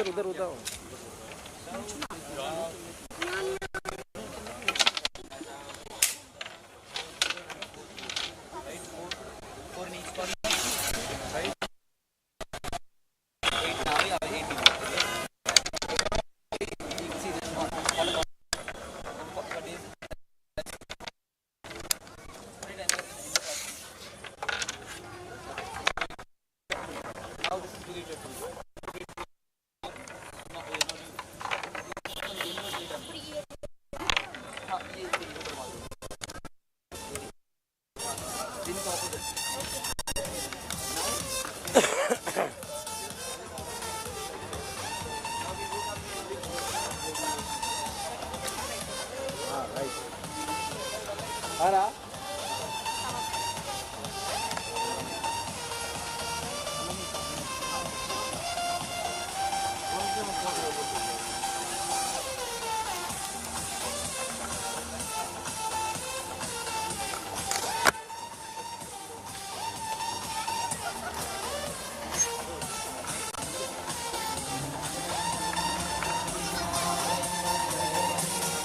उधर उधर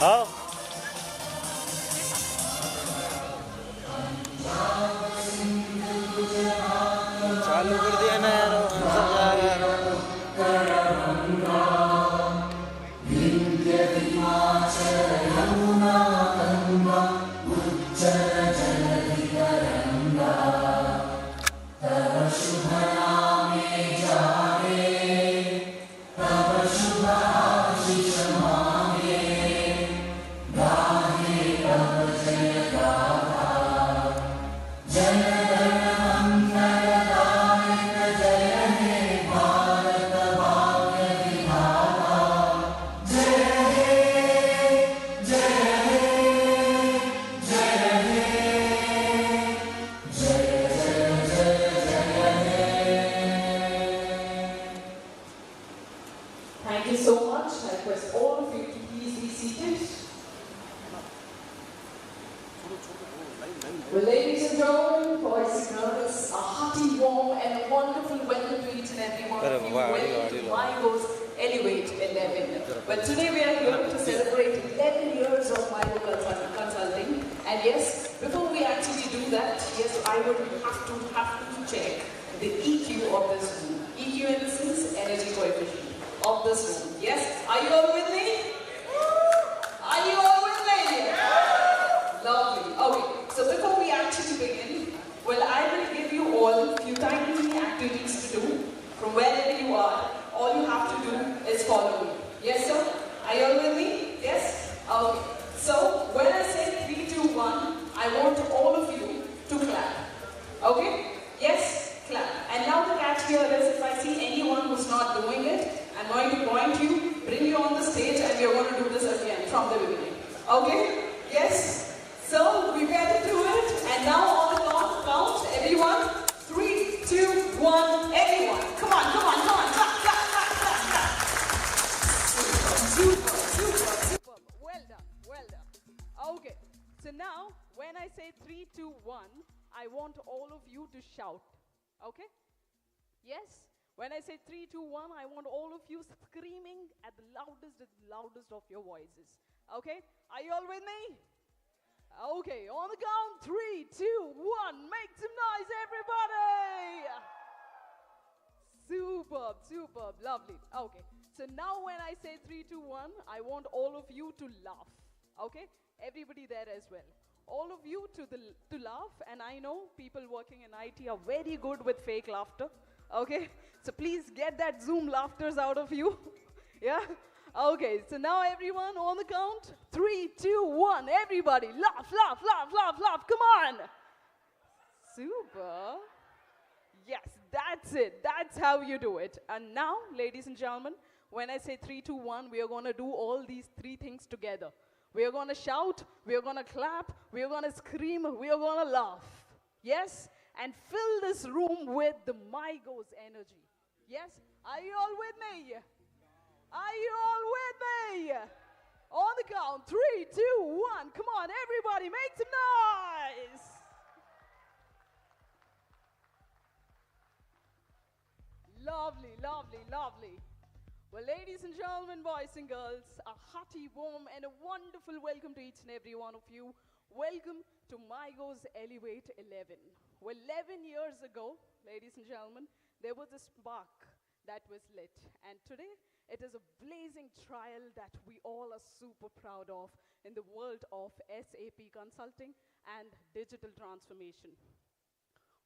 हाँ चालू कर दिया ना यार Well, ladies and gentlemen, boys and girls, a hearty, warm and wonderful welcome to each and every one of you. Welcome to MYGO'S Elevate 11. Well, today we are here to celebrate 11 years of MYGO consulting. And yes, before we actually do that, yes, I would have to check the EQ of this room. EQ in the sense, energy coefficient of this room. Yes, are you all with me? Are you all with me? Lovely. Okay. So before we actually begin, well, I will give you all a few tiny activities to do from wherever you are. All you have to do is follow me. Yes, sir? Are you all with me? Yes? Okay. So when I say 3, 2, 1, I want all of you to clap. Okay? Yes? Clap. And now the catch here is if I see anyone who's not doing it, I'm going to point you, bring you on the stage, and we are going to do this again from the beginning. Okay? Yes? So, we better do it. And now on the count, everyone. 3, 2, 1, everyone. Come on, come on, come on. Clap, clap, clap, clap, clap. Super, super, super. Well done, well done. Okay, so now, when I say 3, 2, 1, I want all of you to shout. Okay? Yes? When I say 3, 2, 1, I want all of you screaming at the loudest of your voices. Okay? Are you all with me? Okay, on the count, 3, 2, 1, make some noise, everybody! Superb, superb, lovely. Okay, so now when I say 3, 2, 1, I want all of you to laugh. Okay, everybody there as well. All of you to laugh, and I know people working in IT are very good with fake laughter. Okay, so please get that Zoom laughters out of you. Yeah. Okay, so now everyone on the count, 3, 2, 1, everybody, laugh, laugh, laugh, laugh, laugh, come on. Super. Yes, that's it. That's how you do it. And now, ladies and gentlemen, when I say 3, 2, 1, we are going to do all these 3 things together. We are going to shout, we are going to clap, we are going to scream, we are going to laugh. Yes? And fill this room with the MYGO'S energy. Yes? Are you all with me? Are you all with me? On the count, 3, 2, 1. Come on, everybody, make some noise. Lovely, lovely, lovely. Well, ladies and gentlemen, boys and girls, a hearty, warm, and a wonderful welcome to each and every one of you. Welcome to MYGO'S Elevate 11. Well, 11 years ago, ladies and gentlemen, there was a spark that was lit. And today, it is a blazing trial that we all are super proud of in the world of SAP consulting and digital transformation.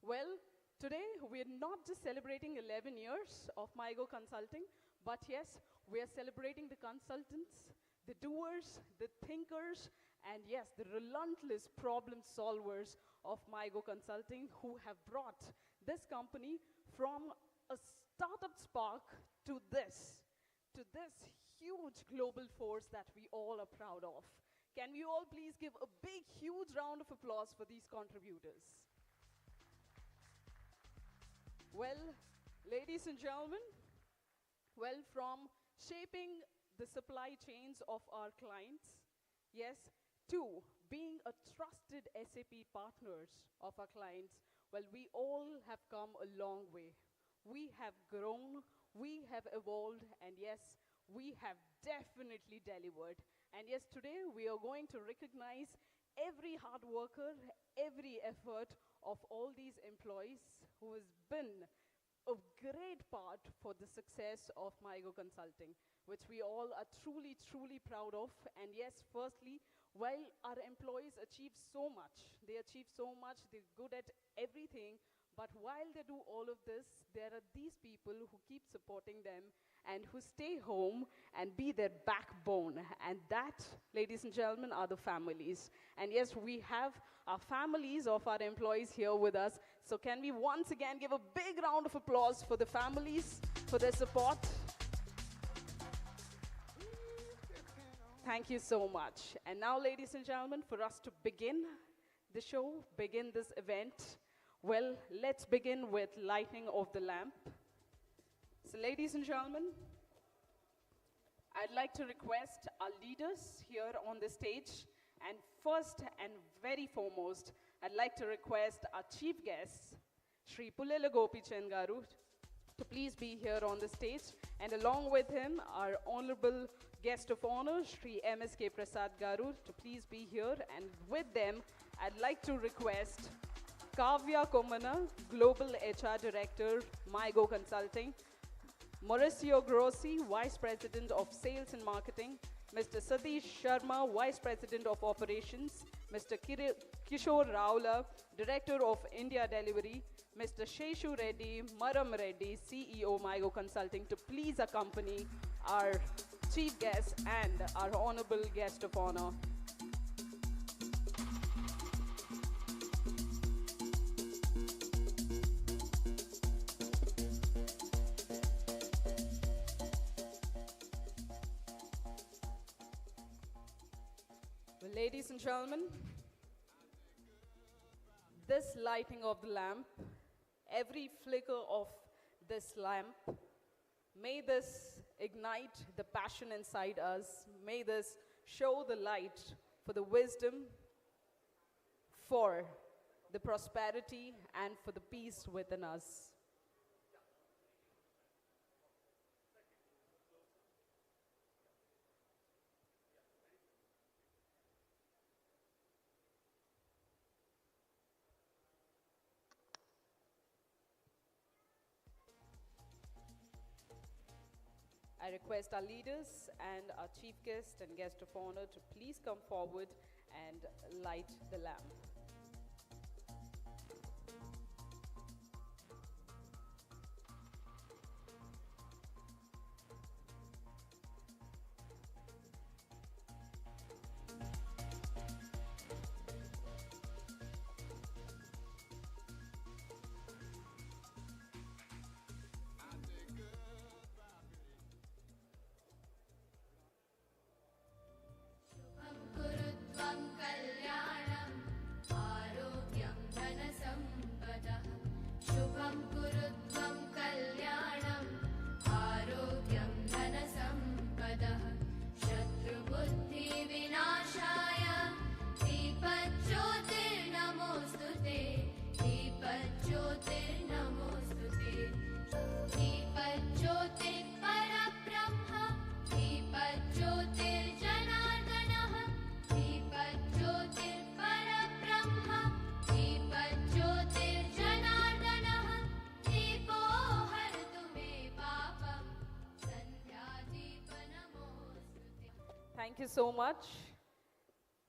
Well, today we're not just celebrating 11 years of MyGo Consulting, but yes, we're celebrating the consultants, the doers, the thinkers, and yes, the relentless problem solvers of MyGo Consulting who have brought this company from a startup spark to this huge global force that we all are proud of. Can we all please give a big, huge round of applause for these contributors? Well, ladies and gentlemen, well, from shaping the supply chains of our clients, yes, to being a trusted SAP partners of our clients, well, we all have come a long way. We have grown, we have evolved, and yes, we have definitely delivered. And yes, today we are going to recognize every hard worker, every effort of all these employees who has been a great part for the success of MyGo Consulting, which we all are truly, truly proud of. And yes, firstly, while our employees achieve so much, they're good at everything, but while they do all of this, there are these people who keep supporting them and who stay home and be their backbone. And that, ladies and gentlemen, are the families. And yes, we have our families of our employees here with us. So can we once again give a big round of applause for the families, for their support? Thank you so much. And now, ladies and gentlemen, for us to begin the show, begin this event, well, let's begin with lighting of the lamp. So, ladies and gentlemen, I'd like to request our leaders here on the stage. And first and very foremost, I'd like to request our chief guest, Shri Pullela Gopichand Garu, to please be here on the stage. And along with him, our honorable guest of honor, Shri MSK Prasad Garu, to please be here. And with them, I'd like to request Kavya Komana, Global HR Director, MyGo Consulting, Mauricio Grossi, Vice President of Sales and Marketing, Mr. Satish Sharma, Vice President of Operations, Mr. Kishore Raula, Director of India Delivery, Mr. Sheshu Reddy, Maram Reddy, CEO MyGo Consulting, to please accompany our chief guest and our honorable guest of honor. Ladies and gentlemen, this lighting of the lamp, every flicker of this lamp, may this ignite the passion inside us. May this show the light for the wisdom, for the prosperity, and for the peace within us. I request our leaders and our chief guest and guest of honor to please come forward and light the lamp. कल्याणं Thank you so much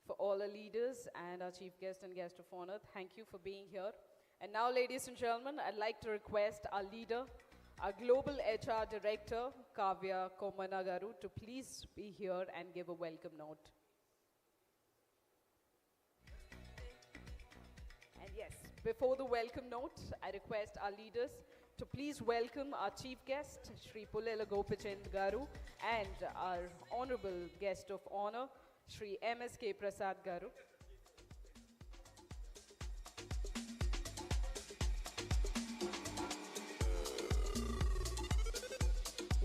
for all our leaders and our chief guest and guest of honor. Thank you for being here. And now, ladies and gentlemen, I'd like to request our leader, our Global HR Director, Kavya Komanagaru, to please be here and give a welcome note. And yes, before the welcome note, I request our leaders to please welcome our chief guest, Shri Pullela Gopichand Garu, and our honorable guest of honor, Shri MSK Prasad Garu.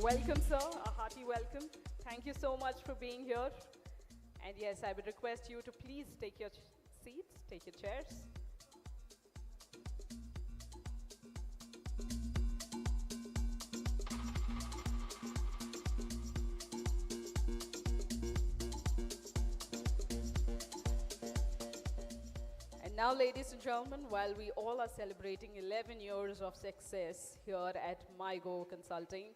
Welcome, sir, a hearty welcome. Thank you so much for being here. And yes, I would request you to please take your seats, take your chairs. And now, ladies and gentlemen, while we all are celebrating 11 years of success here at MYGO Consulting,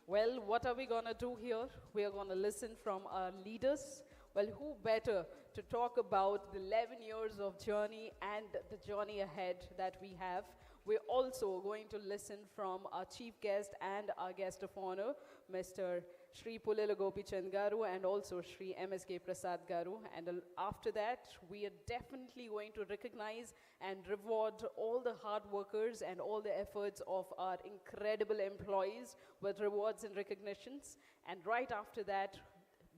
well, what are we going to do here? We are going to listen from our leaders. Well, who better to talk about the 11 years of journey and the journey ahead that we have? We're also going to listen from our chief guest and our guest of honor, Mr. Shri Pullela Gopichand Garu and also Shri MSK Prasad Garu. And after that, we are definitely going to recognize and reward all the hard workers and all the efforts of our incredible employees with rewards and recognitions. And right after that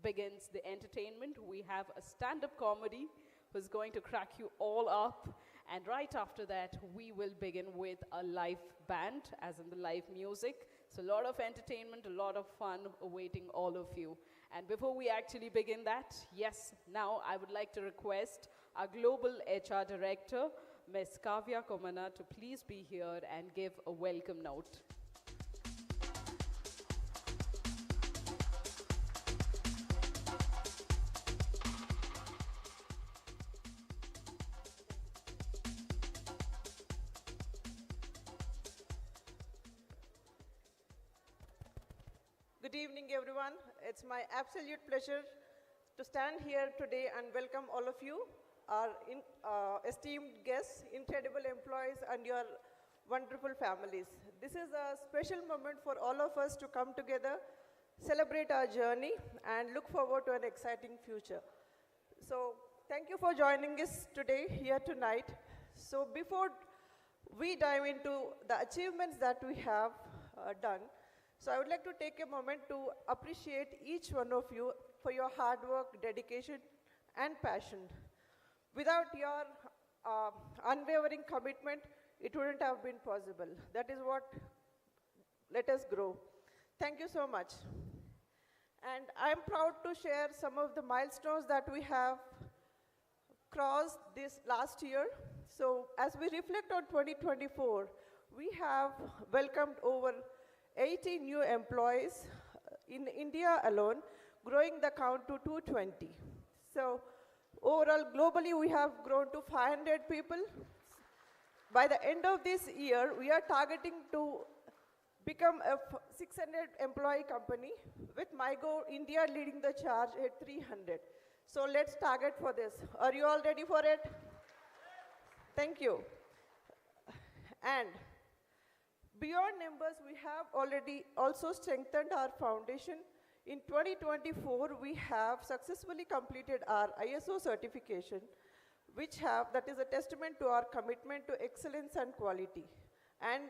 begins the entertainment. We have a stand-up comedy who's going to crack you all up. And right after that, we will begin with a live band, as in the live music. So a lot of entertainment, a lot of fun awaiting all of you. And before we actually begin that, yes, now I would like to request our Global HR Director, Ms. Kavya Komana, to please be here and give a welcome note. Good evening, everyone. It's my absolute pleasure to stand here today and welcome all of you, our esteemed guests, incredible employees, and your wonderful families. This is a special moment for all of us to come together, celebrate our journey, and look forward to an exciting future. So, thank you for joining us today, here tonight. So, before we dive into the achievements that we have done, so I would like to take a moment to appreciate each one of you for your hard work, dedication, and passion. Without your unwavering commitment, it wouldn't have been possible. That is what let us grow. Thank you so much. And I'm proud to share some of the milestones that we have crossed this last year. So as we reflect on 2024, we have welcomed over 80 new employees in India alone, growing the count to 220. So overall, globally, we have grown to 500 people. By the end of this year, we are targeting to become a 600 employee company, with MYGO India leading the charge at 300. So let's target for this. Are you all ready for it? Thank you. And beyond numbers, we have already also strengthened our foundation. In 2024, we have successfully completed our ISO certification, that is a testament to our commitment to excellence and quality. And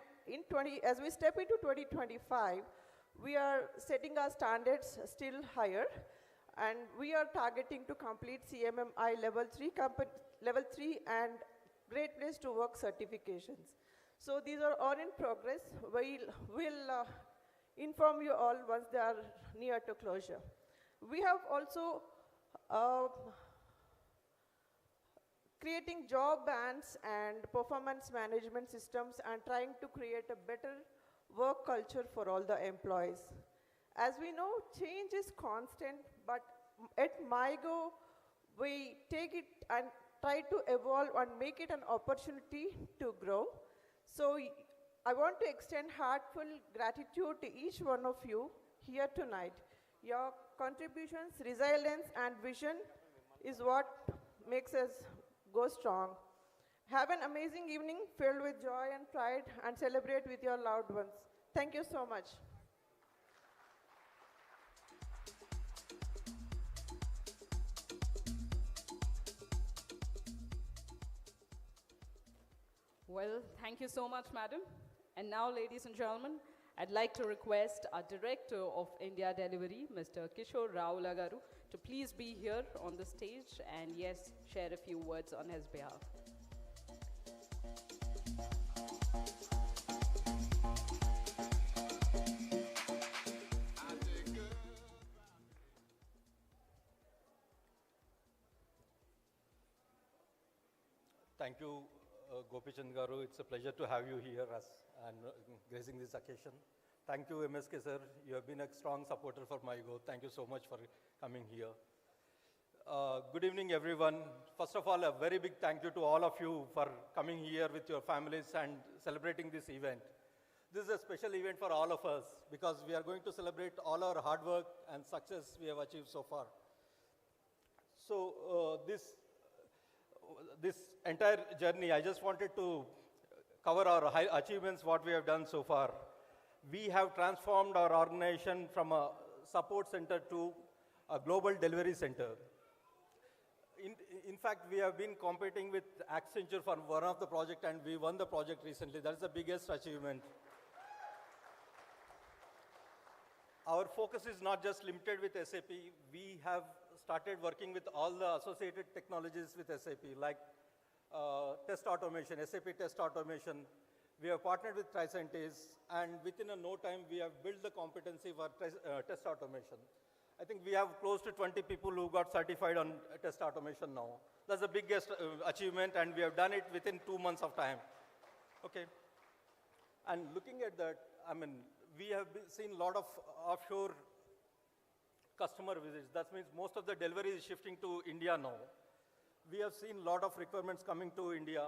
as we step into 2025, we are setting our standards still higher, and we are targeting to complete CMMI level 3 and Great Place to Work certifications. So these are all in progress. We'll inform you all once they are near to closure. We have also creating job bands and performance management systems and trying to create a better work culture for all the employees. As we know, change is constant, but at MYGO, we take it and try to evolve and make it an opportunity to grow. So I want to extend heartfelt gratitude to each one of you here tonight. Your contributions, resilience, and vision is what makes us go strong. Have an amazing evening filled with joy and pride and celebrate with your loved ones. Thank you so much. Well, thank you so much, madam. And now, ladies and gentlemen, I'd like to request our Director of India Delivery, Mr. Kishore Rao Lagaru, to please be here on the stage and, yes, share a few words on his behalf. Thank you, Gopichand Garu. It's a pleasure to have you here and gracing this occasion. Thank you, MSK sir. You have been a strong supporter for MYGO. Thank you so much for coming here. Good evening, everyone. First of all, a very big thank you to all of you for coming here with your families and celebrating this event. This is a special event for all of us because we are going to celebrate all our hard work and success we have achieved so far. So this entire journey, I just wanted to cover our high achievements, what we have done so far. We have transformed our organization from a support center to a global delivery center. In fact, we have been competing with Accenture for one of the project and we won the project recently. That is the biggest achievement. Our focus is not just limited with SAP. We have started working with all the associated technologies with SAP, like test automation, SAP test automation. We have partnered with Tricentis, and within no time, we have built the competency for test automation. I think we have close to 20 people who got certified on test automation now. That's the biggest achievement, and we have done it within 2 months of time. Okay. And looking at that, I mean, we have seen a lot of offshore customer visits. That means most of the delivery is shifting to India now. We have seen a lot of requirements coming to India,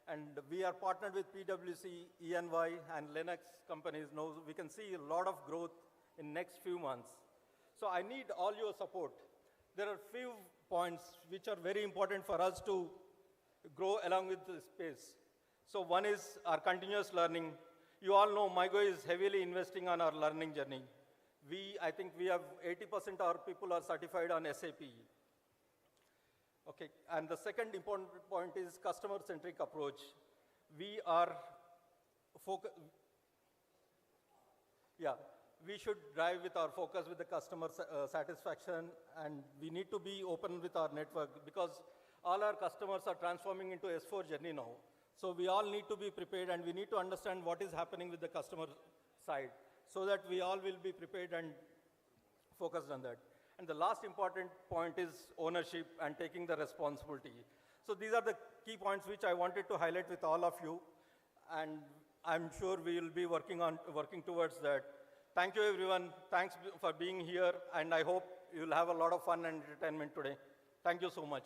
and we are partnered with PwC, ENY, and Linux companies now. We can see a lot of growth in next few months. So I need all your support. There are few points which are very important for us to grow along with the space. So one is our continuous learning. You all know MYGO is heavily investing on our learning journey. I think we have 80% of our people are certified on SAP. Okay, and the second important point is customer-centric approach. We are we should drive with our focus with the customer satisfaction, and we need to be open with our network because all our customers are transforming into S4 journey now. So we all need to be prepared and we need to understand what is happening with the customer side so that we all will be prepared and focused on that. And the last important point is ownership and taking the responsibility. So these are the key points which I wanted to highlight with all of you, and I'm sure we will be working towards that. Thank you, everyone. Thanks for being here, and I hope you'll have a lot of fun and entertainment today. Thank you so much.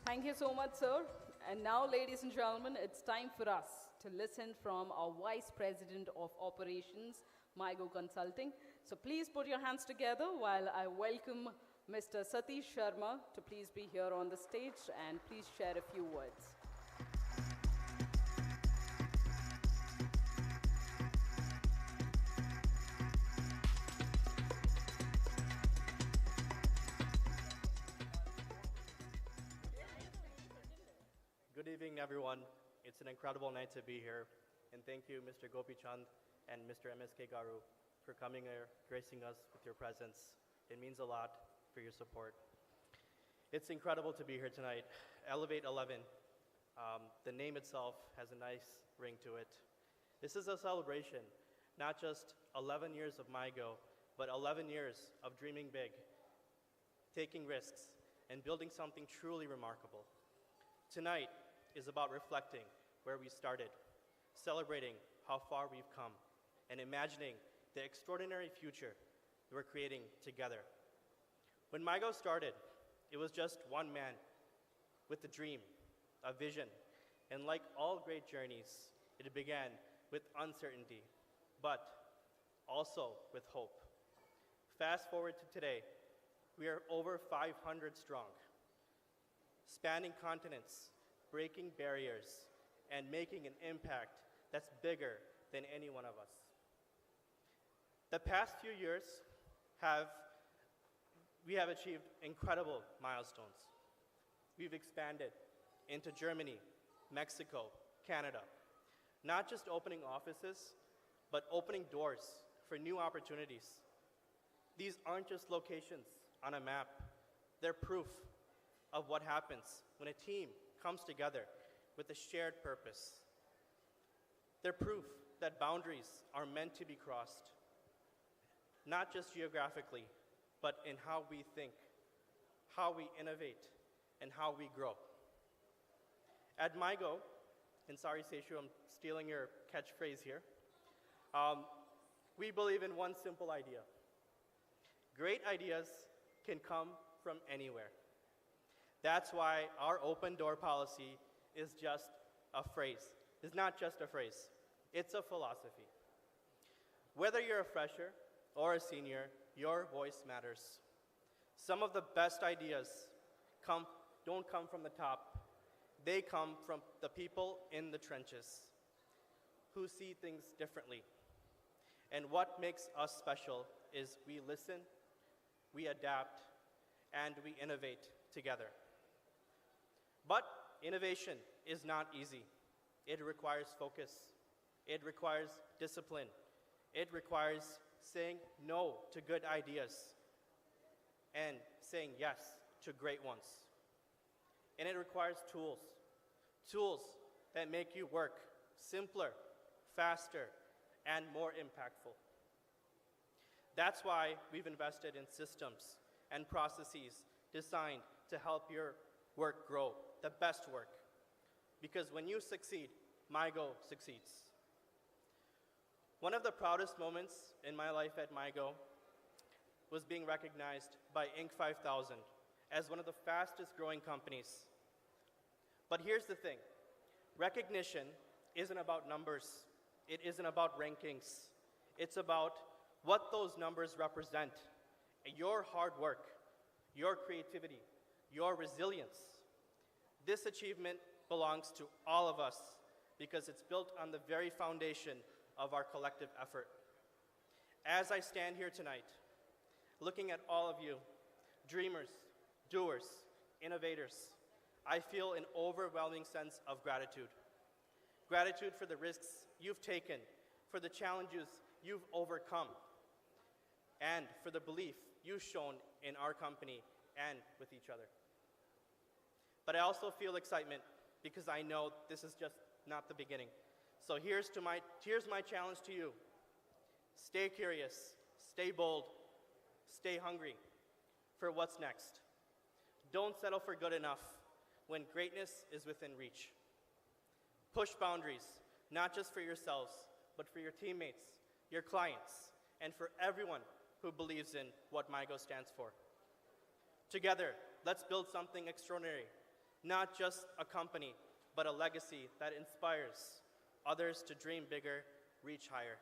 Thank you so much, sir. And now, ladies and gentlemen, it's time for us to listen from our Vice President of Operations, MYGO Consulting. So please put your hands together while I welcome Mr. Satish Sharma to please be here on the stage and please share a few words. Good evening, everyone. It's an incredible night to be here. And thank you, Mr. Gopichand and Mr. MSK Garu, for coming here, gracing us with your presence. It means a lot for your support. It's incredible to be here tonight. Elevate 11, the name itself has a nice ring to it. This is a celebration, not just 11 years of MYGO, but 11 years of dreaming big, taking risks, and building something truly remarkable. Tonight is about reflecting where we started, celebrating how far we've come, and imagining the extraordinary future we're creating together. When MYGO started, it was just one man with a dream, a vision, and like all great journeys, it began with uncertainty, but also with hope. Fast forward to today, we are over 500 strong, spanning continents, breaking barriers, and making an impact that's bigger than any one of us. The past few years we have achieved incredible milestones. We've expanded into Germany, Mexico, Canada, not just opening offices, but opening doors for new opportunities. These aren't just locations on a map. They're proof of what happens when a team comes together with a shared purpose. They're proof that boundaries are meant to be crossed, not just geographically, but in how we think, how we innovate, and how we grow. At MYGO, and sorry Seishu, I'm stealing your catchphrase here, we believe in one simple idea. Great ideas can come from anywhere. That's why our open door policy is just a phrase. It's not just a phrase, it's a philosophy. Whether you're a fresher or a senior, your voice matters. Some of the best ideas don't come from the top. They come from the people in the trenches who see things differently. And what makes us special is we listen, we adapt, and we innovate together. But innovation is not easy. It requires focus. It requires discipline. It requires saying no to good ideas and saying yes to great ones. And it requires tools that make you work simpler, faster, and more impactful. That's why we've invested in systems and processes designed to help your work grow, the best work. Because when you succeed, MYGO succeeds. One of the proudest moments in my life at MYGO was being recognized by Inc. 5000 as one of the fastest growing companies. But here's the thing, recognition isn't about numbers. It isn't about rankings. It's about what those numbers represent. Your hard work, your creativity, your resilience. This achievement belongs to all of us because it's built on the very foundation of our collective effort. As I stand here tonight, looking at all of you, dreamers, doers, innovators, I feel an overwhelming sense of gratitude. Gratitude for the risks you've taken, for the challenges you've overcome, and for the belief you've shown in our company and with each other. But I also feel excitement because I know this is just not the beginning. So here's my challenge to you. Stay curious, stay bold, stay hungry for what's next. Don't settle for good enough when greatness is within reach. Push boundaries, not just for yourselves, but for your teammates, your clients, and for everyone who believes in what MYGO stands for. Together, let's build something extraordinary, not just a company, but a legacy that inspires others to dream bigger, reach higher.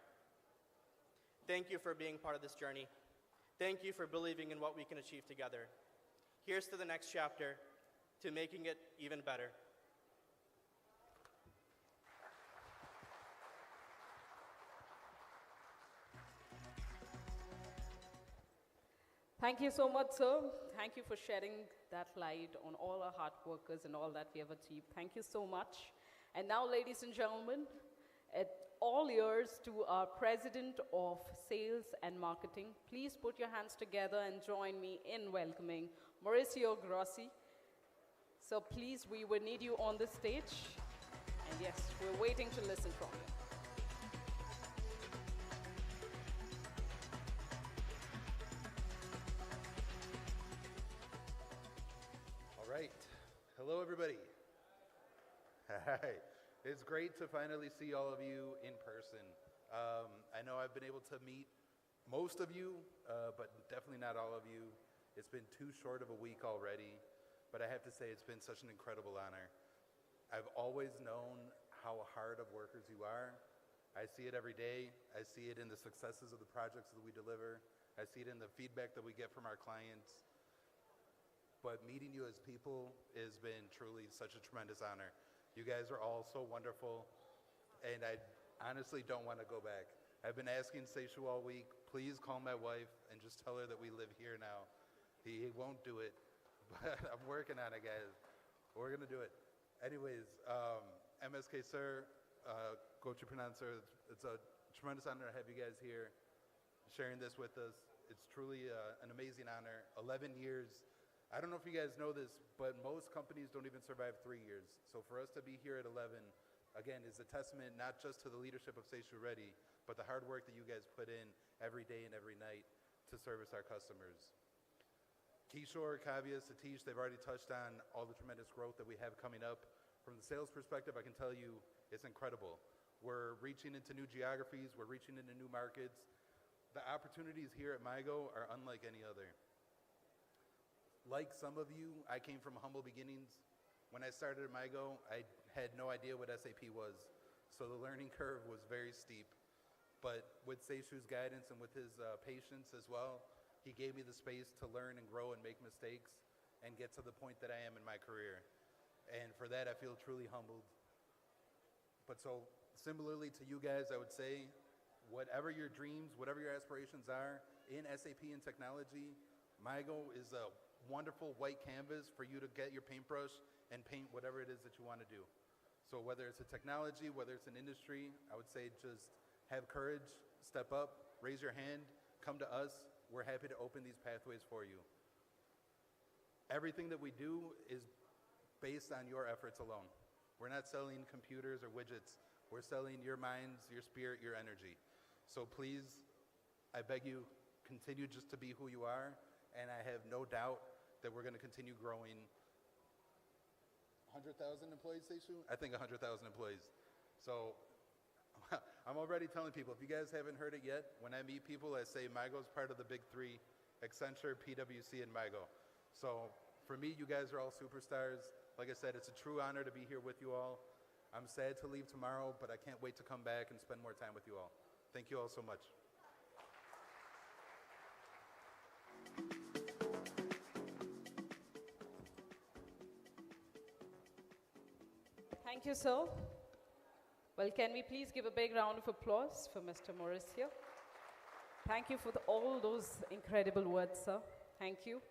Thank you for being part of this journey. Thank you for believing in what we can achieve together. Here's to the next chapter, to making it even better. Thank you so much, sir. Thank you for shedding that light on all our hard workers and all that we have achieved. Thank you so much. And now, ladies and gentlemen, all ears to our President of Sales and Marketing. Please put your hands together and join me in welcoming Mauricio Grossi. So please, we will need you on the stage. And yes, we're waiting to listen from you. All right. Hello, everybody. Hi. It's great to finally see all of you in person. I know I've been able to meet most of you, but definitely not all of you. It's been too short of a week already. but I have to say it's been such an incredible honor. I've always known how hard of workers you are. I see it every day. I see it in the successes of the projects that we deliver. I see it in the feedback that we get from our clients. But meeting you as people has been truly such a tremendous honor. You guys are all so wonderful, and I honestly don't want to go back. I've been asking Seishu all week, please call my wife and just tell her that we live here now. He won't do it, but I'm working on it, guys. We're going to do it. Anyways, MSK sir, Gopichand sir, it's a tremendous honor to have you guys here sharing this with us. It's truly an amazing honor. 11 years. I don't know if you guys know this, but most companies don't even survive 3 years. So for us to be here at 11, again, is a testament not just to the leadership of Seishu Reddy, but the hard work that you guys put in every day and every night to service our customers. Kishore, Kavya, Satish, they've already touched on all the tremendous growth that we have coming up. From the sales perspective, I can tell you it's incredible. We're reaching into new geographies. We're reaching into new markets. The opportunities here at MYGO are unlike any other. Like some of you, I came from humble beginnings. When I started at MYGO, I had no idea what SAP was. So the learning curve was very steep. But with Seishu's guidance and with his patience as well, he gave me the space to learn and grow and make mistakes and get to the point that I am in my career. And for that, I feel truly humbled. But so similarly to you guys, I would say, whatever your dreams, whatever your aspirations are in SAP and technology, MYGO is a wonderful white canvas for you to get your paintbrush and paint whatever it is that you want to do. So whether it's a technology, whether it's an industry, I would say just have courage, step up, raise your hand, come to us. We're happy to open these pathways for you. Everything that we do is based on your efforts alone. We're not selling computers or widgets. We're selling your minds, your spirit, your energy. So please, I beg you, continue just to be who you are, and I have no doubt that we're going to continue growing. 100,000 employees, Seishu? I think 100,000 employees. So I'm already telling people, if you guys haven't heard it yet, when I meet people, I say MYGO's part of the big three, Accenture, PwC, and MYGO. So for me, you guys are all superstars. Like I said, it's a true honor to be here with you all. I'm sad to leave tomorrow, but I can't wait to come back and spend more time with you all. Thank you all so much. Thank you, sir. Well, can we please give a big round of applause for Mr. Mauricio? Thank you for all those incredible words, sir. Thank you.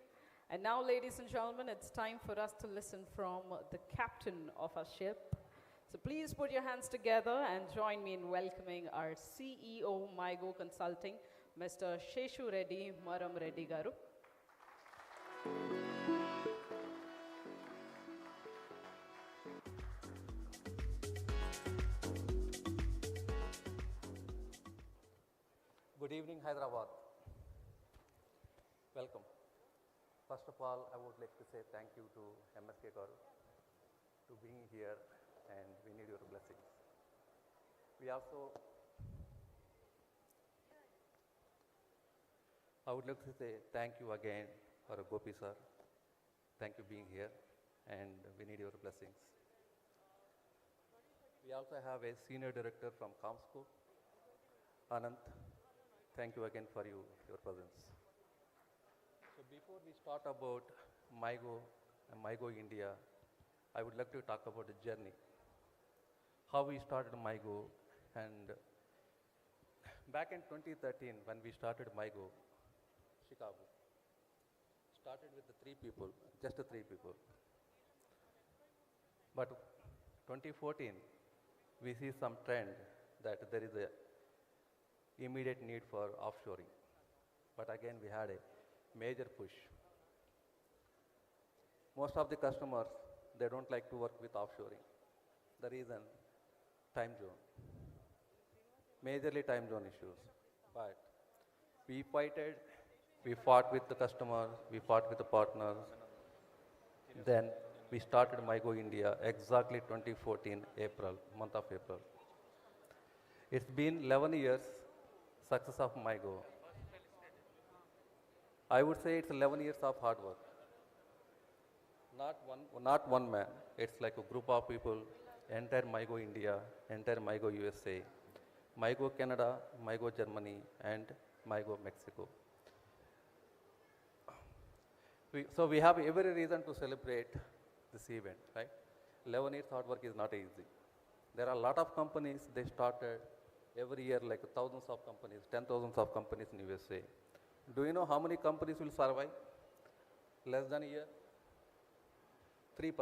And now, ladies and gentlemen, it's time for us to listen from the captain of our ship. So please put your hands together and join me in welcoming our CEO, MYGO Consulting, Mr. Seishu Reddy Maram Reddy Garu. Good evening, Hyderabad. Welcome. First of all, I would like to say thank you to MSK Garu to being here, and we need your blessings. I would like to say thank you again for Gopi sir. Thank you being here, and we need your blessings. We also have a senior director from Comsco, Anand. Thank you again for your presence. So before we start about MYGO and MYGO India, I would like to talk about the journey. How we started MYGO, and back in 2013 when we started MYGO, Chicago, started with the just the three people. But 2014, we see some trend that there is a immediate need for offshoring. But again, we had a major push. Most of the customers, they don't like to work with offshoring. The reason, time zone. Majorly time zone issues. But we fought with the customers, we fought with the partners. Then we started MYGO India exactly 2014, month of April. It's been 11 years success of MYGO. I would say it's 11 years of hard work. Not one man. It's like a group of people, entire MyGo India, entire MyGo USA, MyGo Canada, MyGo Germany, and MyGo Mexico. So we have every reason to celebrate this event, right? 11 years hard work is not easy. There are a lot of companies, they started every year like thousands of companies, 10,000s of companies in USA. Do you know how many companies will survive? Less than a year? 3%.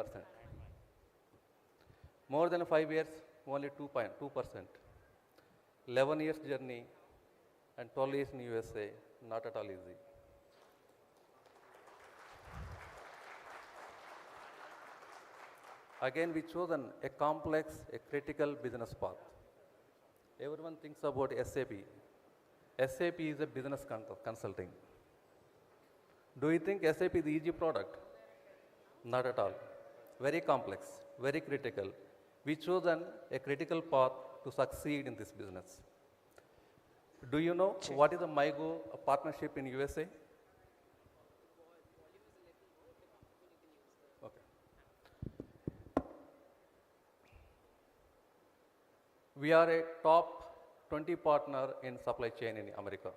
More than 5 years, only 2%. 11 years journey and 12 years in USA, not at all easy. Again, we chosen a complex, a critical business path. Everyone thinks about SAP. SAP is a business consulting. Do you think SAP is an easy product? Not at all. Very complex, very critical. We chosen a critical path to succeed in this business. Do you know what is a MyGo partnership in USA? We are a top 20 partner in supply chain in America.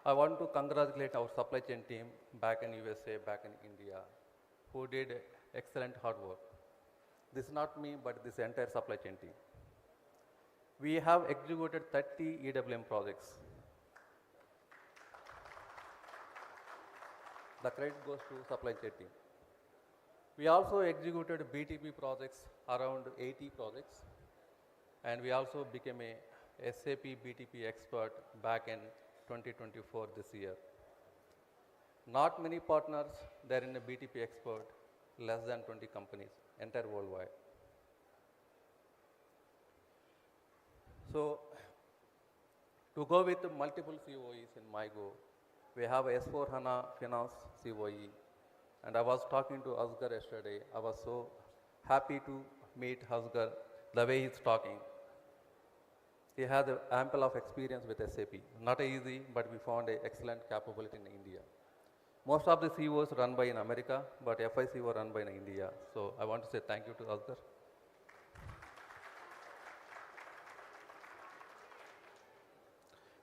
I want to congratulate our supply chain team back in USA, back in India, who did excellent hard work. This is not me, but this entire supply chain team. We have executed 30 EWM projects. The credit goes to supply chain team. We also executed BTP projects, around 80 projects, and we also became a SAP BTP expert back in 2024 this year. Not many partners, they're in a BTP expert, less than 20 companies, entire worldwide. So, to go with multiple COEs in MyGo, we have S4HANA Finance COE, and I was talking to Asghar yesterday. I was so happy to meet Asghar, the way he's talking. He has ample of experience with SAP. Not easy, but we found an excellent capability in India. Most of the CEOs run by in America, but FICO run by in India. So I want to say thank you to Asghar.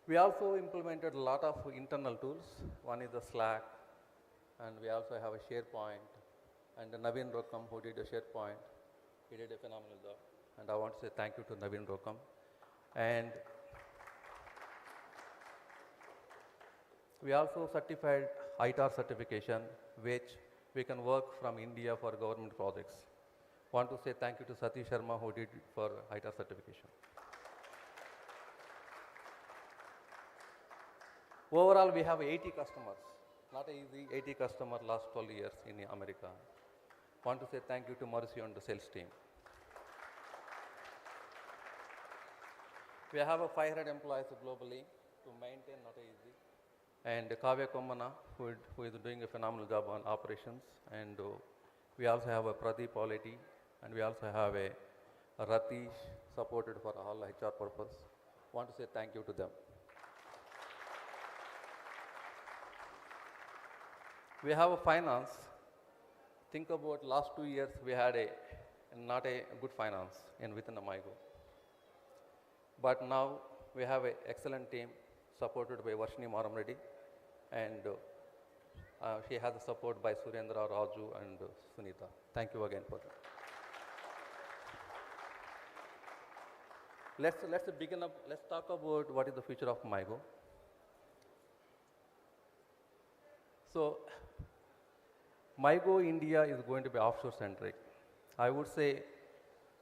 We also implemented a lot of internal tools. One is the Slack, and we also have a SharePoint. And Naveen Rokam, who did the SharePoint, he did a phenomenal job. And I want to say thank you to Naveen Rokam. And we also certified ITAR certification, which we can work from India for government projects. Want to say thank you to Satish Sharma, who did for ITAR certification. Overall, we have 80 customers. Not easy, 80 customers last 12 years in America. Want to say thank you to Mauricio and the sales team. We have 500 employees globally to maintain, not easy. And Kavya Komana, who is doing a phenomenal job on operations. And we also have a Pradeep Polity, and we also have a Ratish, supported for all HR purpose. Want to say thank you to them. We have a finance. Think about last 2 years, we had not a good finance within the MyGo. But now we have an excellent team supported by Varshini Maramreddy, and she has the support by Surendra, Raju, and Sunita. Thank you again for that. Let's begin up. Let's talk about what is the future of MyGo. So, MyGo India is going to be offshore centric. I would say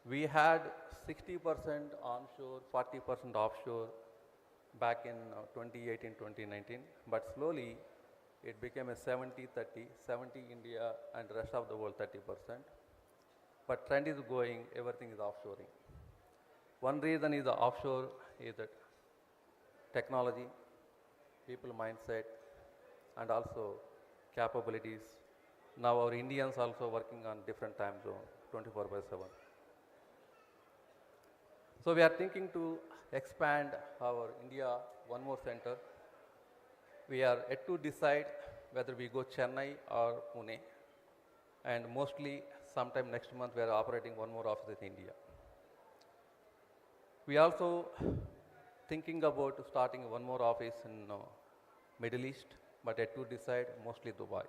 we had 60% onshore, 40% offshore back in 2018, 2019, but slowly it became a 70-30, 70 India and rest of the world 30%. But trend is going, everything is offshoring. One reason is the offshore is that technology, people mindset, and also capabilities. Now our Indians also working on different time zone, 24/7. So we are thinking to expand our India one more center, We are yet to decide whether we go Chennai or Pune. And mostly, sometime next month, we are operating one more office in India. We also thinking about starting one more office in Middle East, but yet to decide, mostly Dubai.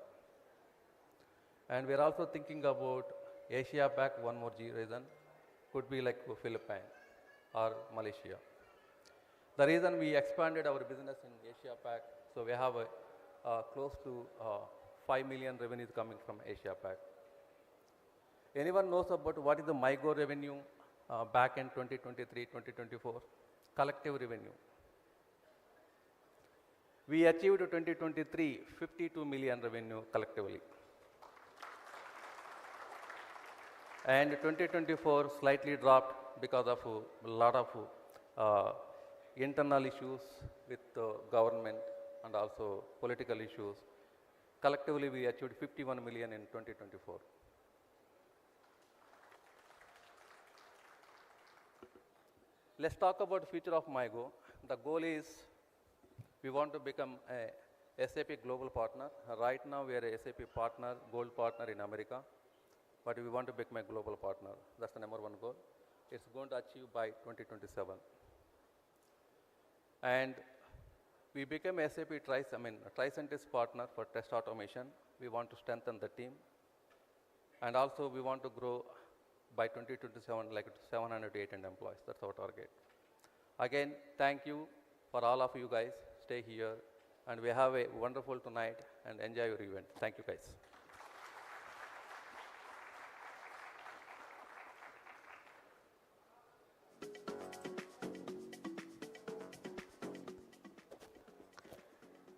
And we are also thinking about Asia Pac, one more region, could be like Philippines or Malaysia. The reason we expanded our business in Asia Pac, so we have close to 5 million revenues coming from Asia Pac. Anyone knows about what is the MYGO revenue back in 2023, 2024? Collective revenue. We achieved 2023, 52 million revenue collectively. And 2024 slightly dropped because of a lot of internal issues with the government and also political issues. Collectively, we achieved 51 million in 2024. Let's talk about the future of MYGO. The goal is we want to become a SAP global partner. Right now, we are a SAP partner, gold partner in America, but we want to become a global partner. That's the number one goal. It's going to achieve by 2027. And we became a SAP Tricentis partner for test automation. We want to strengthen the team. And also, we want to grow by 2027, like 700 to 800 employees. That's our target. Again, thank you for all of you guys. Stay here. And we have a wonderful tonight and enjoy your event. Thank you, guys.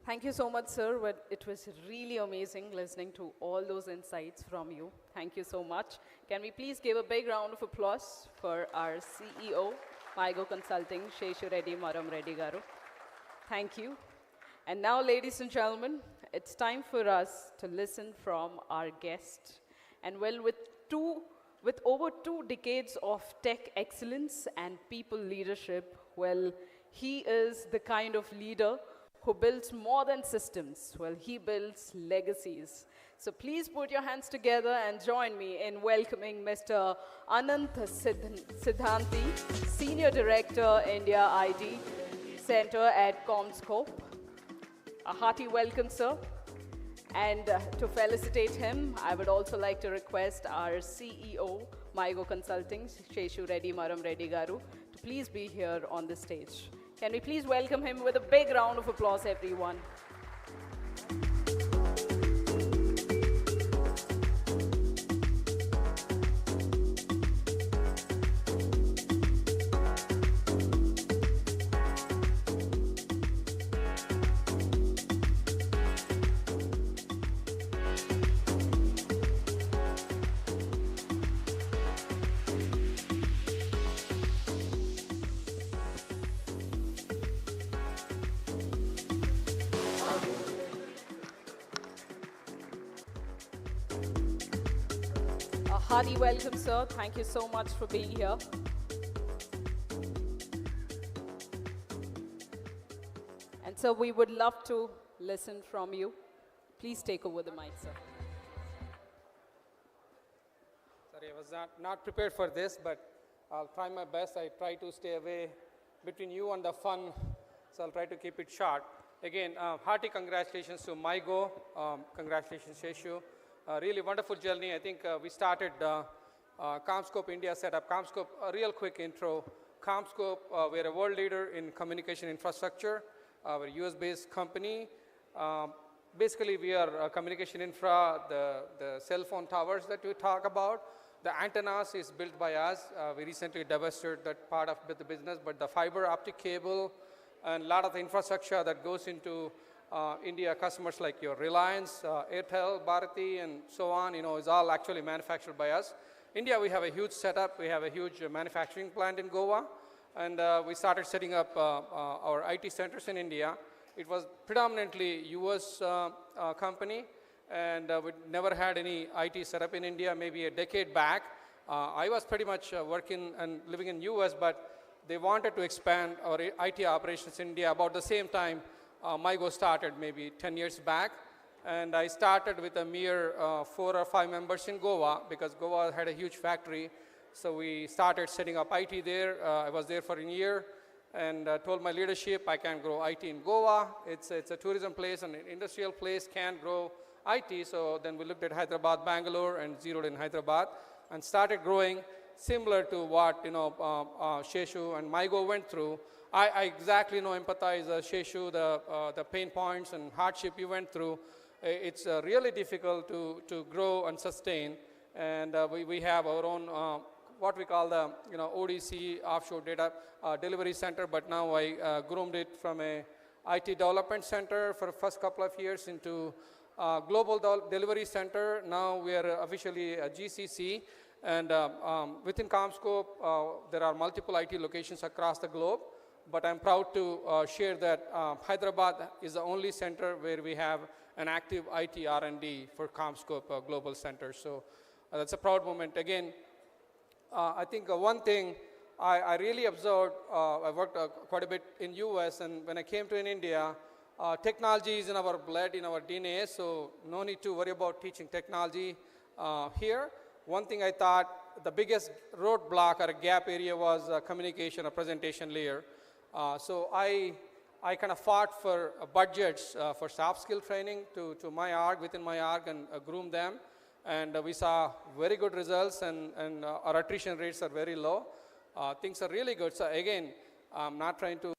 Thank you so much, sir. It was really amazing listening to all those insights from you. Thank you so much. Can we please give a big round of applause for our CEO, MYGO Consulting, Sheshu Reddy Maram Reddy Garu. Thank you. And now, ladies and gentlemen, it's time for us to listen from our guest. And well, with over 2 decades of tech excellence and people leadership, well, he is the kind of leader who builds more than systems. Well, he builds legacies. So please put your hands together and join me in welcoming Mr. Anand Siddhanti, Senior Director, India IT Center at CommScope. A hearty welcome, sir. And to felicitate him, I would also like to request our CEO, MYGO Consulting, Sheshu Reddy Maram Reddy Garu, to please be here on the stage. Can we please welcome him with a big round of applause, everyone? Hearty welcome, sir. Thank you so much for being here. And so we would love to listen from you. Please take over the mic, sir. Sorry, I was not prepared for this, but I'll try my best. I try to stay away between you and the fun, so I'll try to keep it short. Again, hearty congratulations to MYGO. Congratulations, Sheshu. Really wonderful journey. I think we started CommScope India setup. CommScope, a real quick intro. CommScope, we're a world leader in communication infrastructure. We're a US-based company. Basically, we are communication infra, the cell phone towers that we talk about. The antennas is built by us. We recently divested that part of the business, but the fiber optic cable and a lot of the infrastructure that goes into India customers like your Reliance, Airtel, Bharati, and so on, is all actually manufactured by us. India, we have a huge setup. We have a huge manufacturing plant in Goa, and we started setting up our IT centers in India. It was predominantly US company, and we never had any IT setup in India, maybe a decade back. I was pretty much working and living in US, but they wanted to expand our IT operations in India. About the same time, MYGO started maybe 10 years back. And I started with a mere 4 or 5 members in Goa because Goa had a huge factory. So we started setting up IT there. I was there for a year and told my leadership I can grow IT in Goa. It's a tourism place and an industrial place can't grow IT. So then we looked at Hyderabad, Bangalore and zeroed in Hyderabad and started growing similar to what Sheshu and MYGO went through. I exactly empathize Sheshu, the pain points and hardship you went through. It's really difficult to grow and sustain. And we have our own what we call the ODC, offshore data delivery center, but now I groomed it from a IT development center for the first couple of years into global delivery center. Now we are officially a GCC, and within CommScope there are multiple IT locations across the globe, but I'm proud to share that Hyderabad is the only center where we have an active IT R&D for CommScope Global Center. So that's a proud moment. Again, I think one thing I really observed, I worked quite a bit in US, and when I came to in India, technology is in our blood, in our DNA, so no need to worry about teaching technology here. One thing I thought the biggest roadblock or a gap area was communication or presentation layer. So I kind of fought for budgets for soft skill training to my org, within my org, and groom them. And we saw very good results, and our attrition rates are very low. Things are really good. So again, I'm not trying to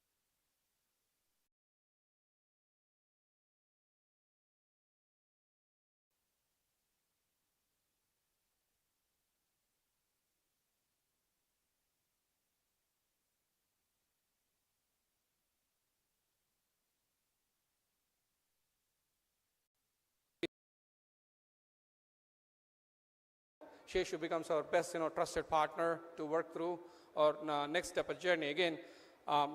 Sheshu becomes our best, trusted partner to work through our next step of journey. Again,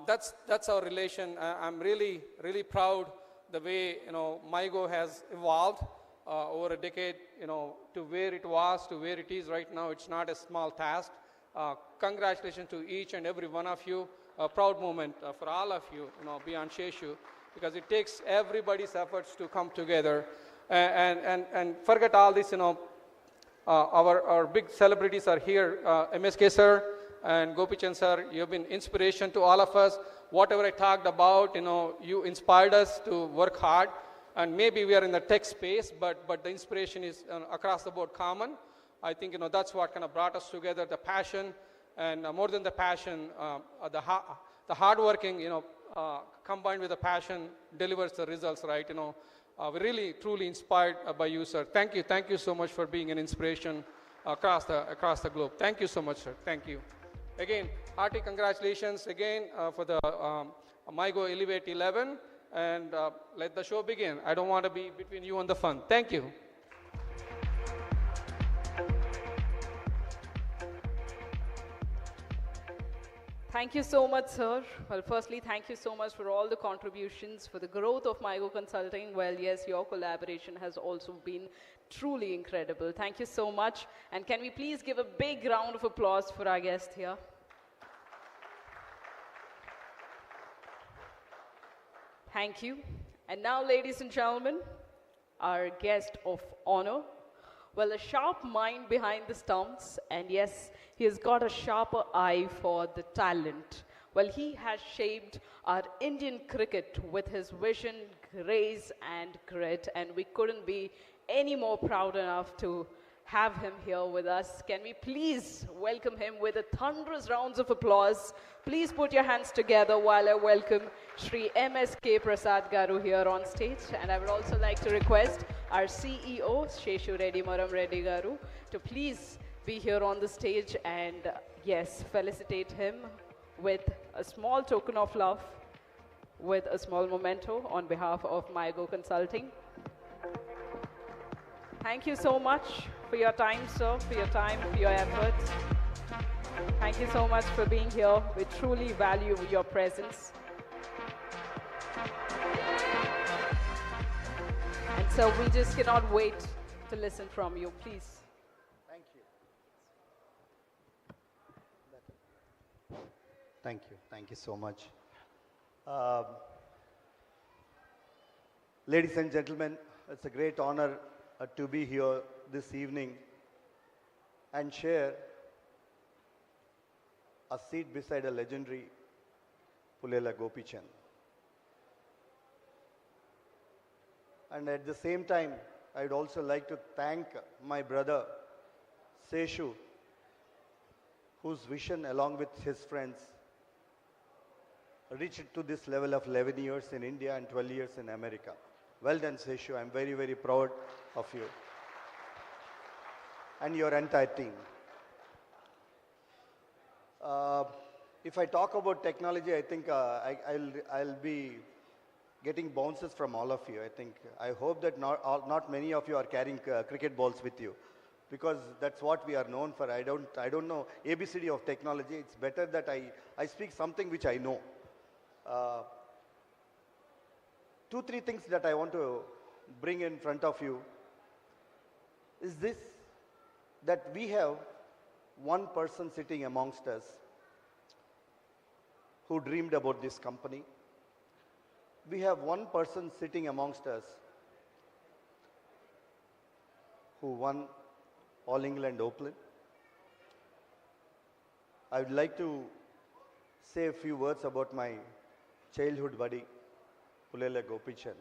that's our relation. I'm really, really proud the way, MYGO has evolved over a decade, to where it was, to where it is right now. It's not a small task. Congratulations to each and every one of you. A proud moment for all of you, beyond Sheshu, because it takes everybody's efforts to come together. And forget all this, our big celebrities are here. MSK sir and Gopichand sir, you've been inspiration to all of us. Whatever I talked about, you inspired us to work hard. And maybe we are in the tech space, but the inspiration is across the board common. I think that's what kind of brought us together, the passion, and more than the passion, the hard working, combined with the passion delivers the results, right? We're really, truly inspired by you, sir. Thank you so much for being an inspiration across the globe. Thank you so much, sir. Thank you. Again, hearty congratulations again for the MYGO Elevate 11, and let the show begin. I don't want to be between you and the fun. Thank you. Thank you so much, sir. Well, firstly, thank you so much for all the contributions for the growth of MYGO Consulting. Well, yes, your collaboration has also been truly incredible. Thank you so much. And can we please give a big round of applause for our guest here? Thank you. And now, ladies and gentlemen, our guest of honor. Well, a sharp mind behind the stumps, and yes, he has got a sharper eye for the talent. Well, he has shaped our Indian cricket with his vision, grace, and grit, and we couldn't be any more proud enough to have him here with us. Can we please welcome him with a thunderous rounds of applause? Please put your hands together while I welcome Shri MSK Prasad Garu here on stage. And I would also like to request our CEO, Sheshu Reddy Maram Reddy Garu, to please be here on the stage and, yes, felicitate him with a small token of love, with a small memento on behalf of MYGO Consulting. Thank you so much for your time, sir, for your time, for your efforts. Thank you so much for being here. We truly value your presence. And so we just cannot wait to listen from you, please. Thank you. Thank you. Thank you so much. Ladies and gentlemen, it's a great honor to be here this evening and share a seat beside a legendary Pullela Gopichand. And at the same time, I'd also like to thank my brother, Seshu, whose vision along with his friends reached to this level of 11 years in India and 12 years in America. Well done, Seshu. I'm very, very proud of you and your entire team. If I talk about technology, I think I'll be getting bounces from all of you. I hope that not many of you are carrying cricket balls with you, because that's what we are known for. I don't know ABCD of technology. It's better that I speak something which I know. Two, three things that I want to bring in front of you is this, that we have one person sitting amongst us who dreamed about this company. We have one person sitting amongst us who won All England Open. I would like to say a few words about my childhood buddy, Pullela Gopichand.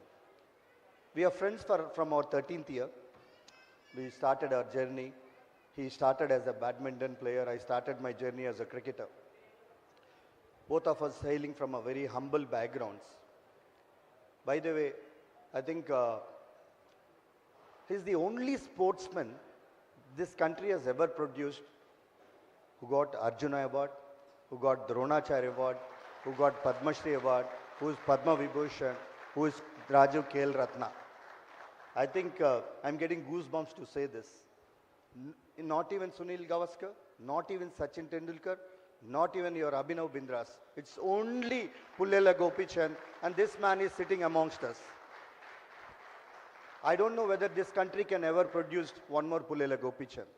We are friends from our 13th year. We started our journey. He started as a badminton player. I started my journey as a cricketer. Both of us hailing from a very humble backgrounds. By the way, I think he's the only sportsman this country has ever produced who got Arjuna Award, who got Dronacharya Award, who got Padma Shri Award, who is Padma Vibhushan, who is Raju Khel Ratna. I think I'm getting goosebumps to say this. Not even Sunil Gavaskar, not even Sachin Tendulkar, not even your Abhinav Bindras. It's only Pullela Gopichand, and this man is sitting amongst us. I don't know whether this country can ever produce one more Pullela Gopichand.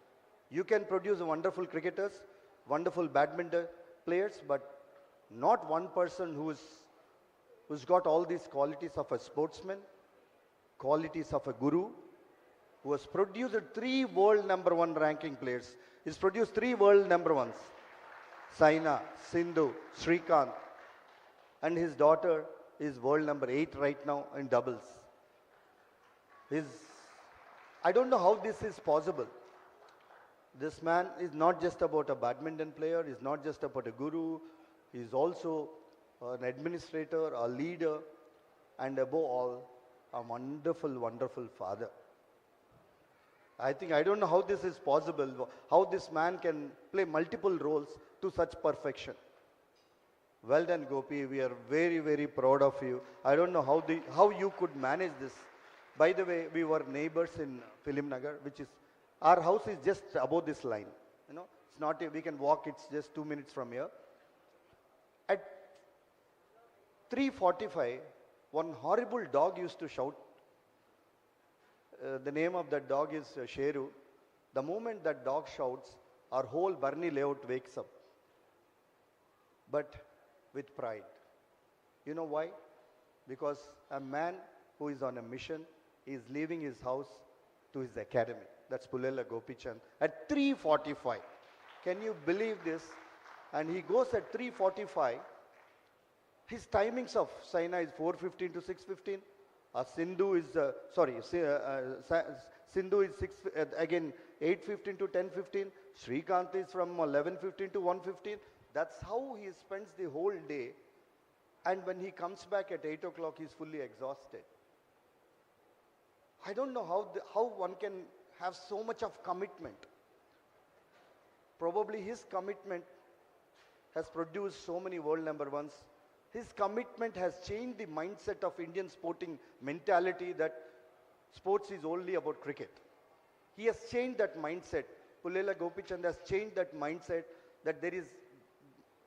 You can produce wonderful cricketers, wonderful badminton players, but not one person who's got all these qualities of a sportsman, qualities of a guru, who has produced 3 world #1 ranking players. He's produced 3 world #1s. Saina, Sindhu, Srikanth, and his daughter is world #8 right now in doubles. I don't know how this is possible. This man is not just about a badminton player, he's not just about a guru, he's also an administrator, a leader, and above all, a wonderful, wonderful father. I don't know how this is possible, how this man can play multiple roles to such perfection. Well done, Gopi. We are very, very proud of you. I don't know how you could manage this. By the way, we were neighbors in Film Nagar, which is, our house is just above this line. You know, it's not, we can walk, it's just 2 minutes from here. At 3:45, one horrible dog used to shout. The name of that dog is Sheru. The moment that dog shouts, our whole Barney layout wakes up. But with pride. You know why? Because a man who is on a mission is leaving his house to his academy. That's Pullela Gopichand at 3:45. Can you believe this? And he goes at 3:45. His timings of Saina is 4:15 to 6:15. Sindhu is, Sindhu is 8:15 to 10:15. Srikanth is from 11:15 to 1:15. That's how he spends the whole day. And when he comes back at 8 o'clock, he's fully exhausted. I don't know how one can have so much of commitment. Probably his commitment has produced so many world #1s. His commitment has changed the mindset of Indian sporting mentality that sports is only about cricket. He has changed that mindset. Pullela Gopichand has changed that mindset that there is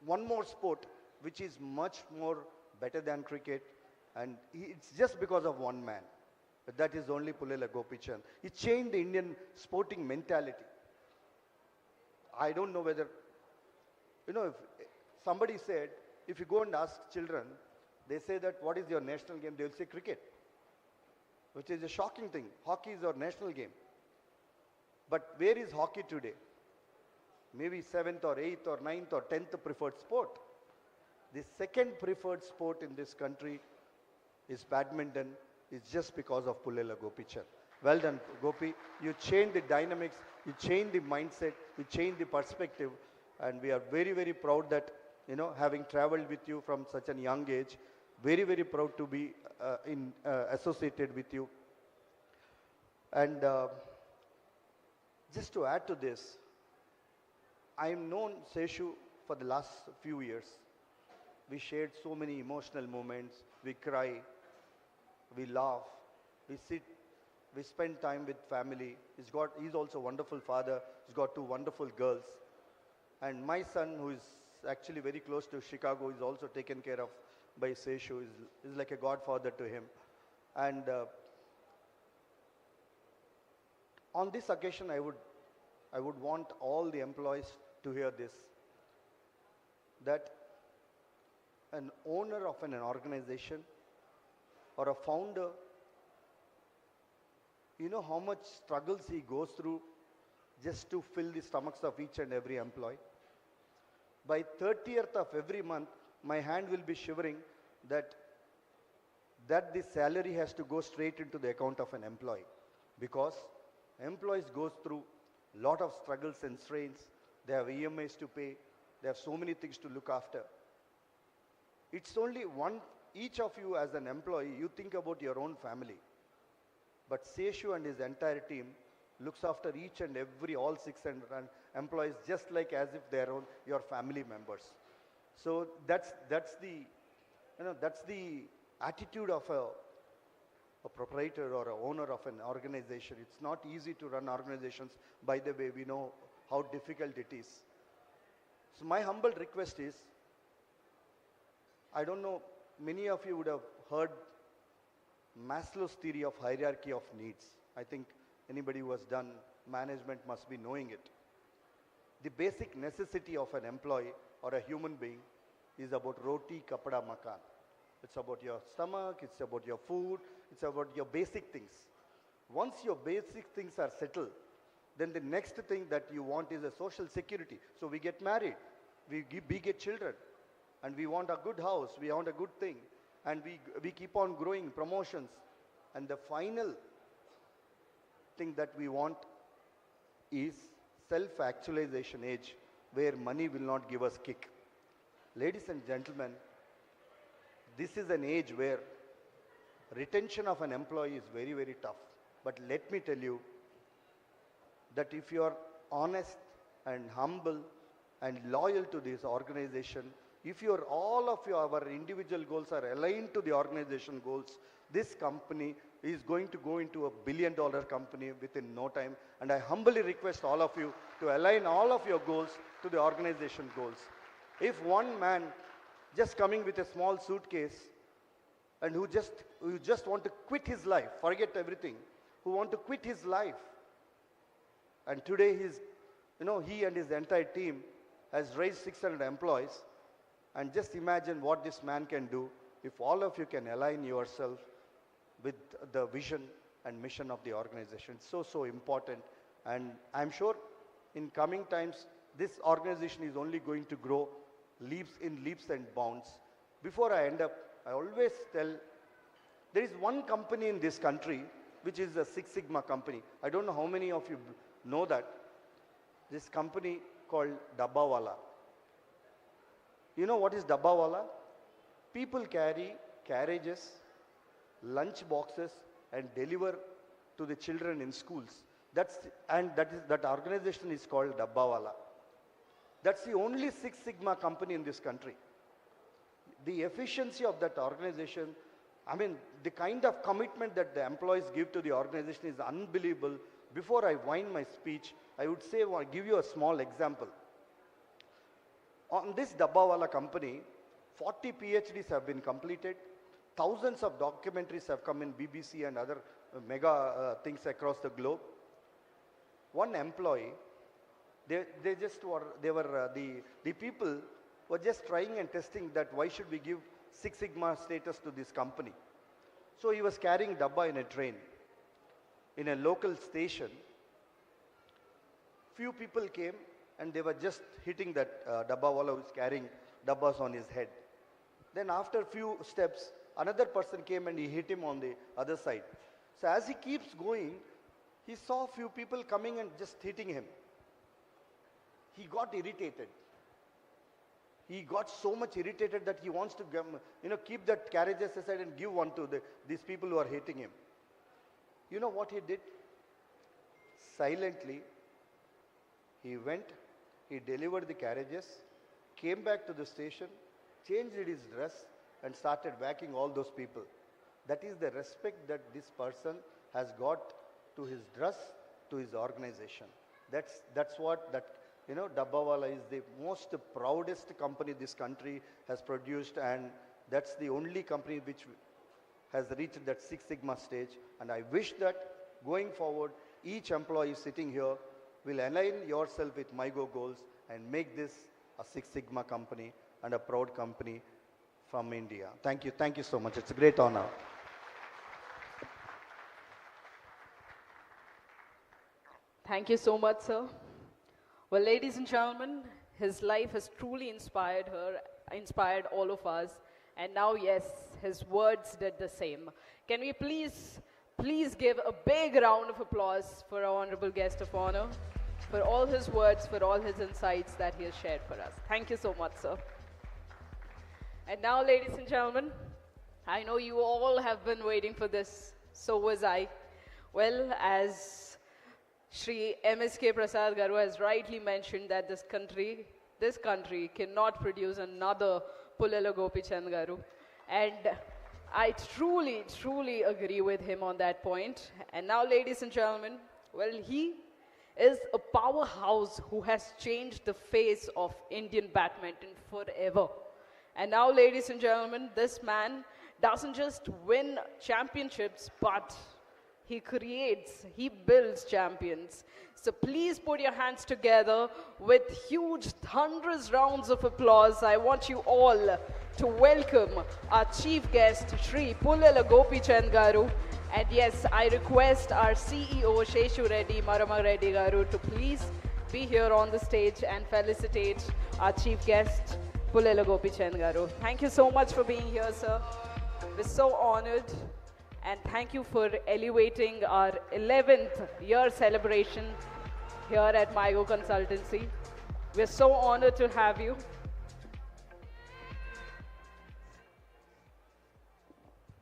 one more sport which is much more better than cricket, and it's just because of one man. But that is only Pullela Gopichand. He changed the Indian sporting mentality. I don't know whether, if somebody said, if you go and ask children, they say that what is your national game? They'll say cricket. which is a shocking thing. Hockey is our national game. But where is hockey today? Maybe 7th or 8th or 9th or 10th preferred sport. The second preferred sport in this country is badminton. It's just because of Pullela Gopichand. Well done, Gopi. You changed the dynamics, you changed the mindset, you changed the perspective, and we are very, very proud that, having traveled with you from such a young age, very, very proud to be associated with you. And just to add to this, I've known Seshu for the last few years. We shared so many emotional moments. We cry, we laugh, we sit, we spend time with family. He's also a wonderful father. He's got 2 wonderful girls. And my son, who is actually very close to Chicago, is also taken care of by Seshu. Is like a godfather to him. And on this occasion, I would want all the employees to hear this, that an owner of an organization or a founder, you know how much struggles he goes through just to fill the stomachs of each and every employee. By 30th of every month, my hand will be shivering that the salary has to go straight into the account of an employee, because employees goes through a lot of struggles and strains. They have EMIs to pay. They have so many things to look after. It's only each of you as an employee, you think about your own family. But Seshu and his entire team looks after each and every, all 600 employees, just like as if they're your family members. So that's the attitude of a proprietor or a owner of an organization. It's not easy to run organizations. By the way, we know how difficult it is. So my humble request is, I don't know, many of you would have heard Maslow's theory of hierarchy of needs. I think anybody who has done management must be knowing it. The basic necessity of an employee or a human being is about roti, kapada, makan. It's about your stomach, it's about your food, it's about your basic things. Once your basic things are settled, then the next thing that you want is a social security. So we get married, we get children, and we want a good house, we want a good thing, and we keep on growing, promotions. And the final thing that we want is self-actualization age, where money will not give us kick. Ladies and gentlemen, this is an age where retention of an employee is very, very tough. But let me tell you that if you are honest and humble and loyal to this organization, if all of our individual goals are aligned to the organization goals, this company is going to go into a billion-dollar company within no time. And I humbly request all of you to align all of your goals to the organization goals. If one man just coming with a small suitcase and who just want to quit his life, forget everything, who want to quit his life, and today he and his entire team has raised 600 employees, and just imagine what this man can do if all of you can align yourself with the vision and mission of the organization. It's so, so important. And I'm sure in coming times, this organization is only going to grow in leaps and bounds. Before I end up, I always tell, there is one company in this country which is a Six Sigma company. I don't know how many of you know that. This company called Dabbawala. You know what is Dabbawala? People carry carriages, lunch boxes, and deliver to the children in schools. That organization is called Dabbawala. That's the only Six Sigma company in this country. The efficiency of that organization, I mean, the kind of commitment that the employees give to the organization is unbelievable. Before I wind my speech, I would say, I'll give you a small example. On this Dabbawala company, 40 PhDs have been completed. Thousands of documentaries have come in BBC and other mega things across the globe. One employee, the people were just trying and testing that why should we give Six Sigma status to this company. So he was carrying dabba in a train. In a local station, few people came and they were just hitting that dabba wala who was carrying dabbas on his head. Then after few steps, another person came and he hit him on the other side. So as he keeps going, he saw few people coming and just hitting him. He got irritated. He got so much irritated that he wants to keep that carriages aside and give one to these people who are hitting him. You know what he did? Silently, he went, he delivered the carriages, came back to the station, changed his dress and started whacking all those people. That is the respect that this person has got to his dress, to his organization. That's what Dabbawala is the most proudest company this country has produced, and that's the only company which has reached that Six Sigma stage. And I wish that going forward, each employee sitting here will align yourself with MYGO'S and make this a Six Sigma company and a proud company from India. Thank you so much. It's a great honor. Thank you so much, sir. Well, ladies and gentlemen, his life has truly inspired all of us. And now, yes, his words did the same. Can we please give a big round of applause for our honorable guest of honor, for all his words, for all his insights that he has shared for us. Thank you so much, sir. And now, ladies and gentlemen, I know you all have been waiting for this. So was I. Well, as Shri MSK Prasad Garu has rightly mentioned that this country cannot produce another Pullela Gopichand Garu. And I truly agree with him on that point. And now, ladies and gentlemen, well, he is a powerhouse who has changed the face of Indian badminton forever. And now, ladies and gentlemen, this man doesn't just win championships, but he builds champions. So please put your hands together with huge, thunderous rounds of applause. I want you all to welcome our chief guest, Shri Pullela Gopichand Garu. And yes, I request our CEO, Sheshu Reddy, Marama Reddy Garu, to please be here on the stage and felicitate our chief guest, Pullela Gopichand Garu. Thank you so much for being here, sir. We're so honored. And thank you for elevating our 11th year celebration here at MYGO Consultancy. We're so honored to have you.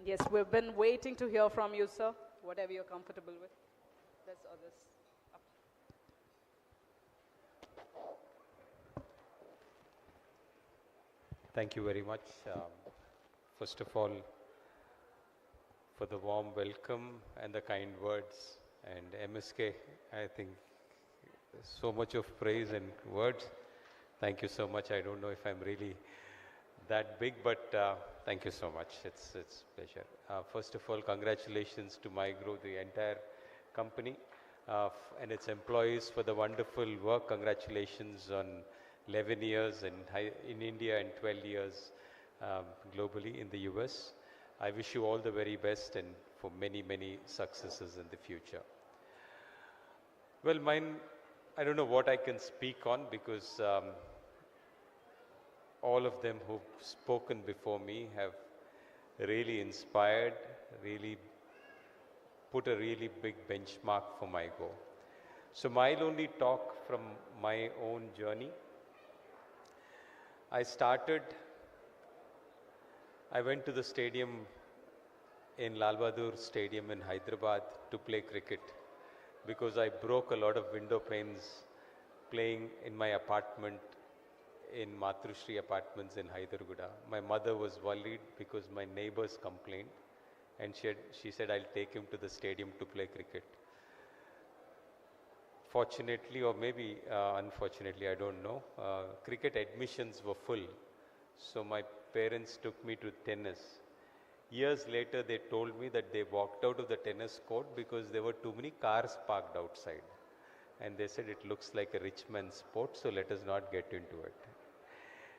Yes, we've been waiting to hear from you, sir. Whatever you're comfortable with. This or this. Thank you very much. First of all, for the warm welcome and the kind words. And MSK, I think, so much of praise and words. Thank you so much. I don't know if I'm really that big, but thank you so much. It's a pleasure. First of all, congratulations to MYGO, the entire company, and its employees for the wonderful work. Congratulations on 11 years in India and 12 years globally in the US. I wish you all the very best and for many, many successes in the future. Well, I don't know what I can speak on because all of them who've spoken before me have really inspired, really put a really big benchmark for MYGO. So I'll only talk from my own journey. I went to the stadium in Lal Bahadur Stadium in Hyderabad to play cricket because I broke a lot of window panes playing in my apartment in Matrushri Apartments in Hyderabad. My mother was worried because my neighbors complained and she said, I'll take him to the stadium to play cricket. Fortunately, or maybe unfortunately, I don't know, cricket admissions were full. So my parents took me to tennis. Years later, they told me that they walked out of the tennis court because there were too many cars parked outside. And they said, it looks like a rich man's sport, so let us not get into it.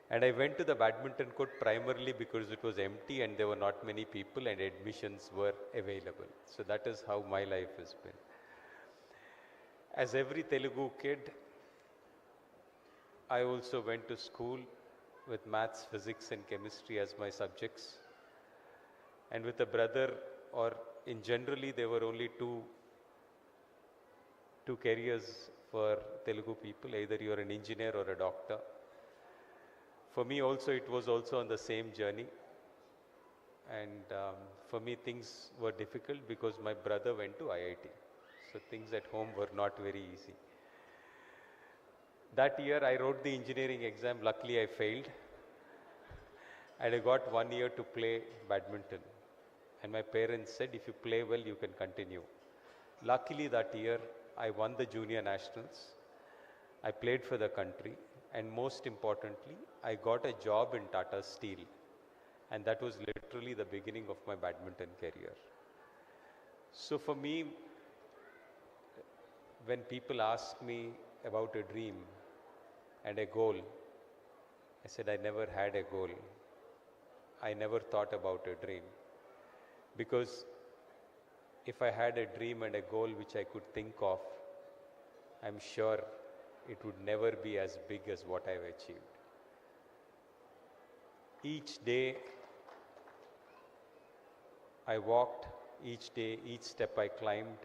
And I went to the badminton court primarily because it was empty and there were not many people and admissions were available. So that is how my life has been. As every Telugu kid, I also went to school with maths, physics and chemistry as my subjects. And with a brother, or in generally there were only two careers for Telugu people, either you are an engineer or a doctor. For me also, it was also on the same journey. And for me, things were difficult because my brother went to IIT. So things at home were not very easy. That year, I wrote the engineering exam. Luckily, I failed. And I got 1 year to play badminton. And my parents said, if you play well, you can continue. Luckily, that year, I won the junior nationals. I played for the country. And most importantly, I got a job in Tata Steel. And that was literally the beginning of my badminton career. So for me, when people ask me about a dream and a goal, I said I never had a goal. I never thought about a dream. Because if I had a dream and a goal which I could think of, I'm sure it would never be as big as what I've achieved. Each day I walked, each day, each step I climbed,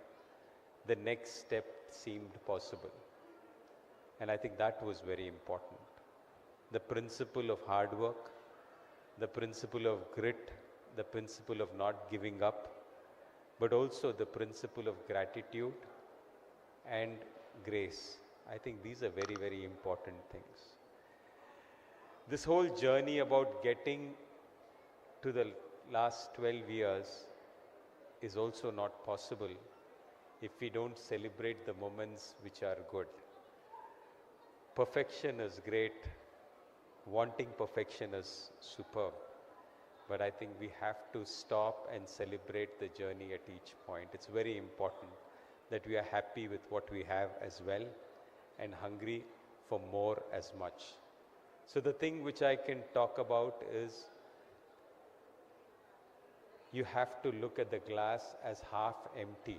the next step seemed possible. And I think that was very important. The principle of hard work, the principle of grit, the principle of not giving up, but also the principle of gratitude and grace. I think these are very, very important things. This whole journey about getting to the last 12 years is also not possible if we don't celebrate the moments which are good. Perfection is great. Wanting perfection is superb. But I think we have to stop and celebrate the journey at each point. It's very important that we are happy with what we have as well and hungry for more as much. So the thing which I can talk about is you have to look at the glass as half empty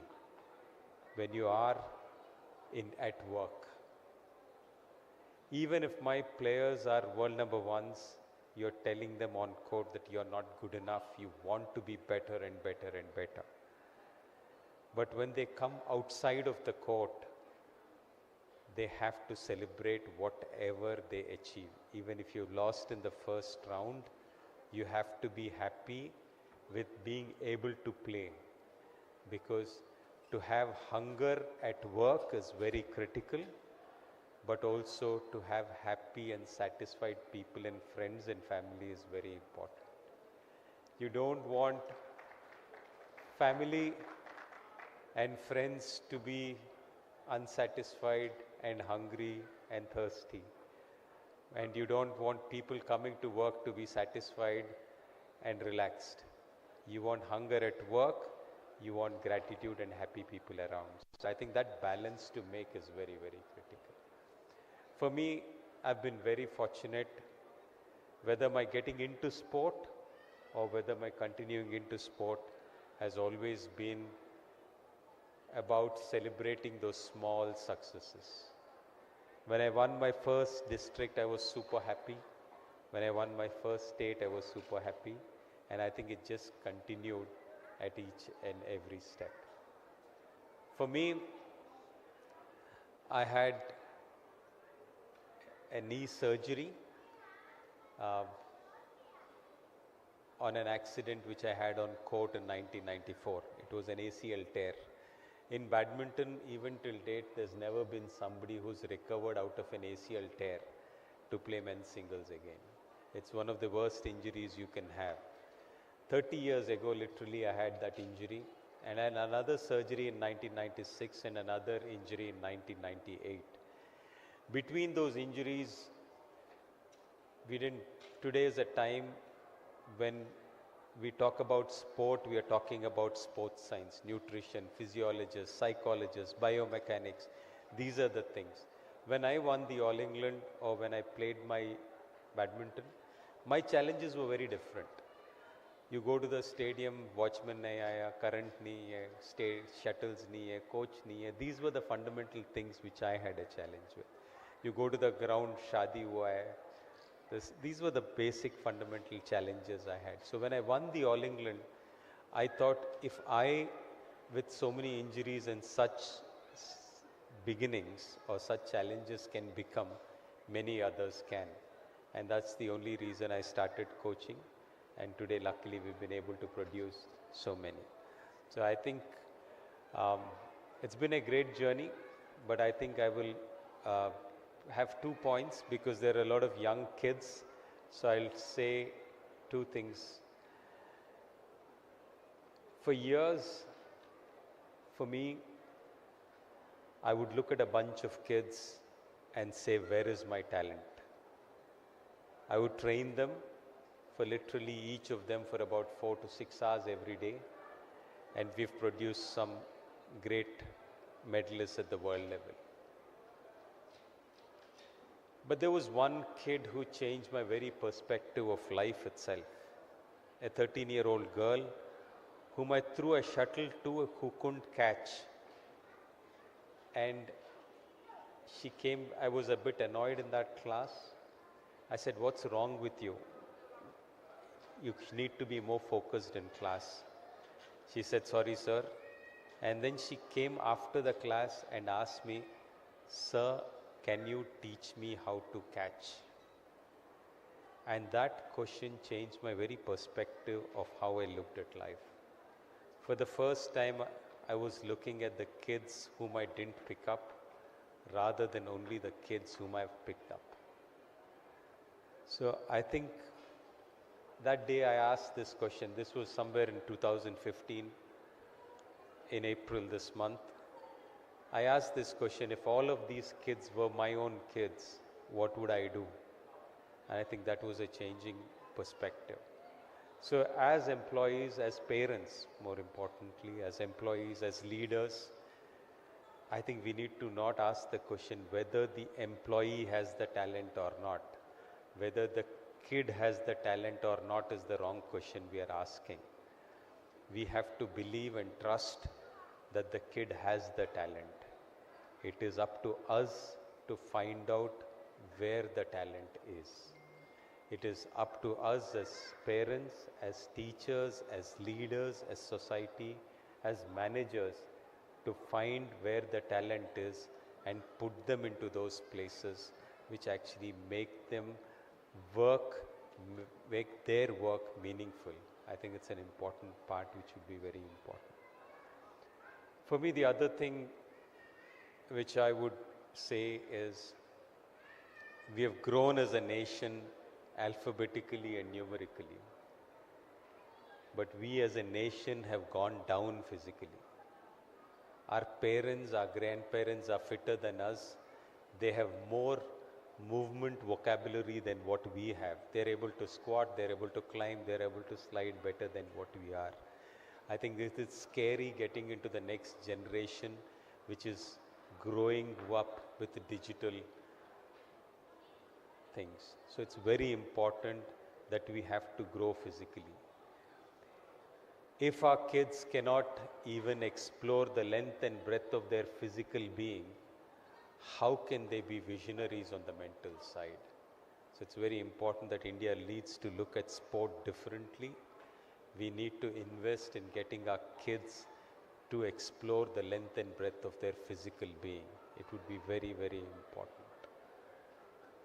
when you are at work. Even if my players are world number ones, you're telling them on court that you're not good enough, you want to be better and better and better. But when they come outside of the court, they have to celebrate whatever they achieve. Even if you lost in the first round, you have to be happy with being able to play. Because to have hunger at work is very critical, but also to have happy and satisfied people and friends and family is very important. You don't want family and friends to be unsatisfied and hungry and thirsty. And you don't want people coming to work to be satisfied and relaxed. You want hunger at work, you want gratitude and happy people around. So I think that balance to make is very, very critical. For me, I've been very fortunate, whether my getting into sport or whether my continuing into sport has always been about celebrating those small successes. When I won my first district, I was super happy. When I won my first state, I was super happy. And I think it just continued at each and every step. For me, I had a knee surgery on an accident which I had on court in 1994. It was an ACL tear. In badminton, even till date, there's never been somebody who's recovered out of an ACL tear to play men's singles again. It's one of the worst injuries you can have. 30 years ago, literally, I had that injury. And I had another surgery in 1996 and another injury in 1998. Between those injuries, today is a time when we talk about sport, we are talking about sports science, nutrition, physiologists, psychologists, biomechanics. These are the things. When I won the All England or when I played my badminton. My challenges were very different. You go to the stadium, watchman nahi aaya, current nahi hai, shuttles nahi hai, coach nahi hai. These were the fundamental things which I had a challenge with. You go to the ground, shadi hua hai. These were the basic fundamental challenges I had. So when I won the All England, I thought if I, with so many injuries and such beginnings or such challenges can become, many others can. And that's the only reason I started coaching. And today, luckily, we've been able to produce so many. So I think it's been a great journey, but I think I will have 2 points because there are a lot of young kids. So I'll say 2 things. For years, for me, I would look at a bunch of kids and say, where is my talent? I would train them for literally each of them for about 4 to 6 hours every day. And we've produced some great medalists at the world level. But there was one kid who changed my very perspective of life itself. A 13-year-old girl whom I threw a shuttle to who couldn't catch. And she came, I was a bit annoyed in that class. I said, what's wrong with you? You need to be more focused in class. She said, sorry, sir. And then she came after the class and asked me, sir, can you teach me how to catch? And that question changed my very perspective of how I looked at life. For the first time, I was looking at the kids whom I didn't pick up rather than only the kids whom I've picked up. So I think that day I asked this question. This was somewhere in 2015, in April this month. I asked this question, if all of these kids were my own kids, what would I do? And I think that was a changing perspective. So as employees, as parents, more importantly, as employees, as leaders, I think we need to not ask the question whether the employee has the talent or not. Whether the kid has the talent or not is the wrong question we are asking. We have to believe and trust that the kid has the talent. It is up to us to find out where the talent is. It is up to us as parents, as teachers, as leaders, as society, as managers to find where the talent is and put them into those places which actually make them make their work meaningful. I think it's an important part which would be very important. For me, the other thing which I would say is we have grown as a nation alphabetically and numerically, but we as a nation have gone down physically. Our parents, our grandparents are fitter than us. They have more movement vocabulary than what we have. They're able to squat, they're able to climb, they're able to slide better than what we are. I think this is scary getting into the next generation, which is growing up with digital things. So it's very important that we have to grow physically. If our kids cannot even explore the length and breadth of their physical being, how can they be visionaries on the mental side? So it's very important that India leads to look at sport differently. We need to invest in getting our kids to explore the length and breadth of their physical being. It would be very, very important.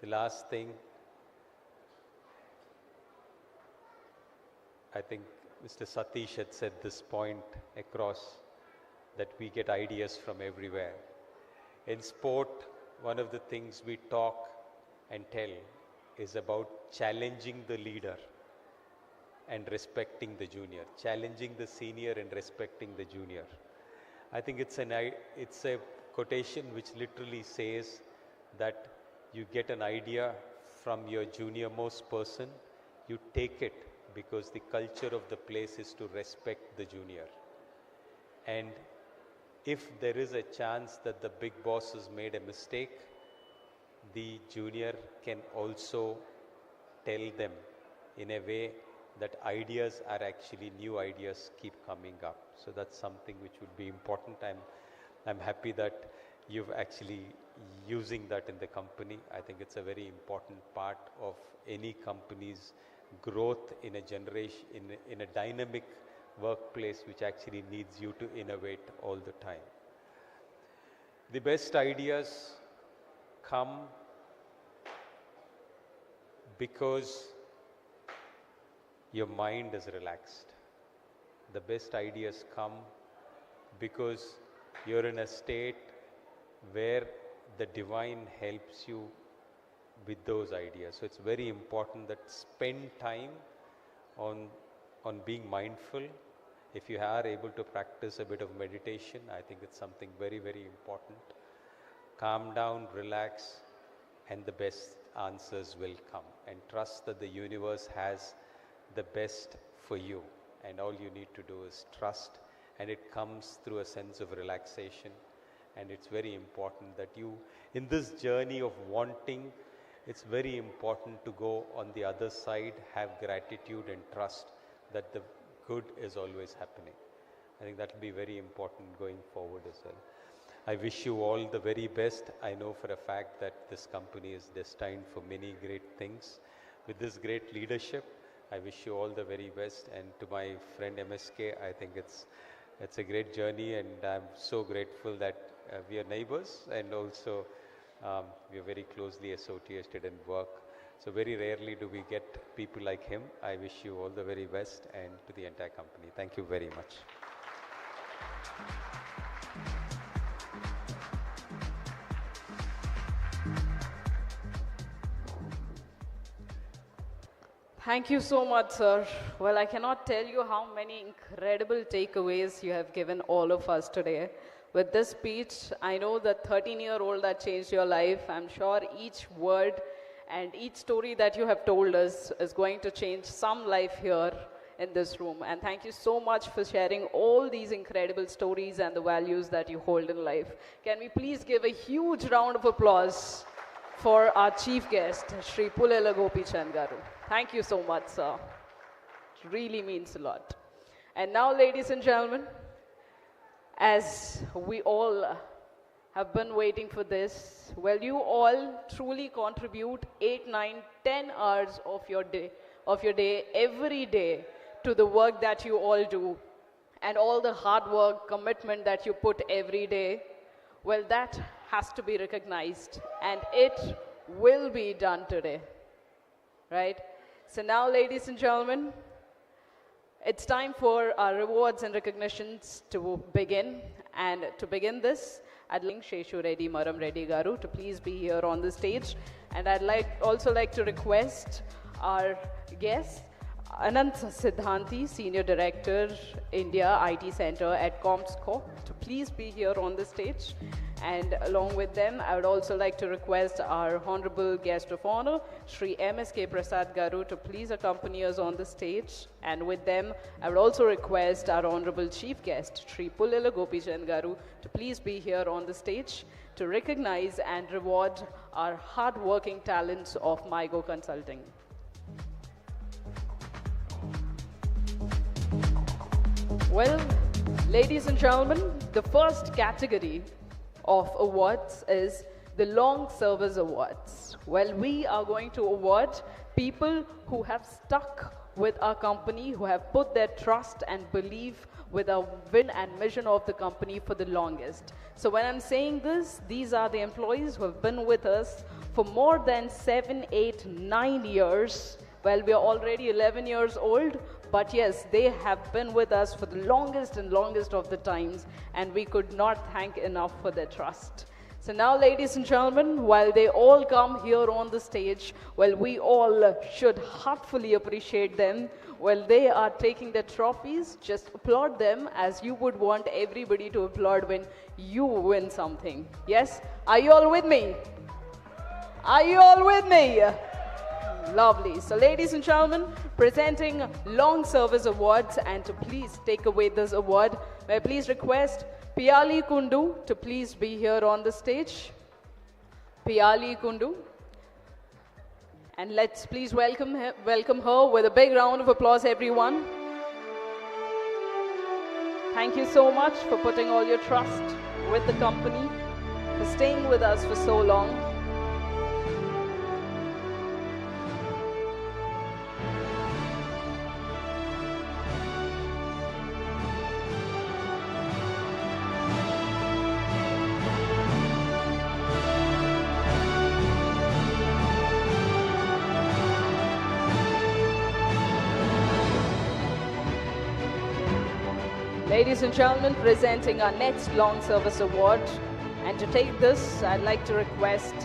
The last thing, I think Mr. Satish had said this point across, that we get ideas from everywhere. In sport, one of the things we talk and tell is about challenging the leader and respecting the junior, challenging the senior and respecting the junior. I think it's a quotation which literally says that you get an idea from your junior most person, you take it because the culture of the place is to respect the junior. And if there is a chance that the big boss has made a mistake, the junior can also tell them in a way that ideas are actually new ideas keep coming up. So that's something which would be important. I'm happy that you've actually using that in the company. I think it's a very important part of any company's growth in a generation, in a dynamic workplace which actually needs you to innovate all the time. The best ideas come because your mind is relaxed. The best ideas come because you're in a state where the divine helps you with those ideas. So it's very important that spend time on being mindful. If you are able to practice a bit of meditation, I think it's something very, very important. Calm down, relax, and the best answers will come. And trust that the universe has the best for you. And all you need to do is trust, and it comes through a sense of relaxation. And it's very important that you, in this journey of wanting, it's very important to go on the other side, have gratitude and trust that the good is always happening. I think that will be very important going forward as well. I wish you all the very best. I know for a fact that this company is destined for many great things. With this great leadership, I wish you all the very best. And to my friend MSK, I think it's a great journey, and I'm so grateful that we are neighbors, and also we are very closely associated in work. So very rarely do we get people like him. I wish you all the very best, and to the entire company. Thank you very much. Thank you so much, sir. Well, I cannot tell you how many incredible takeaways you have given all of us today. With this speech, I know the 13-year-old that changed your life. I'm sure each word and each story that you have told us is going to change some life here in this room. And thank you so much for sharing all these incredible stories and the values that you hold in life. Can we please give a huge round of applause for our chief guest, Shri Pullela Gopichand Garu. Thank you so much, sir. It really means a lot. And now, ladies and gentlemen, as we all have been waiting for this, well, you all truly contribute 8, 9, 10 hours of your day, every day, to the work that you all do, and all the hard work, commitment that you put every day. Well, that has to be recognized, and it will be done today, right? So now, ladies and gentlemen, it's time for our rewards and recognitions to begin. And to begin this, I'd like Sheshu Reddy Maram Reddy Garu to please be here on the stage. And I'd also like to request our guest, Anand Siddhanti, Senior Director, India IT Center at CommSco, to please be here on the stage. And along with them, I would also like to request our Honorable Guest of Honor, Shri MSK Prasad Garu, to please accompany us on the stage. And with them, I would also request our Honorable Chief Guest, Shri Pullela Gopichand Garu, to please be here on the stage to recognize and reward our hard-working talents of MYGO Consulting. Well, ladies and gentlemen, the first category of awards is the Long Service Awards. Well, we are going to award people who have stuck with our company, who have put their trust and belief with our vision and mission of the company for the longest. So when I'm saying this, these are the employees who have been with us for more than 7, 8, 9 years. Well, we are already 11 years old, but yes, they have been with us for the longest and longest of the times, and we could not thank enough for their trust. So now, ladies and gentlemen, while they all come here on the stage, well, we all should heartfully appreciate them. While they are taking their trophies, just applaud them as you would want everybody to applaud when you win something. Yes? Are you all with me? Are you all with me? Lovely. So ladies and gentlemen, presenting Long Service Awards, and to please take away this award, may I please request Piyali Kundu to please be here on the stage. Piyali Kundu. And let's please welcome her with a big round of applause, everyone. Thank you so much for putting all your trust with the company, for staying with us for so long. Ladies and gentlemen, presenting our next Long Service Award. And to take this, I'd like to request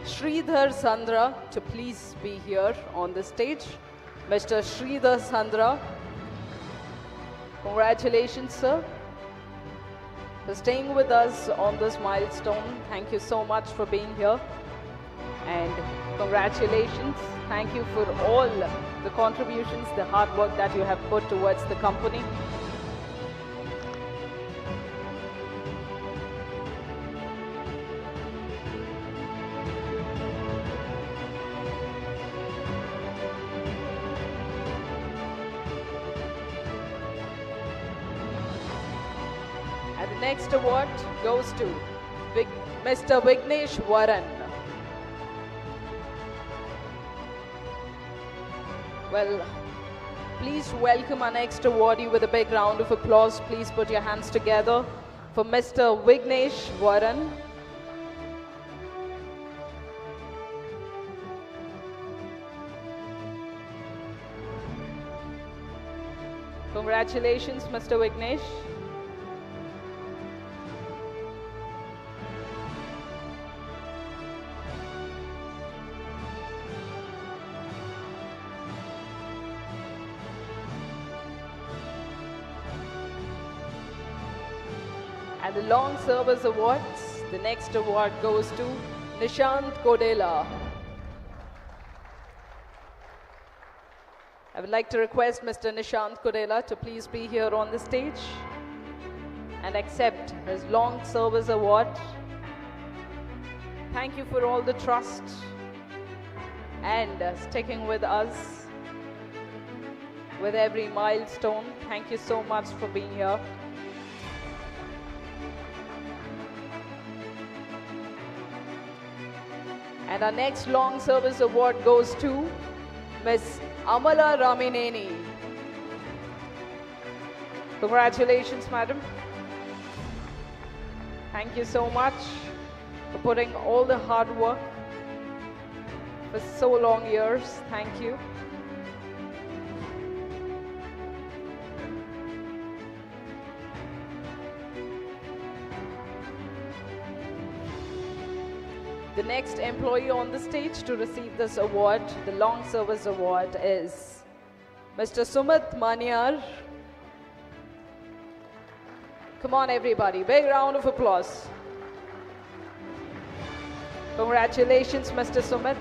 Sridhar Sandra to please be here on the stage. Mr. Sridhar Sandra, congratulations, sir, for staying with us on this milestone. Thank you so much for being here. And congratulations. Thank you for all the contributions, the hard work that you have put towards the company. Next award goes to Mr. Vignesh Varan. Well, please welcome our next awardee with a big round of applause. Please put your hands together for Mr. Vignesh Varan. Congratulations, Mr. Vignesh. And the Long Service Awards, the next award goes to Nishant Kodela. I would like to request Mr. Nishant Kodela to please be here on the stage and accept his Long Service Award. Thank you for all the trust and sticking with us with every milestone. Thank you so much for being here. And our next Long Service Award goes to Ms. Amala Ramineni. Congratulations, madam. Thank you so much for putting all the hard work for so long years. Thank you. The next employee on the stage to receive this award, the Long Service Award, is Mr. Sumit Manyar. Come on, everybody. Big round of applause. Congratulations, Mr. Sumit.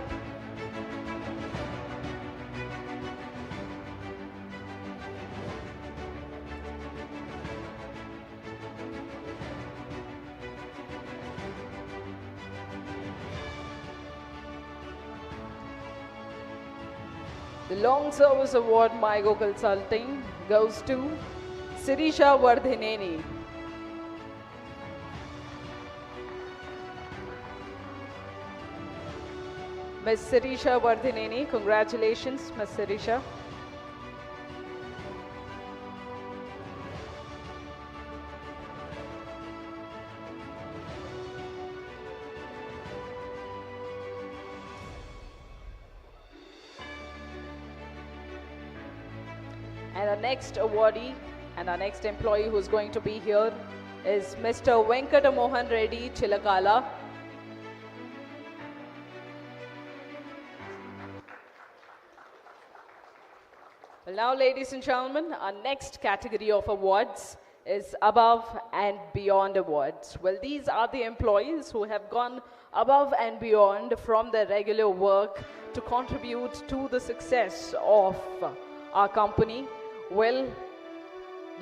The Long Service Award MYGO Consulting goes to Sirisha Vardhineni. Ms. Sirisha Vardhineni, congratulations, Ms. Sirisha. And our next awardee and our next employee who's going to be here is Mr. Venkatamohan Reddy Chilakala. Well, now, ladies and gentlemen, our next category of awards is Above and Beyond Awards. Well, these are the employees who have gone above and beyond from their regular work to contribute to the success of our company. Well,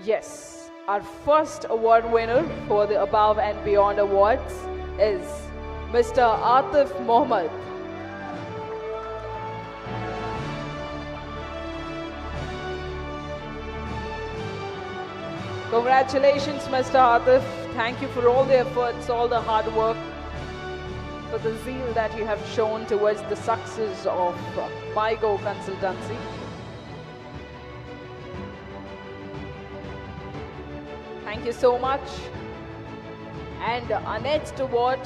yes, our first award winner for the Above and Beyond Awards is Mr. Atif Mohammed. Congratulations, Mr. Atif. Thank you for all the efforts, all the hard work, for the zeal that you have shown towards the success of MYGO Consultancy. Thank you so much. And our next award,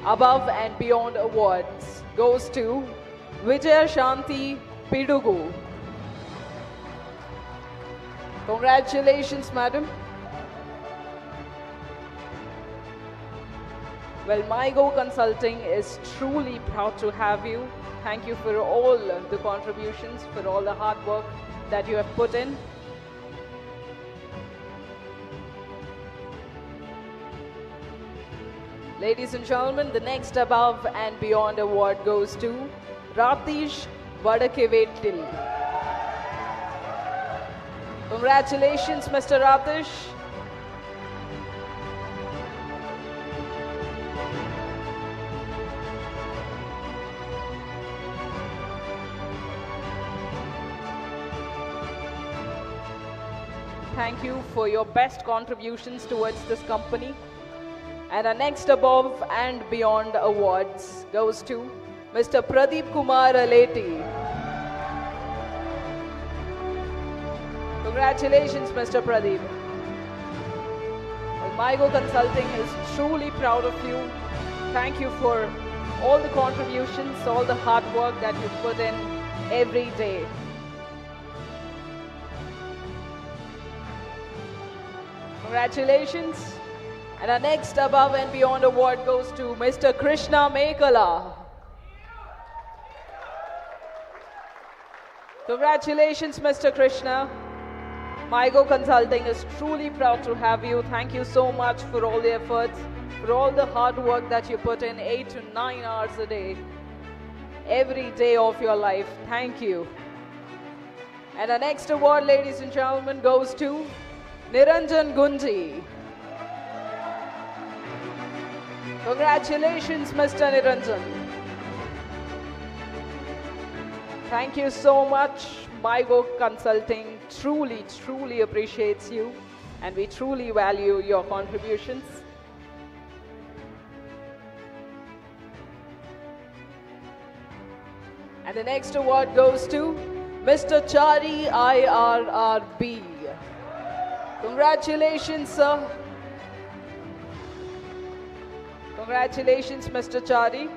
Above and Beyond Awards, goes to Vijaya Shanti Pidugu. Congratulations, madam. Well, MYGO Consulting is truly proud to have you. Thank you for all the contributions, for all the hard work that you have put in. Ladies and gentlemen, the next Above and Beyond Award goes to Ratish Vadakevetil. Congratulations, Mr. Ratish. Thank you for your best contributions towards this company. And our next Above and Beyond Awards goes to Mr. Pradeep Kumar Aleti. Congratulations, Mr. Pradeep. Well, MYGO Consulting is truly proud of you. Thank you for all the contributions, all the hard work that you put in every day. Congratulations. And our next Above and Beyond Award goes to Mr. Krishna Mekala. Congratulations, Mr. Krishna. MYGO Consulting is truly proud to have you. Thank you so much for all the efforts, for all the hard work that you put in 8 to 9 hours a day, every day of your life. Thank you. And our next award, ladies and gentlemen, goes to Niranjan Gunji. Congratulations, Mr. Niranjan. Thank you so much. MYGO Consulting truly appreciates you, and we truly value your contributions. And the next award goes to Mr. Chari IRRB. Congratulations, sir. Congratulations, Mr. Chari.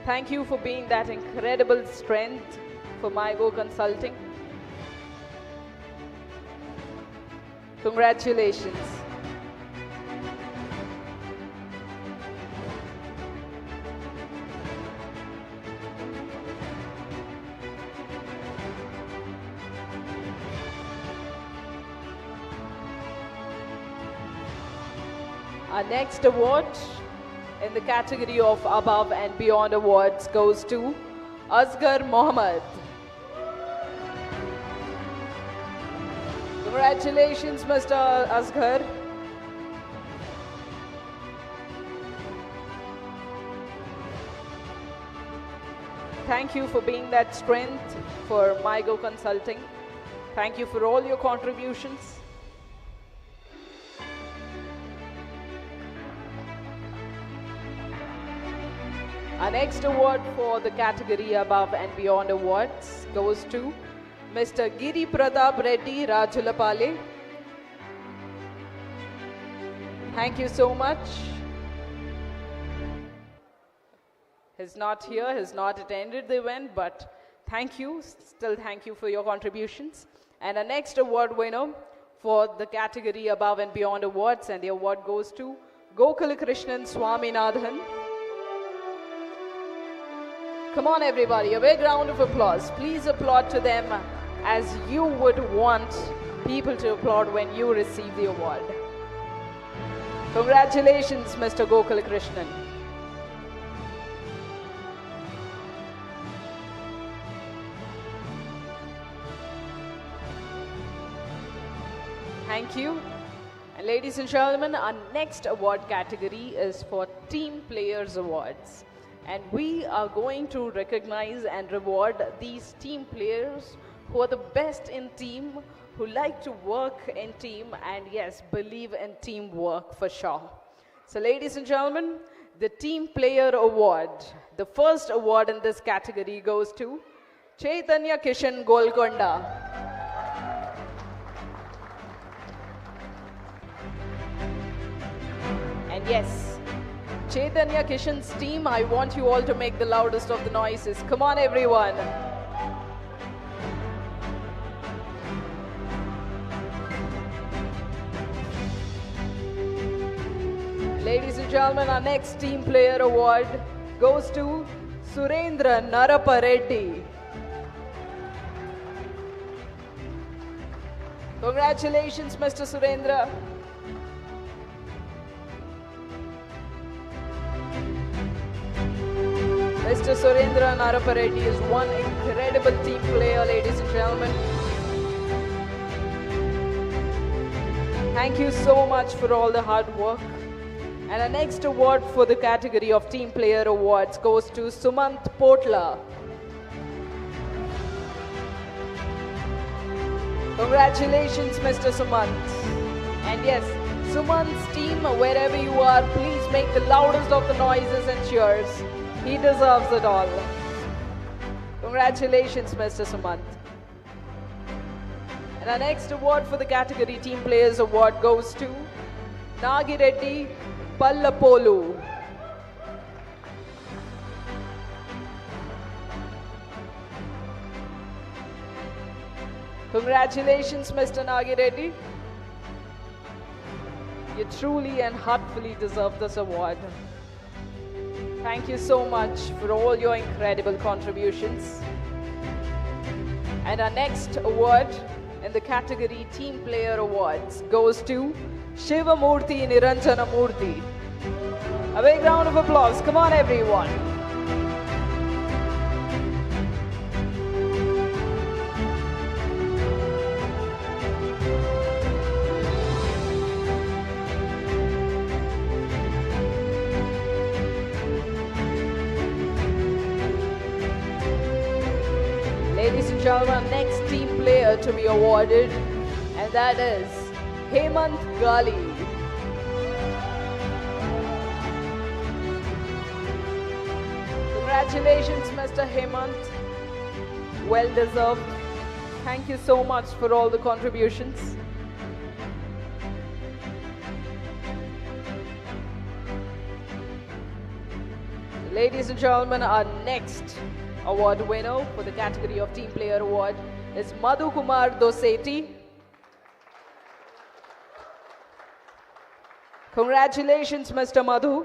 Thank you for being that incredible strength for MYGO Consulting. Congratulations. Our next award in the category of Above and Beyond Awards goes to Asghar Mohammed. Congratulations, Mr. Asghar. Thank you for being that strength for MYGO Consulting. Thank you for all your contributions. Our next award for the category Above and Beyond Awards goes to Mr. Giri Pratap Reddy Rajulapale. Thank you so much. He's not here, he's not attended the event, but thank you, still thank you for your contributions. And our next award winner for the category Above and Beyond Awards, and the award goes to Gokula Krishnan Swaminathan. Come on everybody, a big round of applause. Please applaud to them as you would want people to applaud when you receive the award. Congratulations, Mr. Gokula Krishnan. Thank you. And ladies and gentlemen, our next award category is for Team Players Awards. And we are going to recognize and reward these team players who are the best in team, who like to work in team, and yes, believe in teamwork for sure. So ladies and gentlemen, the Team Player Award. The first award in this category goes to Chaitanya Kishan Golconda. And yes, Chaitanya Kishan's team, I want you all to make the loudest of the noises. Come on, everyone. Ladies and gentlemen, our next Team Player Award goes to Surendra Narapa Reddy. Congratulations, Mr. Surendra. Mr. Surendra Narapa Reddy is one incredible team player, ladies and gentlemen. Thank you so much for all the hard work. And our next award for the category of Team Player Awards goes to Sumant Potla. Congratulations, Mr. Sumant. And yes, Sumant's team, wherever you are, please make the loudest of the noises and cheers. He deserves it all. Congratulations, Mr. Sumant. And our next award for the category Team Players Award goes to Nagireddy Pallapolu. Congratulations, Mr. Nagireddy. You truly and heartfully deserve this award. Thank you so much for all your incredible contributions. And our next award in the category Team Player Awards goes to Shivamurthy Niranjana Murthy. A big round of applause. Come on, everyone. Ladies and gentlemen, next team player to be awarded, and that is Hemant Gali. Congratulations, Mr. Hemant. Well deserved. Thank you so much for all the contributions. Ladies and gentlemen, our next award winner for the category of Team Player Award is Madhu Kumar Doseti. Congratulations, Mr. Madhu.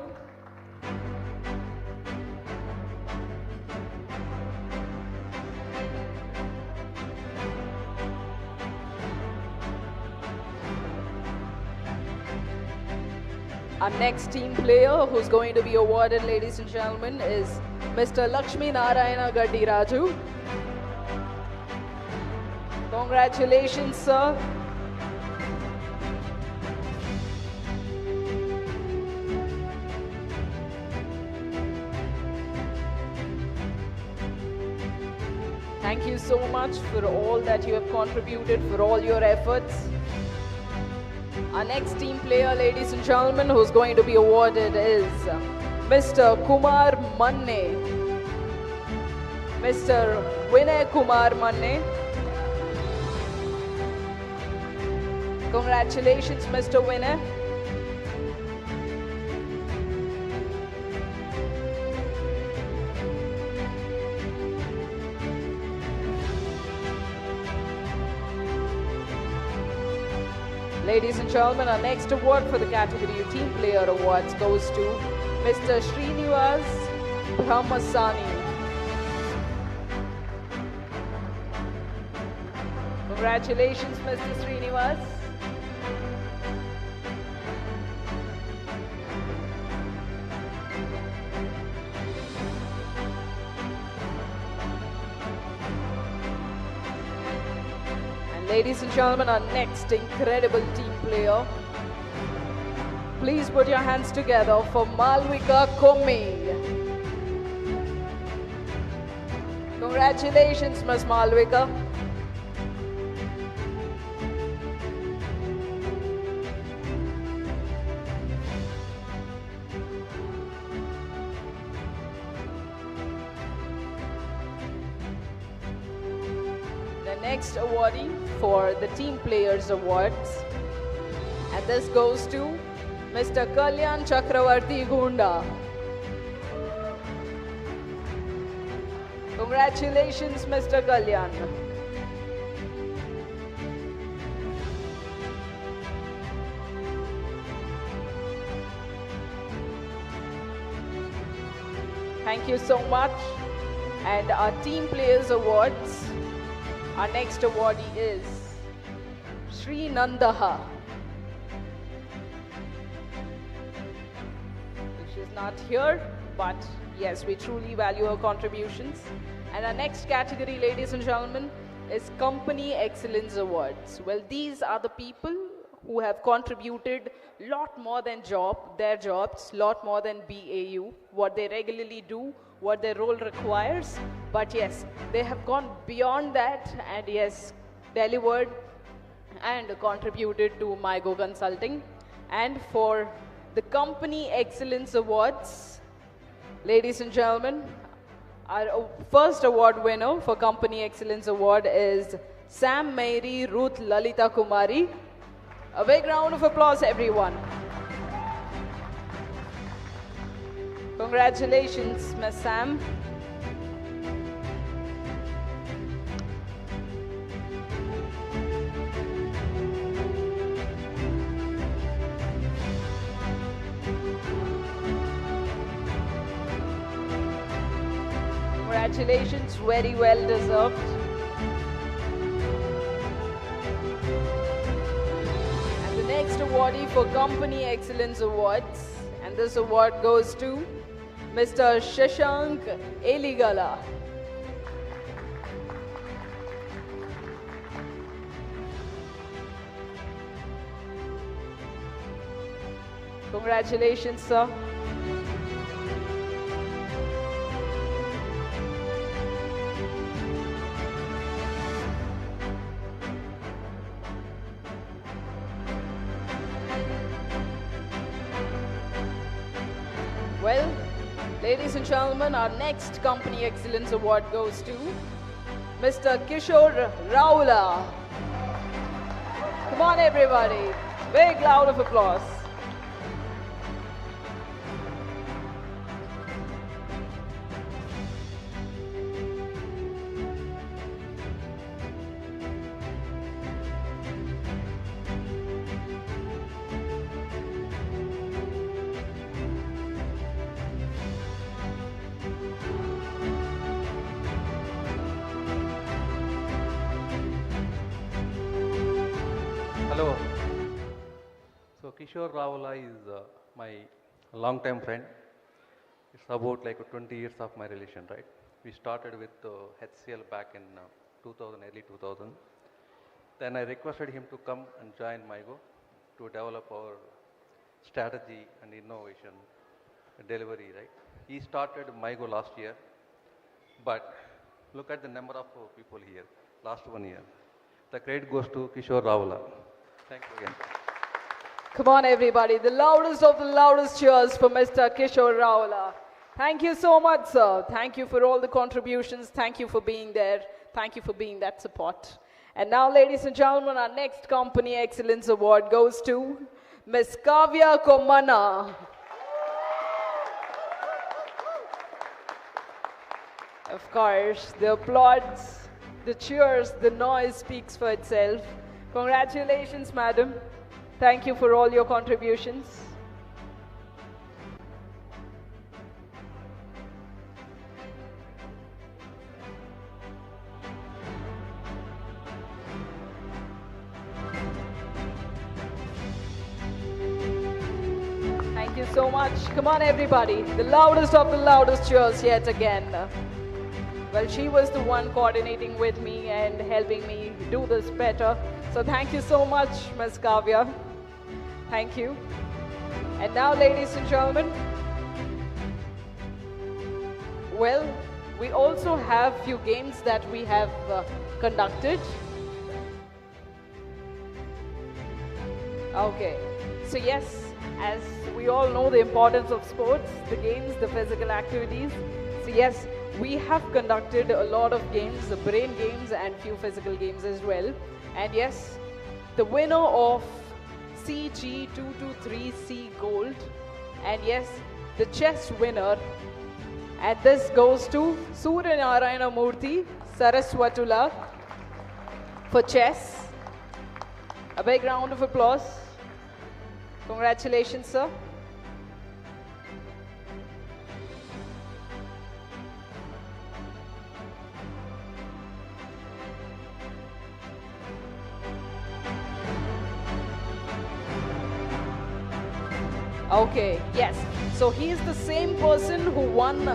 Our next team player who's going to be awarded, ladies and gentlemen, is Mr. Lakshmi Narayana Gaddi Raju. Congratulations, sir. Thank you so much for all that you have contributed, for all your efforts. Our next team player, ladies and gentlemen, who's going to be awarded is Mr. Kumar Manne. Mr. Vinay Kumar Manne. Congratulations, Mr. Vinay. Ladies and gentlemen, our next award for the category Team Player Awards goes to Mr. Srinivas Brahmasani. Congratulations, Mr. Srinivas. Ladies and gentlemen, our next incredible team player. Please put your hands together for Malvika Komi. Congratulations, Ms. Malvika. The next awardee for the Team Players Awards, and this goes to Mr. Kalyan Chakravarti Gunda. Congratulations, Mr. Kalyan. Thank you so much. And our Team Players Awards, our next awardee is Sri Nandaha. She's not here, but yes, we truly value her contributions. And our next category, ladies and gentlemen, is Company Excellence Awards. Well, these are the people who have contributed lot more than their jobs, lot more than BAU, what they regularly do, what their role requires. But yes, they have gone beyond that and yes, delivered and contributed to MYGO Consulting. And for the Company Excellence Awards, ladies and gentlemen, our first award winner for Company Excellence Award is Sam Mary Ruth Lalita Kumari. A big round of applause, everyone. Congratulations, Ms. Sam. Congratulations, very well deserved. And the next awardee for Company Excellence Awards, and this award goes to Mr. Shashank Eligala. Congratulations, sir. Well, ladies and gentlemen, our next Company Excellence Award goes to Mr. Kishore Raula. Come on, everybody. Big round of applause. Hello. So Kishore Ravala is my long-time friend. It's about like 20 years of my relation, right? We started with HCL back in 2000, early 2000. Then I requested him to come and join MYGO to develop our strategy and innovation delivery, right? He started MYGO last year, but look at the number of people here, last 1 year. The credit goes to Kishore Ravala. Thank you again. Come on, everybody. The loudest of the loudest cheers for Mr. Kishore Raula. Thank you so much, sir. Thank you for all the contributions. Thank you for being there. Thank you for being that support. And now, ladies and gentlemen, our next Company Excellence Award goes to Ms. Kavya Komana. Of course, the applause, the cheers, the noise speaks for itself. Congratulations, madam. Thank you for all your contributions. Thank you so much. Come on, everybody. The loudest of the loudest cheers yet again. Well, she was the one coordinating with me and helping me do this better. So thank you so much, Ms. Kavya. Thank you. And now, ladies and gentlemen, well, we also have few games that we have conducted. Okay, so yes, as we all know the importance of sports, the games, the physical activities. So yes, we have conducted a lot of games, the brain games and few physical games as well. And yes, the winner of CG223C Gold, and yes, the chess winner, and this goes to Surya Narayana Murthy Saraswatula for chess. A big round of applause. Congratulations, sir. Okay, yes. So he is the same person who won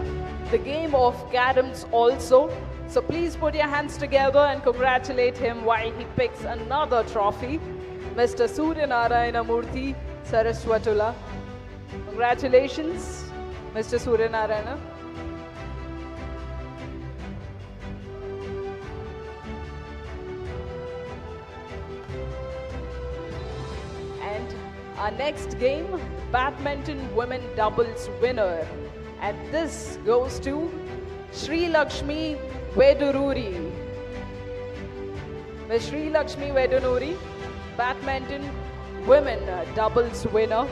the game of Cadams also. So please put your hands together and congratulate him while he picks another trophy. Mr. Surya Narayana Murthy Saraswatula. Congratulations, Mr. Surya Narayana. And our next game, badminton women doubles winner. And this goes to Sri Lakshmi Vedururi. Ms. Sri Lakshmi Vedururi, badminton women doubles winner.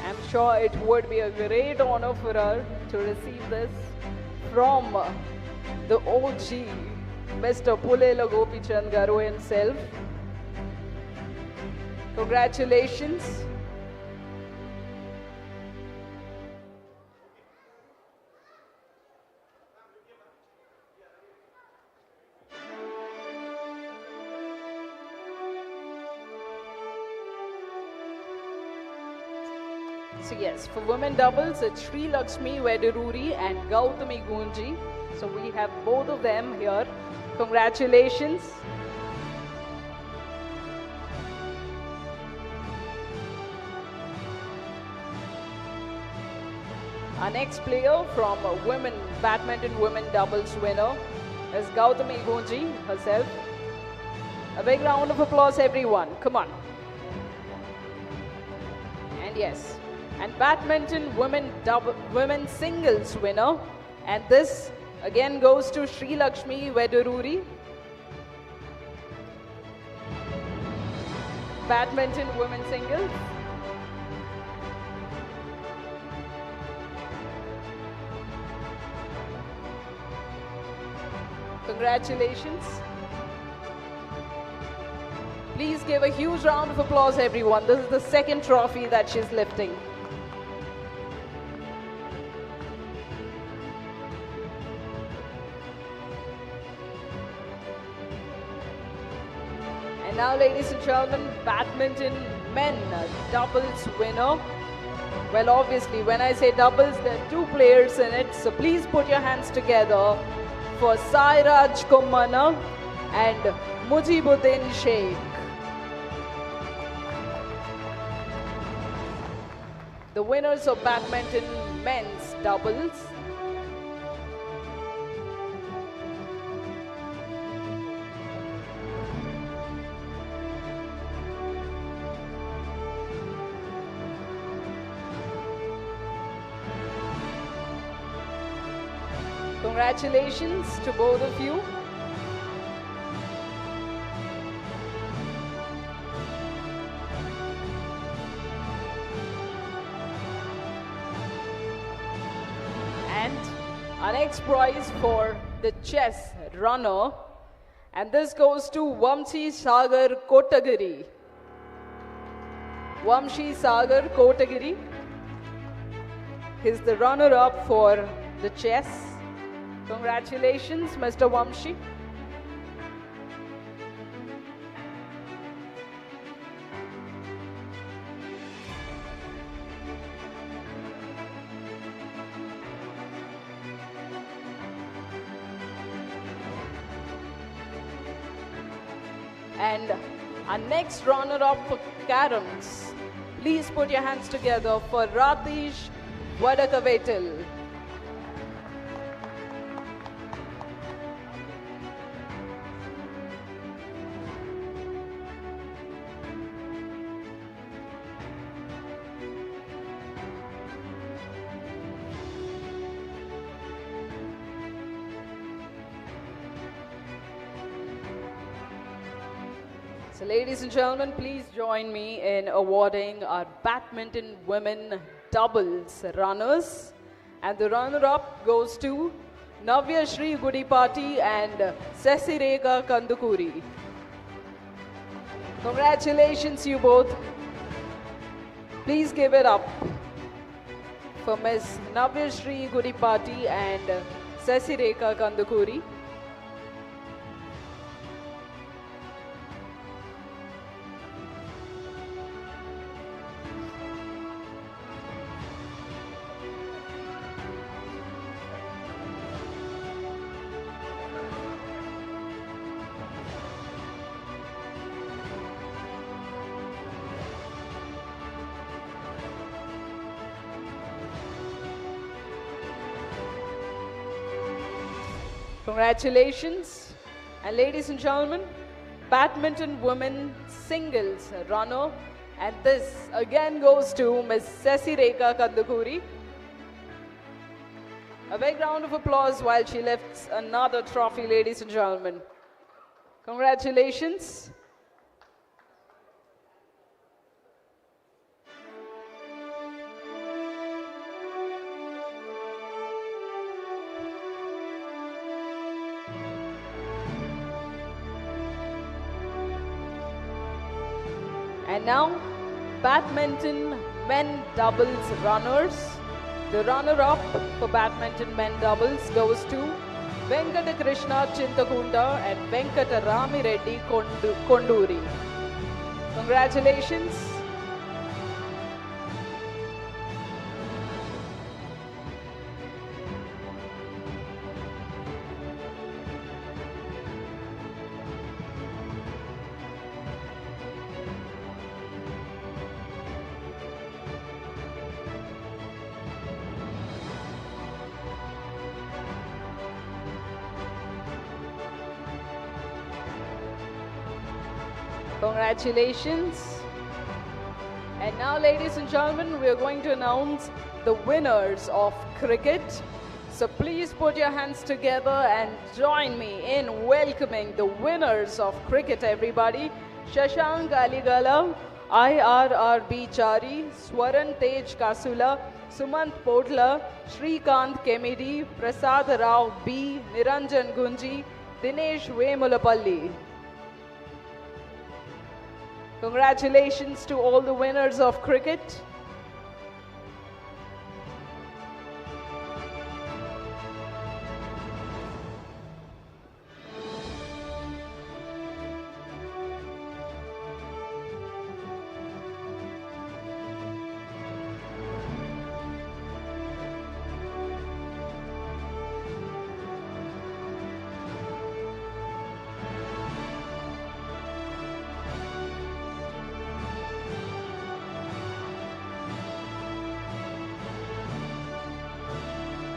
I'm sure it would be a great honor for her to receive this from the OG, Mr. Pullela Gopichand Garu himself. Congratulations. So yes, for women doubles, it's Sri Lakshmi Vedururi and Gautami Gunji. So we have both of them here. Congratulations. Our next player from women badminton women doubles winner is Gautami Gunji herself. A big round of applause, everyone. Come on. And yes, and badminton women singles winner, and this again goes to Sri Lakshmi Vedururi. Badminton women singles. Congratulations. Please give a huge round of applause, everyone. This is the second trophy that she's lifting. And now, ladies and gentlemen, badminton men doubles winner. Well, obviously, when I say doubles, there are two players in it. So please put your hands together for Sairaj Komana and Mujibuddin Sheikh. The winners of badminton men's doubles. Congratulations to both of you. And our next prize for the chess runner, and this goes to Vamshi Sagar Kotagiri. Vamshi Sagar Kotagiri. He's the runner-up for the chess. Congratulations, Mr. Vamshi. And Our next runner-up for caroms. Please put your hands together for Ratish Vadakavetil. So ladies and gentlemen, please join me in awarding our badminton women doubles runners. And the runner-up goes to Navya Shri Gudipati and Sesireka Kandukuri. Congratulations, you both. Please give it up for Ms. Navya Shri Gudipati and Sesireka Kandukuri. Congratulations. And ladies and gentlemen, badminton women singles runner. And this again goes to Ms. Sesireka Kandukuri. A big round of applause while she lifts another trophy, ladies and gentlemen. Congratulations. And now, badminton men doubles runners. The runner-up for badminton men doubles goes to Venkata Krishna Chintakunda and Venkata Rami Reddy Konduri. Congratulations. Congratulations. And now, ladies and gentlemen, we are going to announce the winners of cricket. So please put your hands together and join me in welcoming the winners of cricket, everybody. Shashank Aligala, IRRB Chari, Swaran Tej Kasula, Sumant Potla, Shrikant Kemidi, Prasad Rao B, Niranjan Gunji, Dinesh Vemulapalli. Congratulations to all the winners of cricket.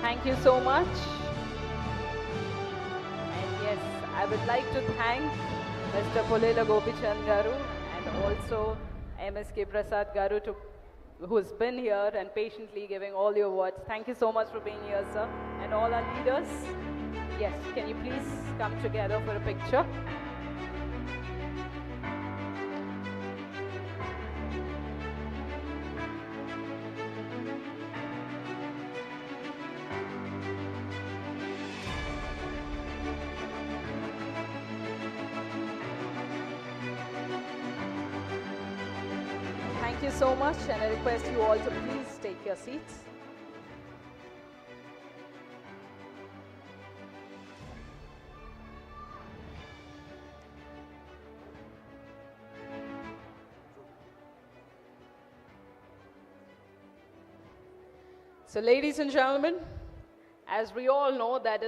Thank you so much. And yes, I would like to thank Mr. Pullela Gopichand Garu and also MSK Prasad Garu who's been here and patiently giving all your awards. Thank you so much for being here, sir. And all our leaders. Yes, can you please come together for a picture? Thank you so much, and I request you all to please take your seats. So ladies and gentlemen, as we all know that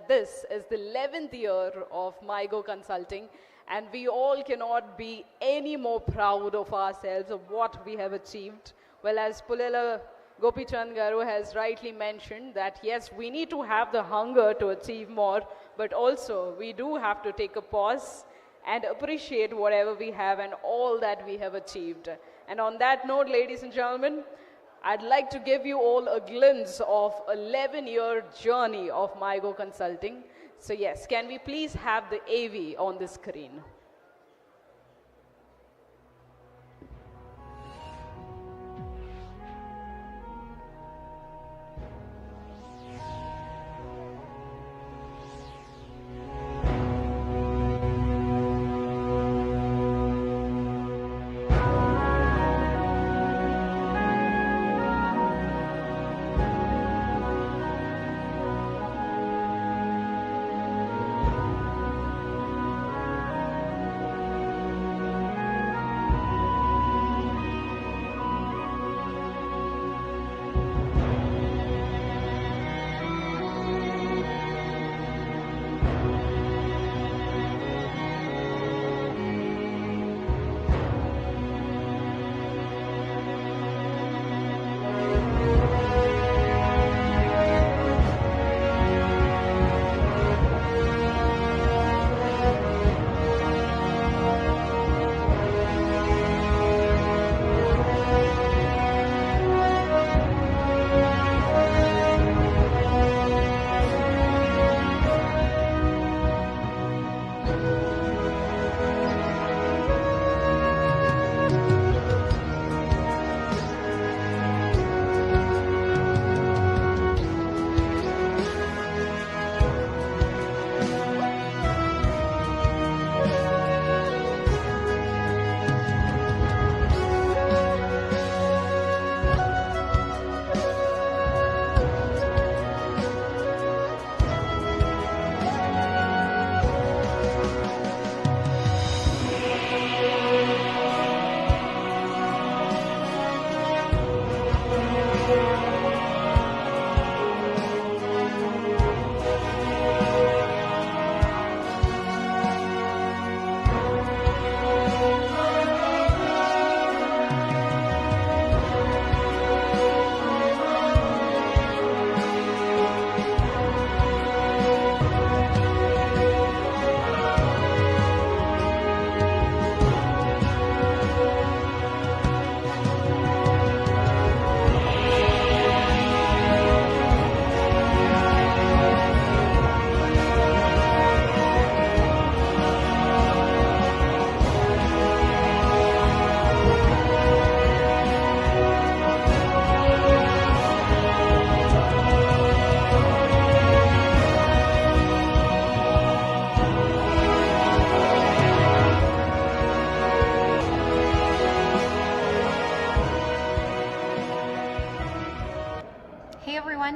this is the 11th year of MYGO Consulting, And we all cannot be any more proud of ourselves of what we have achieved. Well, as Pullela Gopichand Garu has rightly mentioned that yes, we need to have the hunger to achieve more, but also we do have to take a pause and appreciate whatever we have and all that we have achieved. And on that note, ladies and gentlemen, I'd like to give you all a glimpse of 11-year journey of MYGO Consulting. So yes, can we please have the AV on the screen?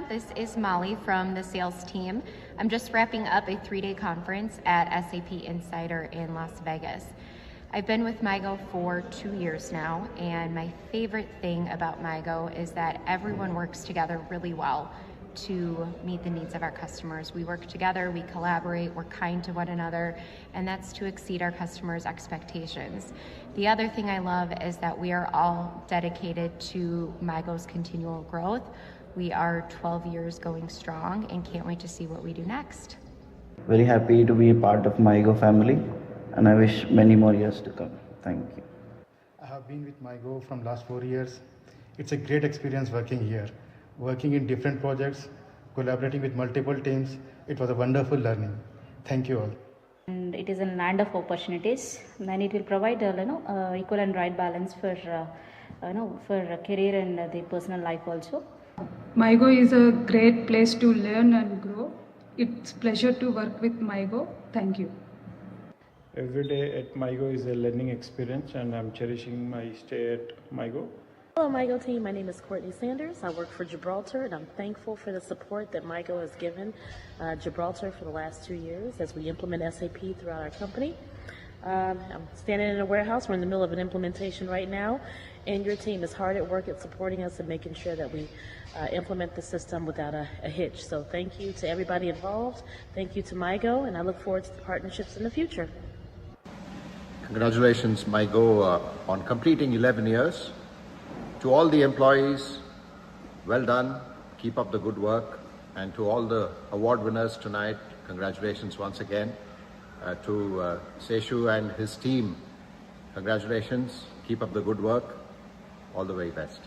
This is Molly from the sales team. I'm just wrapping up a 3-day conference at SAP Insider in Las Vegas. I've been with MYGO for 2 years now, and my favorite thing about MYGO is that everyone works together really well to meet the needs of our customers. We work together, we collaborate, we're kind to one another, and that's to exceed our customers' expectations. The other thing I love is that we are all dedicated to MYGO's continual growth. We are 12 years going strong and can't wait to see what we do next. Very happy to be a part of MYGO family, and I wish many more years to come. Thank you. I have been with MYGO from last 4 years. It's a great experience working here. Working in different projects, collaborating with multiple teams, it was a wonderful learning. Thank you all. And it is a land of opportunities, and it will provide equal and right balance for career and the personal life also. MYGO is a great place to learn and grow. It's a pleasure to work with MYGO. Thank you. Every day at MYGO is a learning experience, and I'm cherishing my stay at MYGO. Hello MYGO team, my name is Courtney Sanders. I work for Gibraltar, and I'm thankful for the support that MYGO has given Gibraltar for the last 2 years as we implement SAP throughout our company. I'm standing in a warehouse. We're in the middle of an implementation right now, and your team is hard at work at supporting us and making sure that we implement the system without a hitch. So thank you to everybody involved. Thank you to MYGO, and I look forward to the partnerships in the future. Congratulations, MYGO, on completing 11 years. To all the employees, well done. Keep up the good work. And to all the award winners tonight, congratulations once again. To Seshu and his team, congratulations. Keep up the good work. All the very best.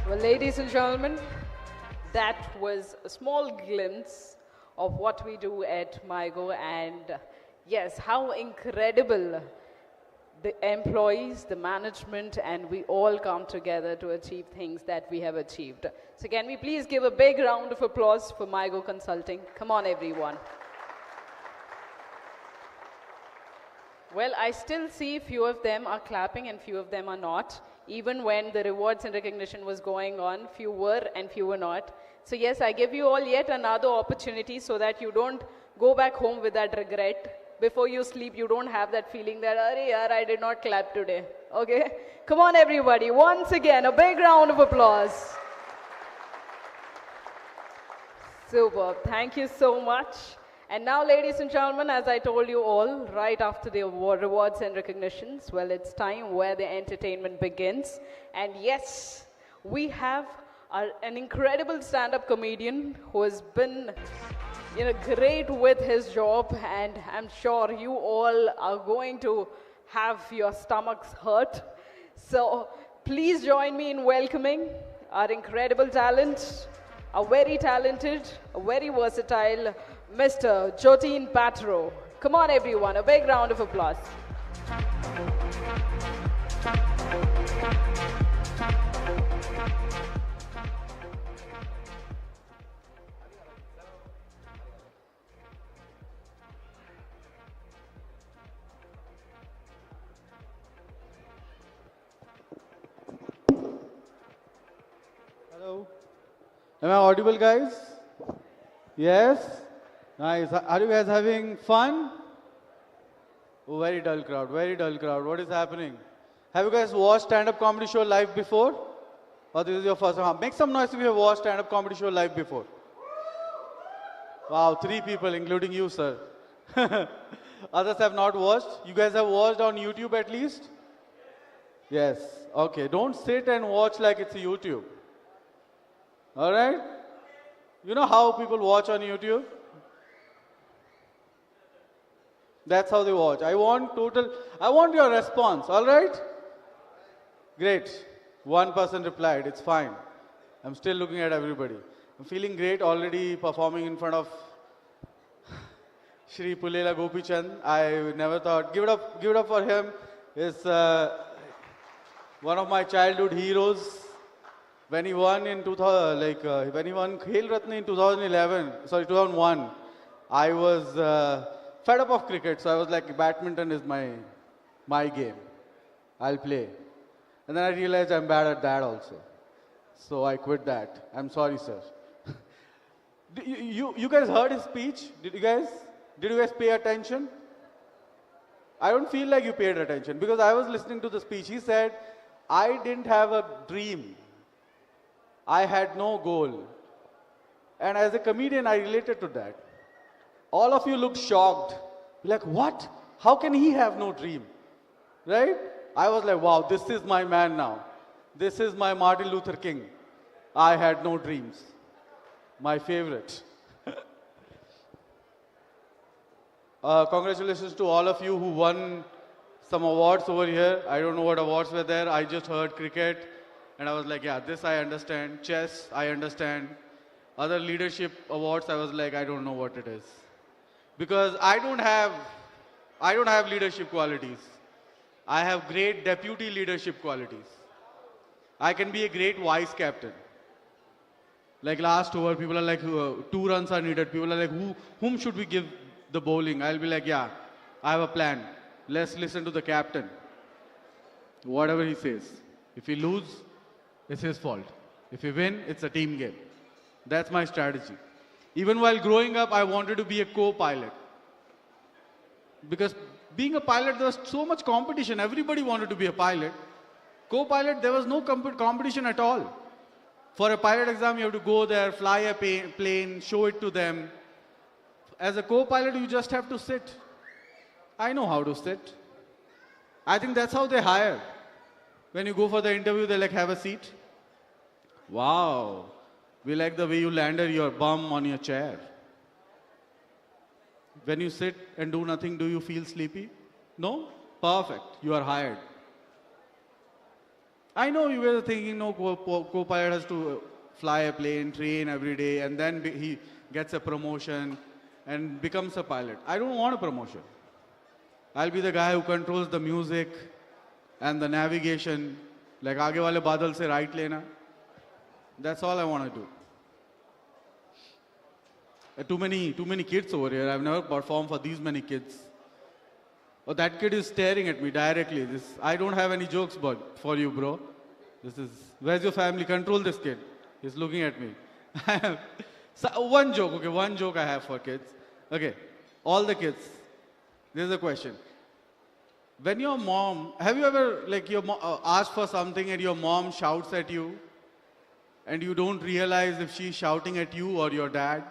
Well, ladies and gentlemen, that was a small glimpse of what we do at MYGO, and yes, how incredible the employees, the management, and we all come together to achieve things that we have achieved. So can we please give a big round of applause for MYGO Consulting? Come on, everyone. Well, I still see few of them are clapping and few of them are not. Even when the rewards and recognition was going on, few were and few were not. So yes, I give you all yet another opportunity so that you don't go back home with that regret. Before you sleep, you don't have that feeling that, "Arey yaar, I did not clap today." Okay? Come on, everybody. Once again, a big round of applause. Superb. Thank you so much. And now, ladies and gentlemen, as I told you all, right after the rewards and recognitions, well, it's time where the entertainment begins. And yes, we have an incredible stand-up comedian who has been great with his job, and I'm sure you all are going to have your stomachs hurt. So please join me in welcoming our incredible talent, a very talented, a very versatile Mr. Jotin Patro. Come on, everyone, a big round of applause. Hello. Am I audible, guys? Yes? Nice. Are you guys having fun? Oh, very dull crowd, very dull crowd. What is happening? Have you guys watched stand-up comedy show live before? Or this is your first time? Make some noise if you have watched stand-up comedy show live before. Wow, 3 people, including you, sir. Others have not watched. You guys have watched on YouTube at least? Yes. Okay, don't sit and watch like it's YouTube. All right? You know how people watch on YouTube? That's how they watch. I want your response, all right? Great. 1 person replied, it's fine. I'm still looking at everybody. I'm feeling great already performing in front of Shri Pullela Gopichand. I never thought, give it up for him. He's one of my childhood heroes. When he won in 2000, when he won Khel Ratna in 2001, I was fed up of cricket, so I was like, badminton is my game. I'll play. And then I realized I'm bad at that also. So I quit that. I'm sorry, sir. You guys heard his speech? Did you guys pay attention? I don't feel like you paid attention because I was listening to the speech. He said, I didn't have a dream. I had no goal. And as a comedian, I related to that. All of you looked shocked. Like, what? How can he have no dream? Right? I was like, wow, this is my man now. This is my Martin Luther King. I had no dreams. My favorite. Congratulations to all of you who won some awards over here. I don't know what awards were there. I just heard cricket. And I was like, yeah, this I understand. Chess, I understand. Other leadership awards, I was like, I don't know what it is. Because I don't have leadership qualities. I have great deputy leadership qualities. I can be a great vice captain. Like last over, people are like, 2 runs are needed. People are like, whom should we give the bowling? I'll be like, yeah, I have a plan. Let's listen to the captain. Whatever he says. If we lose, it's his fault. If we win, it's a team game. That's my strategy. Even while growing up, I wanted to be a co-pilot. Because being a pilot, there was so much competition. Everybody wanted to be a pilot. Co-pilot, there was no competition at all. For a pilot exam, you have to go there, fly a plane, show it to them. As a co-pilot, you just have to sit. I know how to sit. I think that's how they hire. When you go for the interview, they like, have a seat. Wow. We like the way you landed your bum on your chair. When you sit and do nothing, do you feel sleepy? No? Perfect. You are hired. I know you were thinking, no, co-pilot has to fly a plane, train every day, and then he gets a promotion and becomes a pilot. I don't want a promotion. I'll be the guy who controls the music and the navigation, like aage wale badal se right lena. That's all I want to do. Too many kids over here. I've never performed for these many kids. Oh, that kid is staring at me directly. I don't have any jokes for you, bro. Where's your family? Control this kid. He's looking at me. So, one joke, okay, one joke I have for kids. Okay, all the kids. This is a question. When your mom, have you ever asked for something and your mom shouts at you and you don't realize if she's shouting at you or your dad?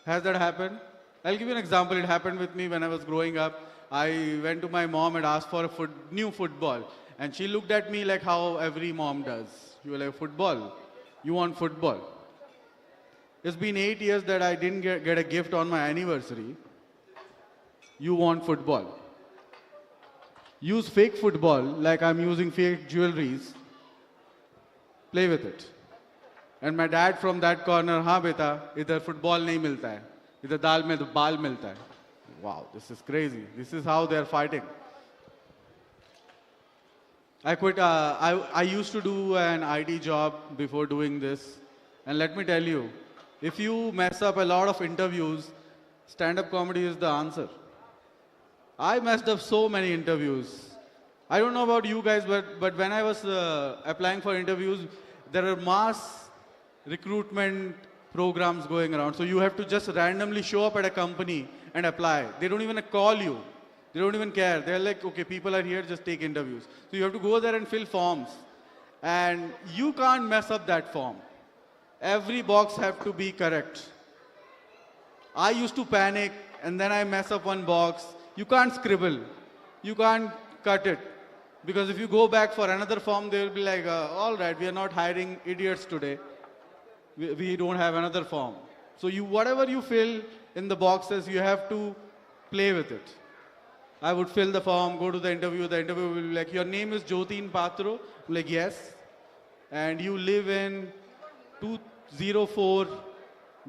Has that happened? I'll give you an example. It happened with me when I was growing up. I went to my mom and asked for a new football. And she looked at me like how every mom does. You were like, football? You want football? It's been 8 years that I didn't get a gift on my anniversary. You want football? Use fake football like I'm using fake jewelries. Play with it. And my dad from that corner, हाँ बेटा, इधर football नहीं मिलता है, इधर दाल में बाल मिलता है. Wow, this is crazy. This is how they are fighting. I quit. I used to do an IT job before doing this. And let me tell you, if you mess up a lot of interviews, stand-up comedy is the answer. I messed up so many interviews. I don't know about you guys, but when I was applying for interviews, there are mass recruitment programs going around. So you have to just randomly show up at a company and apply. They don't even call you. They don't even care. They're like, okay, people are here, just take interviews. So you have to go there and fill forms. And you can't mess up that form. Every box have to be correct. I used to panic and then I mess up one box. You can't scribble. You can't cut it. Because if you go back for another form, they'll be like, all right, we are not hiring idiots today. We don't have another form. So whatever you fill in the boxes, you have to play with it. I would fill the form, go to the interview. The interview will be like, your name is Jyotin Patro? I'm like, yes. And you live in 204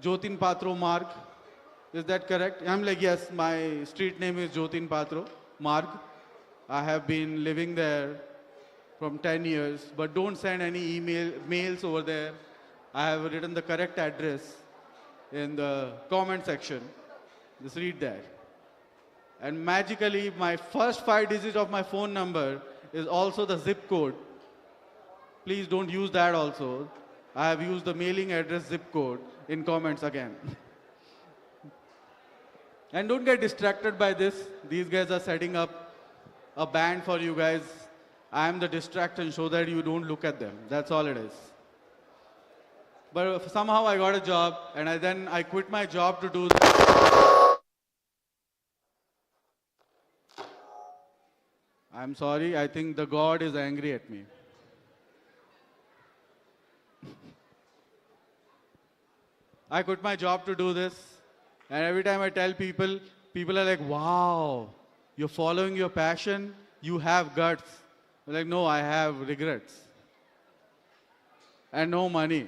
Jyotin Patro Marg. Is that correct? I'm like, yes, my street name is Jyotin Patro Marg. I have been living there from 10 years, but don't send any mails over there. I have written the correct address in the comment section. Just read that. And magically, my first 5 digits of my phone number is also the zip code. Please don't use that also. I have used the mailing address zip code in comments again. And don't get distracted by this. These guys are setting up a band for you guys. I am the distraction so that you don't look at them. That's all it is. But somehow I got a job and then I quit my job to do this. I'm sorry, I think the God is angry at me. I quit my job to do this. And every time I tell people, people are like, wow, you're following your passion, you have guts. I'm like, no, I have regrets. And no money.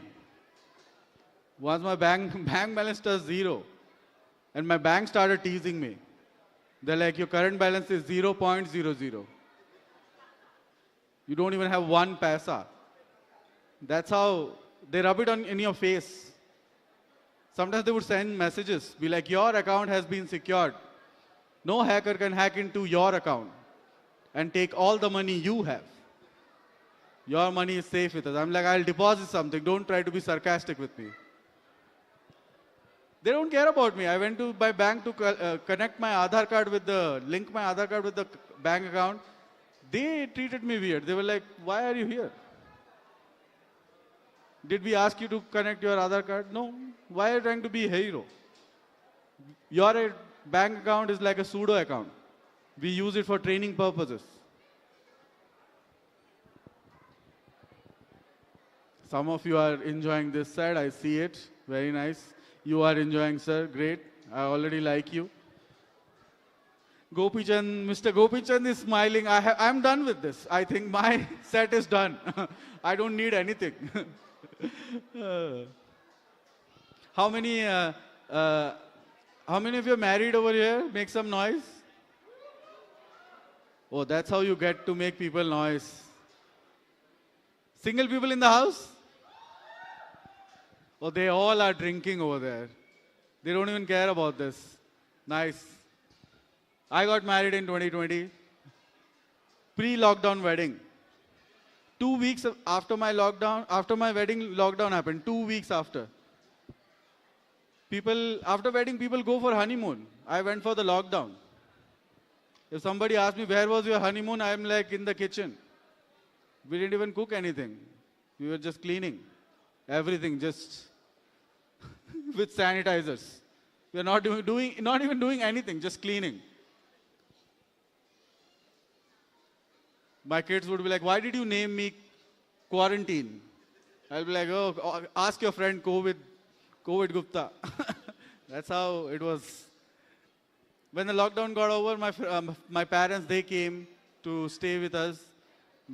Once my bank balance does 0, and my bank started teasing me. They're like, your current balance is 0.00. You don't even have 1 paisa. That's how they rub it in your face. Sometimes they would send messages, be like, your account has been secured. No hacker can hack into your account and take all the money you have. Your money is safe with us. I'm like, I'll deposit something. Don't try to be sarcastic with me. They don't care about me. I went to my bank to connect my Aadhaar card with link my Aadhaar card with the bank account. They treated me weird. They were like, why are you here? Did we ask you to connect your Aadhaar card? No. Why are you trying to be a hero? Your bank account is like a pseudo account. We use it for training purposes. Some of you are enjoying this side. I see it. Very nice. You are enjoying, sir. Great. I already like you. Gopichand, Mr. Gopichand is smiling. I'm done with this. I think my set is done. I don't need anything. How many of you are married over here? Make some noise. Oh, that's how you get to make people noise. Single people in the house? Oh, they all are drinking over there. They don't even care about this. Nice. I got married in 2020. Pre-lockdown wedding. 2 weeks after my wedding, lockdown happened. 2 weeks after. After wedding, people go for honeymoon. I went for the lockdown. If somebody asked me, where was your honeymoon? I'm like, in the kitchen. We didn't even cook anything. We were just cleaning. Everything, just with sanitizers. We are not even doing anything, just cleaning. My kids would be like, why did you name me Quarantine? I'll be like, oh, ask your friend COVID Gupta. That's how it was. When the lockdown got over, my parents, they came to stay with us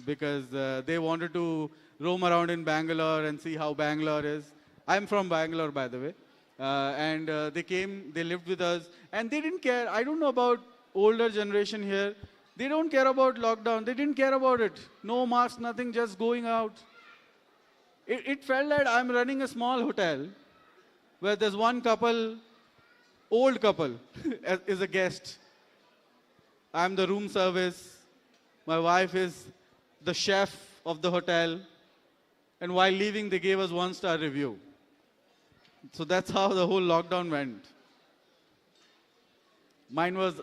because they wanted to roam around in Bangalore and see how Bangalore is. I'm from Bangalore, by the way. They came, they lived with us, and they didn't care. I don't know about older generation here. They don't care about lockdown. They didn't care about it. No masks, nothing, just going out. It felt like I'm running a small hotel where there's one couple, old couple, is a guest. I'm the room service. My wife is the chef of the hotel. And while leaving, they gave us 1-star review. So that's how the whole lockdown went. Mine was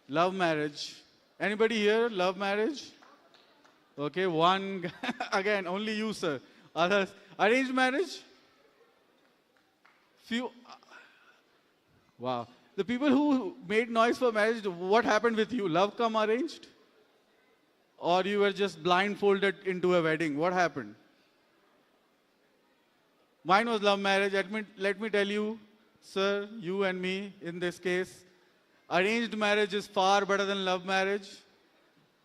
love marriage. Anybody here, love marriage? Okay, one, again, only you, sir. Others, arranged marriage? Few, wow. The people who made noise for marriage, what happened with you? Love come arranged? Or you were just blindfolded into a wedding? What happened? Mine was love marriage. Let me tell you, sir, you and me, in this case, arranged marriage is far better than love marriage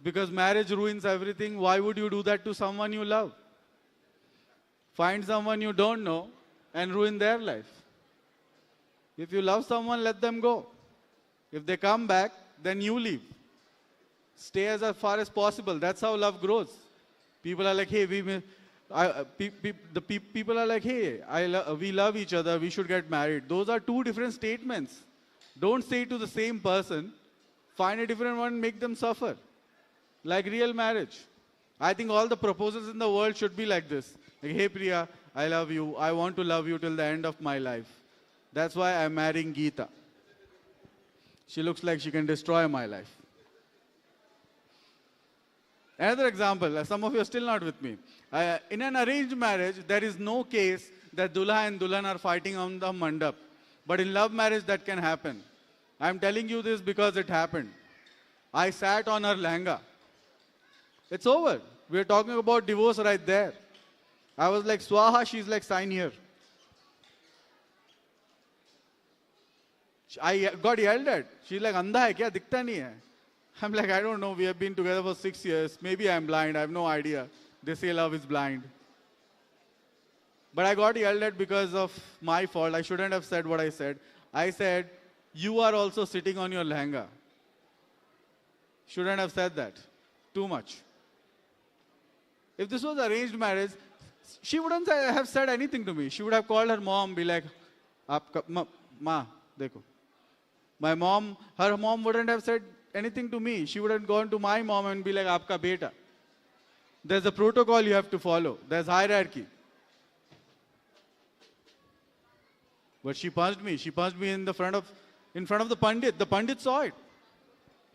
because marriage ruins everything. Why would you do that to someone you love? Find someone you don't know and ruin their life. If you love someone, let them go. If they come back, then you leave. Stay as far as possible. That's how love grows. People are like, hey, people are like, hey, we love each other, we should get married. Those are two different statements. Don't say it to the same person. Find a different one, make them suffer. Like real marriage. I think all the proposals in the world should be like this. Like, hey Priya, I love you. I want to love you till the end of my life. That's why I'm marrying Geeta. She looks like she can destroy my life. Another example, some of you are still not with me. In an arranged marriage, there is no case that Dulha and Dulhan are fighting on the mandap. But in love marriage, that can happen. I'm telling you this because it happened. I sat on her lehenga. It's over. We're talking about divorce right there. I was like, Swaha, she's like, sign here. I got yelled at. She's like, Andha hai kya? Dikhta nahi hai. I'm like, I don't know. We have been together for 6 years. Maybe I'm blind. I have no idea. They say love is blind. But I got yelled at because of my fault. I shouldn't have said what I said. I said, you are also sitting on your lehenga. Shouldn't have said that. Too much. If this was arranged marriage, she wouldn't have said anything to me. She would have called her mom, be like, Ma, dekho. My mom, her mom wouldn't have said anything to me. She would have gone to my mom and be like, Aapka beta. There's a protocol you have to follow. There's hierarchy. But she punched me. She punched me in front of the Pandit. The Pandit saw it.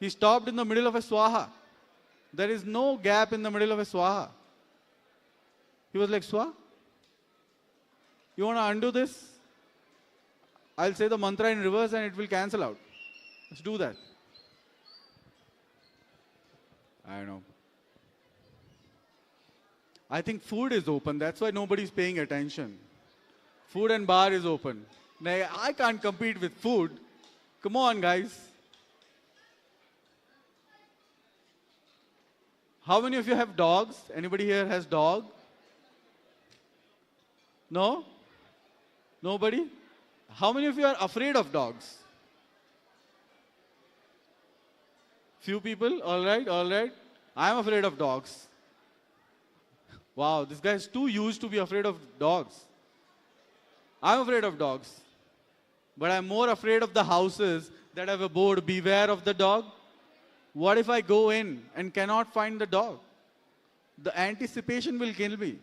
He stopped in the middle of a swaha. There is no gap in the middle of a swaha. He was like, Swa, you want to undo this? I'll say the mantra in reverse and it will cancel out. Let's do that. I don't know. I think food is open. That's why nobody's paying attention. Food and bar is open. Now, I can't compete with food. Come on, guys. How many of you have dogs? Anybody here has dog? No? Nobody? How many of you are afraid of dogs? Few people? All right, all right. I'm afraid of dogs. Wow, this guy is too used to be afraid of dogs. I'm afraid of dogs. But I'm more afraid of the houses that have a board, beware of the dog. What if I go in and cannot find the dog? The anticipation will kill me.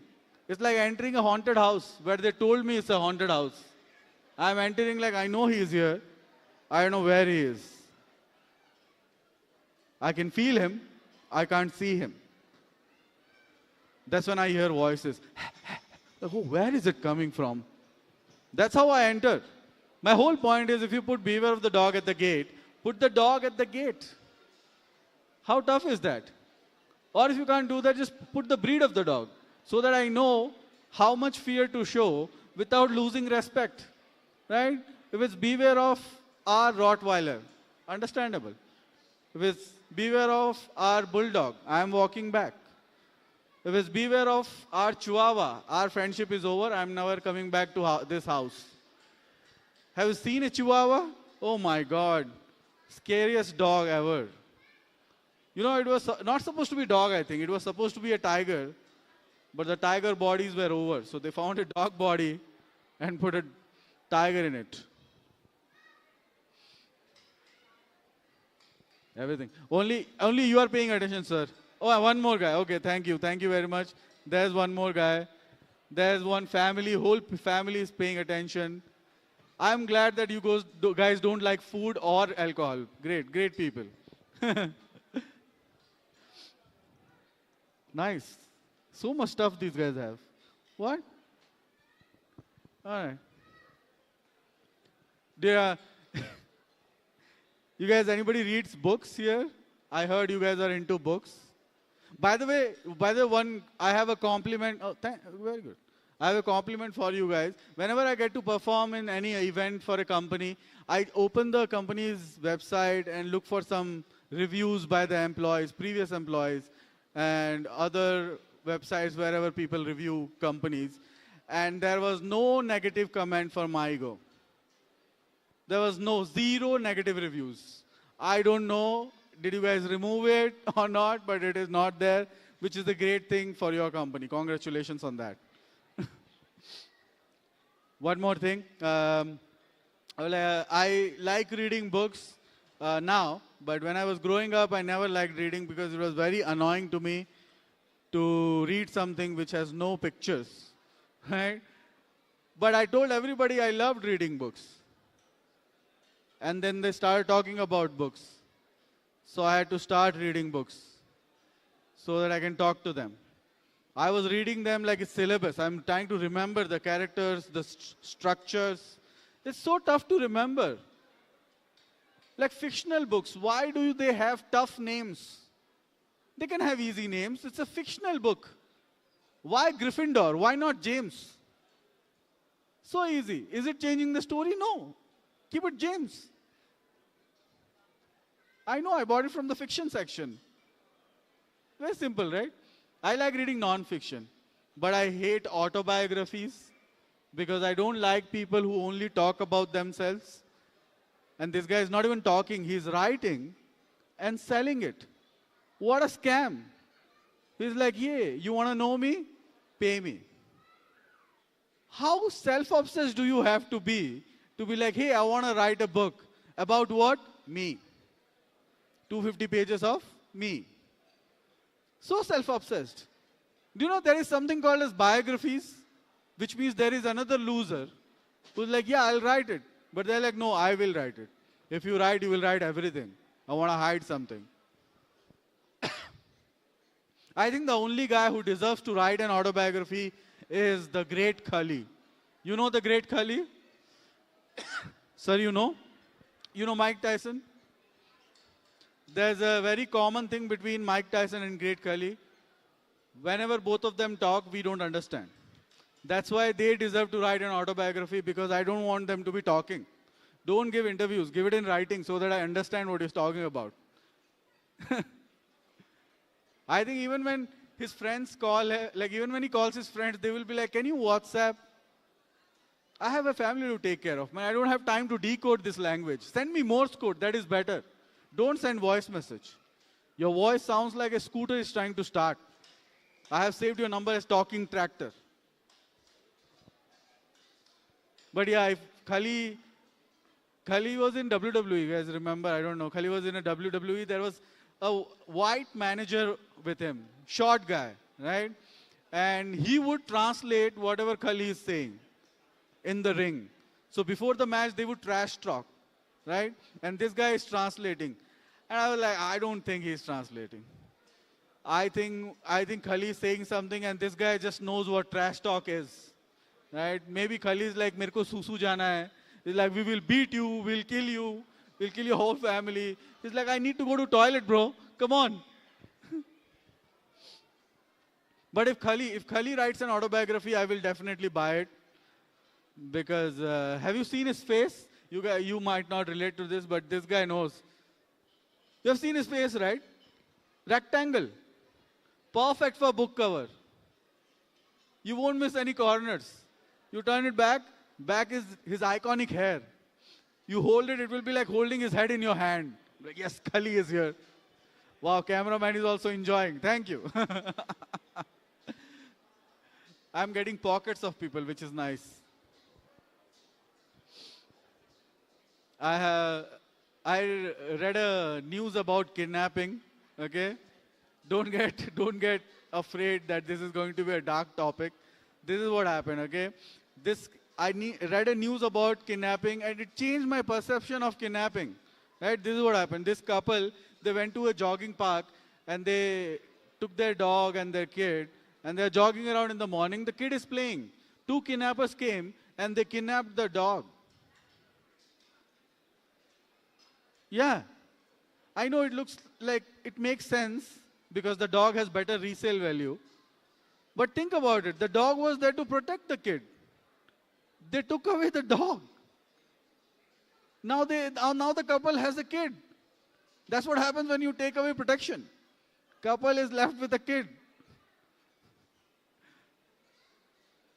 It's like entering a haunted house where they told me it's a haunted house. I'm entering like I know he is here. I don't know where he is. I can feel him. I can't see him. That's when I hear voices. Oh, where is it coming from? That's how I enter. My whole point is if you put beware of the dog at the gate, put the dog at the gate. How tough is that? Or if you can't do that, just put the breed of the dog so that I know how much fear to show without losing respect. Right? If it's beware of our Rottweiler, understandable. If it's beware of our bulldog, I am walking back. If it's beware of our Chihuahua, our friendship is over, I'm never coming back to this house. Have you seen a Chihuahua? Oh my God, scariest dog ever. You know, it was not supposed to be dog, I think. It was supposed to be a tiger, but the tiger bodies were over. So they found a dog body and put a tiger in it. Everything. Only you are paying attention, sir. Oh, one more guy. Okay, thank you. Thank you very much. There's one more guy. There's one family. Whole family is paying attention. I'm glad that you guys don't like food or alcohol. Great, great people. Nice. So much stuff these guys have. What? All right. You guys, anybody reads books here? I heard you guys are into books. By the way, I have a compliment. Oh, very good. I have a compliment for you guys. Whenever I get to perform in any event for a company, I open the company's website and look for some reviews by the employees, previous employees, and other websites wherever people review companies. And there was no negative comment for MYGO. There was zero negative reviews. I don't know, did you guys remove it or not, but it is not there, which is a great thing for your company. Congratulations on that. One more thing. I like reading books now, but when I was growing up, I never liked reading because it was very annoying to me to read something which has no pictures, right? But I told everybody I loved reading books. And then they started talking about books. So I had to start reading books so that I can talk to them. I was reading them like a syllabus. I'm trying to remember the characters, the structures. It's so tough to remember. Like fictional books, why do they have tough names? They can have easy names. It's a fictional book. Why Gryffindor? Why not James? So easy. Is it changing the story? No. Keep it James. I know, I bought it from the fiction section. Very simple, right? I like reading non-fiction, but I hate autobiographies because I don't like people who only talk about themselves. And this guy is not even talking, he's writing and selling it. What a scam. He's like, yeah, you want to know me? Pay me. How self-obsessed do you have to be like, hey, I want to write a book. About what? Me. 250 pages of me. So self-obsessed. Do you know there is something called as biographies, which means there is another loser who's like, yeah, I'll write it. But they're like, no, I will write it. If you write, you will write everything. I want to hide something. I think the only guy who deserves to write an autobiography is the great Khali. You know the great Khali? Sir, you know? You know Mike Tyson? There's a very common thing between Mike Tyson and great Khali. Whenever both of them talk, we don't understand. That's why they deserve to write an autobiography, because I don't want them to be talking. Don't give interviews. Give it in writing so that I understand what he's talking about. I think even when his friends call, like even when he calls his friends, they will be like, can you WhatsApp? I have a family to take care of. Man, I don't have time to decode this language. Send me Morse code. That is better. Don't send voice message. Your voice sounds like a scooter is trying to start. I have saved your number as talking tractor. But yeah, if Khali was in WWE, you guys remember, I don't know. Khali was in a WWE. There was a white manager with him, short guy, right? And he would translate whatever Khali is saying in the ring. So before the match, they would trash talk, right? And this guy is translating. And I was like, I don't think he's translating. I think Khali is saying something and this guy just knows what trash talk is, right? Maybe Khali is like, Merko susu jana hai. He's like, we will beat you, we'll kill your whole family. He's like, I need to go to toilet, bro. Come on. But if Khali writes an autobiography, I will definitely buy it. Because have you seen his face? You might not relate to this, but this guy knows. You have seen his face, right? Rectangle. Perfect for book cover. You won't miss any corners. You turn it back. Back is his iconic hair. You hold it, it will be like holding his head in your hand. Like, yes, Khali is here. Wow, cameraman is also enjoying. Thank you. I'm getting pockets of people, which is nice. I read a news about kidnapping. Okay, don't get afraid that this is going to be a dark topic. This is what happened. Okay, read a news about kidnapping and it changed my perception of kidnapping. Right, this is what happened. This couple, they went to a jogging park and they took their dog and their kid and they're jogging around in the morning. The kid is playing. 2 kidnappers came and they kidnapped the dog. Yeah, I know it looks like it makes sense because the dog has better resale value. But think about it. The dog was there to protect the kid. They took away the dog. Now the couple has a kid. That's what happens when you take away protection. Couple is left with a kid.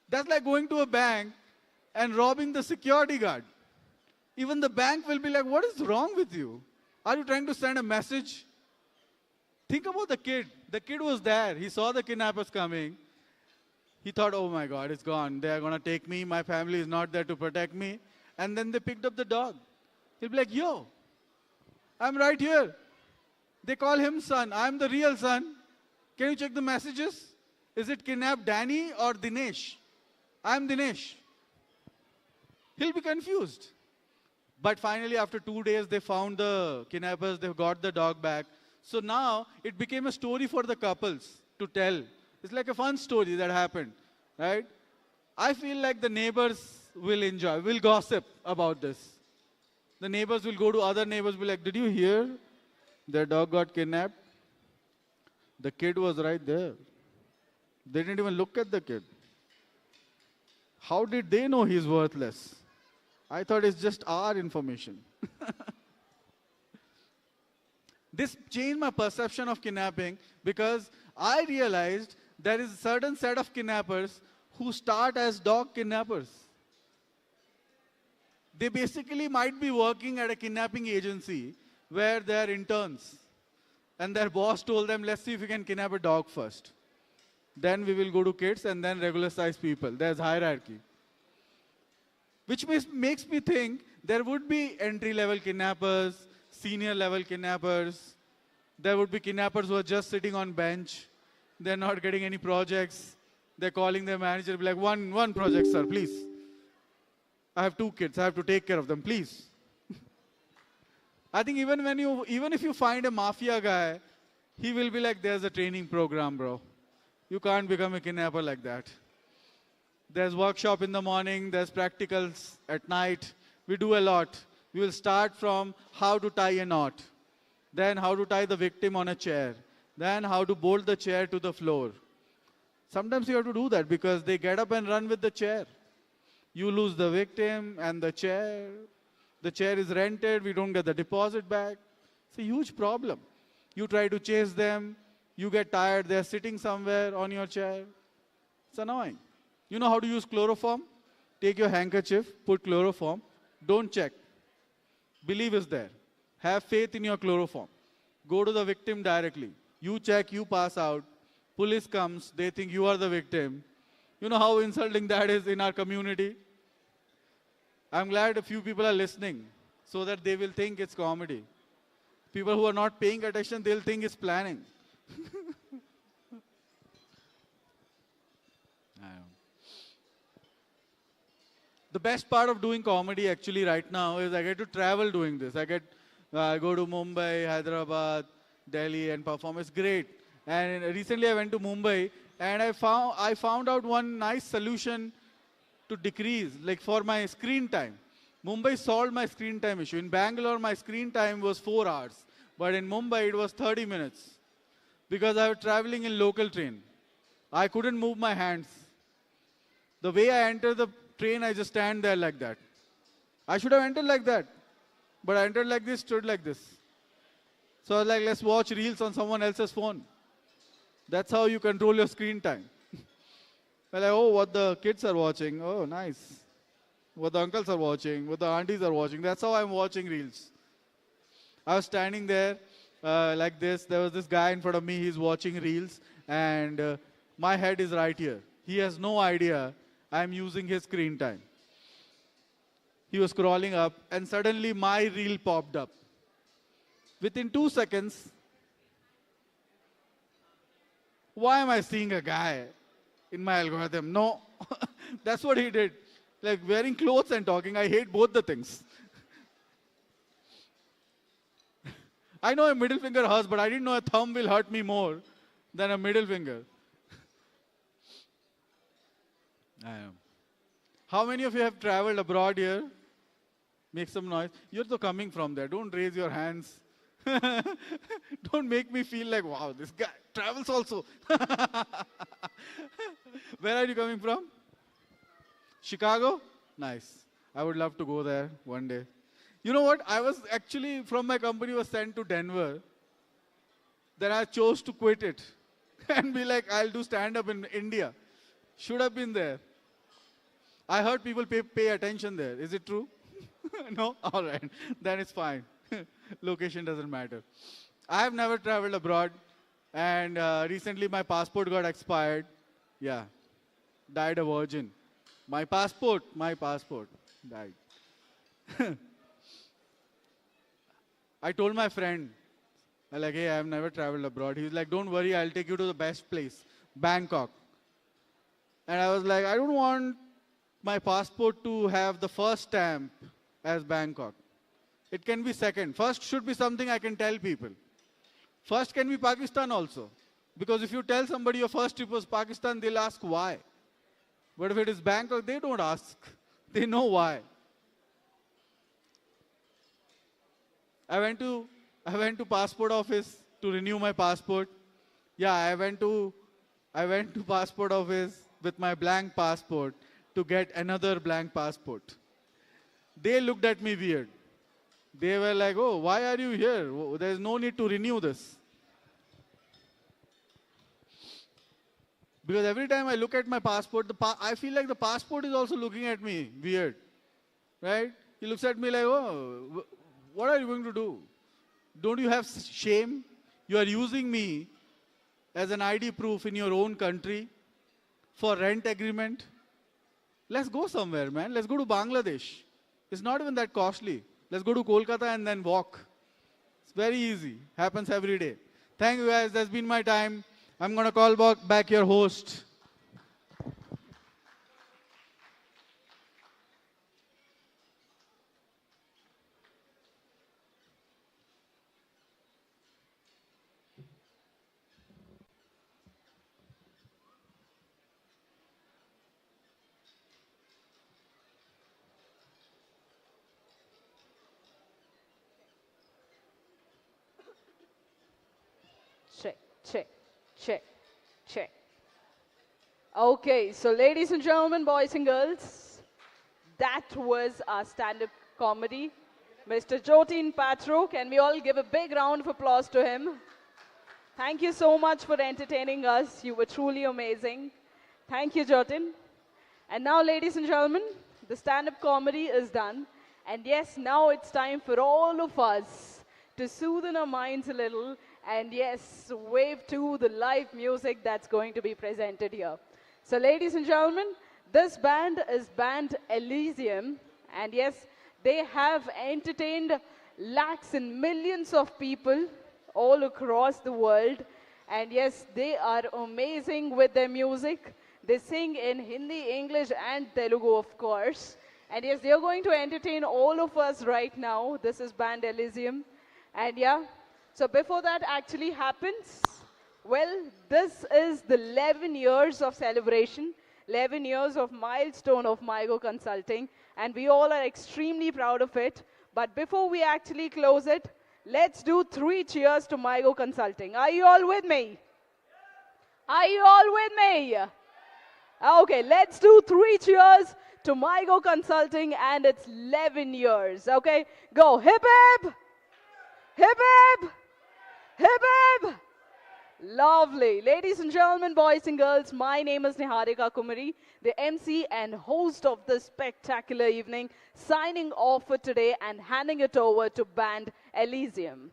That's like going to a bank and robbing the security guard. Even the bank will be like, what is wrong with you? Are you trying to send a message? Think about the kid. The kid was there. He saw the kidnappers coming. He thought, oh my God, it's gone. They are going to take me. My family is not there to protect me. And then they picked up the dog. He'll be like, yo, I'm right here. They call him son. I'm the real son. Can you check the messages? Is it kidnapped Danny or Dinesh? I'm Dinesh. He'll be confused. But finally, after 2 days, they found the kidnappers. They got the dog back. So now it became a story for the couples to tell. It's like a fun story that happened, right? I feel like the neighbors will gossip about this. The neighbors will go to other neighbors, be like, did you hear their dog got kidnapped? The kid was right there. They didn't even look at the kid. How did they know he's worthless? I thought it's just our information. This changed my perception of kidnapping because I realized there is a certain set of kidnappers who start as dog kidnappers. They basically might be working at a kidnapping agency where they are interns. And their boss told them, let's see if we can kidnap a dog first. Then we will go to kids and then regular size people. There's hierarchy. Which makes me think there would be entry-level kidnappers, senior-level kidnappers. There would be kidnappers who are just sitting on bench. They're not getting any projects. They're calling their manager, be like, one project, sir, please. I have 2 kids. I have to take care of them. Please. I think even if you find a mafia guy, he will be like, there's a training program, bro. You can't become a kidnapper like that. There's workshop in the morning. There's practicals at night. We do a lot. We will start from how to tie a knot, then how to tie the victim on a chair, then how to bolt the chair to the floor. Sometimes you have to do that because they get up and run with the chair. You lose the victim and the chair. The chair is rented. We don't get the deposit back. It's a huge problem. You try to chase them. You get tired. They're sitting somewhere on your chair. It's annoying. You know how to use chloroform? Take your handkerchief, put chloroform. Don't check. Believe is there. Have faith in your chloroform. Go to the victim directly. You check, you pass out. Police comes, they think you are the victim. You know how insulting that is in our community? I'm glad a few people are listening so that they will think it's comedy. People who are not paying attention, they'll think it's planning. The best part of doing comedy actually right now is I get to travel doing this. I go to Mumbai, Hyderabad, Delhi and perform. It's great. And recently I went to Mumbai and I found out one nice solution to decrease, like for my screen time. Mumbai solved my screen time issue. In Bangalore, my screen time was 4 hours. But in Mumbai, it was 30 minutes. Because I was traveling in local train. I couldn't move my hands. The way I entered the train, I just stand there like that. I should have entered like that. But I entered like this, stood like this. So I was like, let's watch reels on someone else's phone. That's how you control your screen time. We're like, oh, what the kids are watching. Oh, nice. What the uncles are watching, what the aunties are watching. That's how I'm watching reels. I was standing there like this. There was this guy in front of me. He's watching reels. And my head is right here. He has no idea I'm using his screen time. He was scrolling up and suddenly my reel popped up. Within 2 seconds, why am I seeing a guy in my algorithm? No, that's what he did. Like wearing clothes and talking, I hate both the things. I know a middle finger hurts, but I didn't know a thumb will hurt me more than a middle finger. How many of you have traveled abroad here? Make some noise. You're so coming from there. Don't raise your hands. Don't make me feel like, wow, this guy travels also. Where are you coming from? Chicago? Nice. I would love to go there one day. You know what? I was actually, from my company, was sent to Denver. Then I chose to quit it and be like, I'll do stand-up in India. Should have been there. I heard people pay attention there. Is it true? No? All right. Then it's fine. Location doesn't matter. I have never traveled abroad. And recently my passport got expired. Yeah. Died a virgin. My passport died. I told my friend, I like, hey, I have never traveled abroad. He's like, don't worry, I'll take you to the best place, Bangkok. And I was like, I don't want my passport to have the first stamp as Bangkok. It can be second. First should be something I can tell people. First can be Pakistan also. Because if you tell somebody your first trip was Pakistan, they'll ask why. But if it is Bangkok, they don't ask. They know why. I went to passport office to renew my passport. Yeah, I went to passport office with my blank passport to get another blank passport. They looked at me weird. They were like, oh, why are you here? There's no need to renew this. Because every time I look at my passport, I feel like the passport is also looking at me weird. Right? He looks at me like, oh, what are you going to do? Don't you have shame? You are using me as an ID proof in your own country for rent agreement. Let's go somewhere, man. Let's go to Bangladesh. It's not even that costly. Let's go to Kolkata and then walk. It's very easy. Happens every day. Thank you, guys. That's been my time. I'm going to call back your host. check, check, check. Okay, so ladies and gentlemen, boys and girls, that was our stand-up comedy. Mr. Jotin Patro, can we all give a big round of applause to him? Thank you so much for entertaining us. You were truly amazing. Thank you, Jotin. And now, ladies and gentlemen, the stand-up comedy is done. And yes, now it's time for all of us to soothe our minds a little and yes, wave to the live music that's going to be presented here. So ladies and gentlemen, this band is Band Elysium. And yes, they have entertained lakhs and millions of people all across the world. And yes, they are amazing with their music. They sing in Hindi, English, and Telugu, of course. And yes, they're going to entertain all of us right now. This is Band Elysium. And yeah, so before that actually happens, well, this is the 11 years of celebration, 11 years of milestone of MYGO Consulting, and we all are extremely proud of it. But before we actually close it, let's do 3 cheers to MYGO Consulting. Are you all with me? Are you all with me? Okay, let's do 3 cheers to MYGO Consulting and its 11 years. Okay, go hip hip, hip hip, hip hip. Lovely. Ladies and gentlemen, boys and girls, my name is Niharika Kumari, the MC and host of this spectacular evening, signing off for today and handing it over to Band Elysium.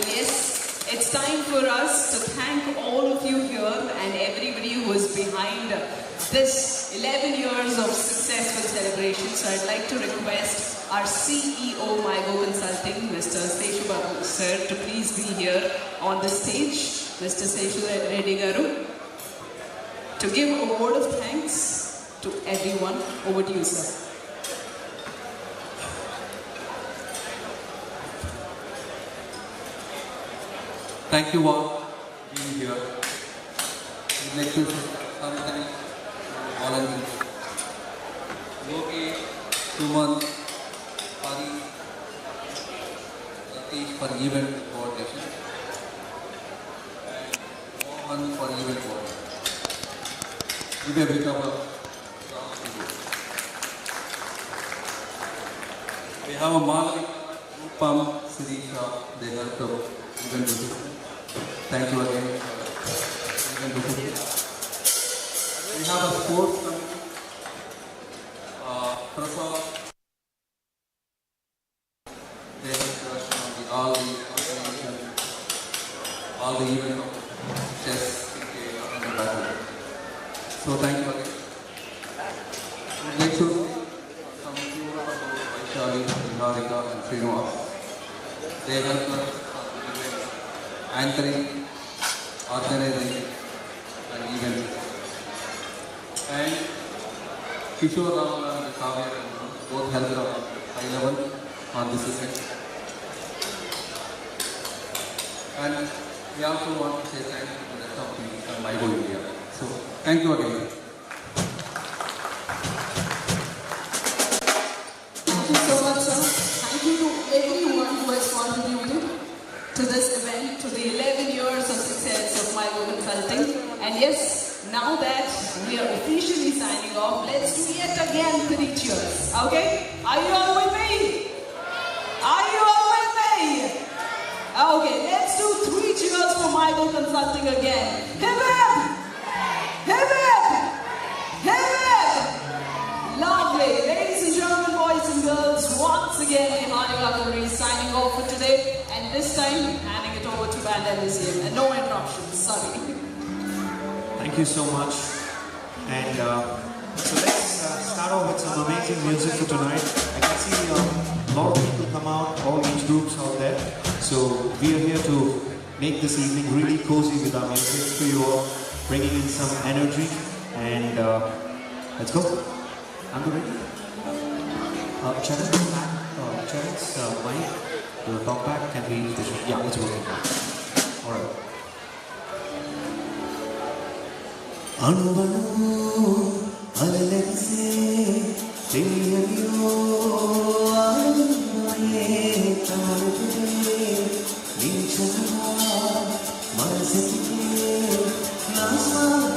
gentlemen, yes, it's time for us to thank all of you here and everybody who is behind this 11 years of successful celebration. So I'd like to request our CEO, MYGO Consulting, Mr. Seshu Babu, sir, to please be here on the stage. Mr. Seshu Reddy Garu, to give a word of thanks to everyone. Over to you, sir. Thank you all for being here. I'd like to say something to all of you. Yogi, Suman, Hari, Satish for event coordination, and Mohan for event coordination. Give a bit of a applause to you. We have a Malik, Rupam, Sirisha, they helped out event decision. Thank you again for event decision. We have a sports committee, Prasad. They helped us on all the organization, all the event of chess, cricket, and the battle. So thank you again. I would like to say some few words about Vaishali, Niharika, and Srinivas. They helped us anchoring, organizing, and events. And Kishore Ram and Kavya both helped at high level on this event. And we also want to say thank you to the rest of the MYGO India. So thank you again. Thank you so much, sir. Thank you to everyone who has contributed to this event, to the 11 years of success of MYGO Consulting. And yes, now that we are officially signing off, let's do yet again 3 cheers. Okay? Are you all with me? Are you all with me? Okay, let's do 3 cheers for MYGO Consulting again. Hip hip! Hip hip! Hip hip! Lovely. Ladies and gentlemen, boys and girls, once again, Niharika Puri signing off for today. And this time, handing it over to Band Elysium. And no interruptions, sorry. Thank you so much. And so let's start off with some amazing music for tonight. I can see a lot of people come out, all age groups out there. So we are here to make this evening really cozy with our music for you all, bringing in some energy. And let's go. I'm ready. Terence, mic, the talk back can be, yeah, it's working. All right. Anubanu alalese teliyo anumaye tamare nichana manasike nasmane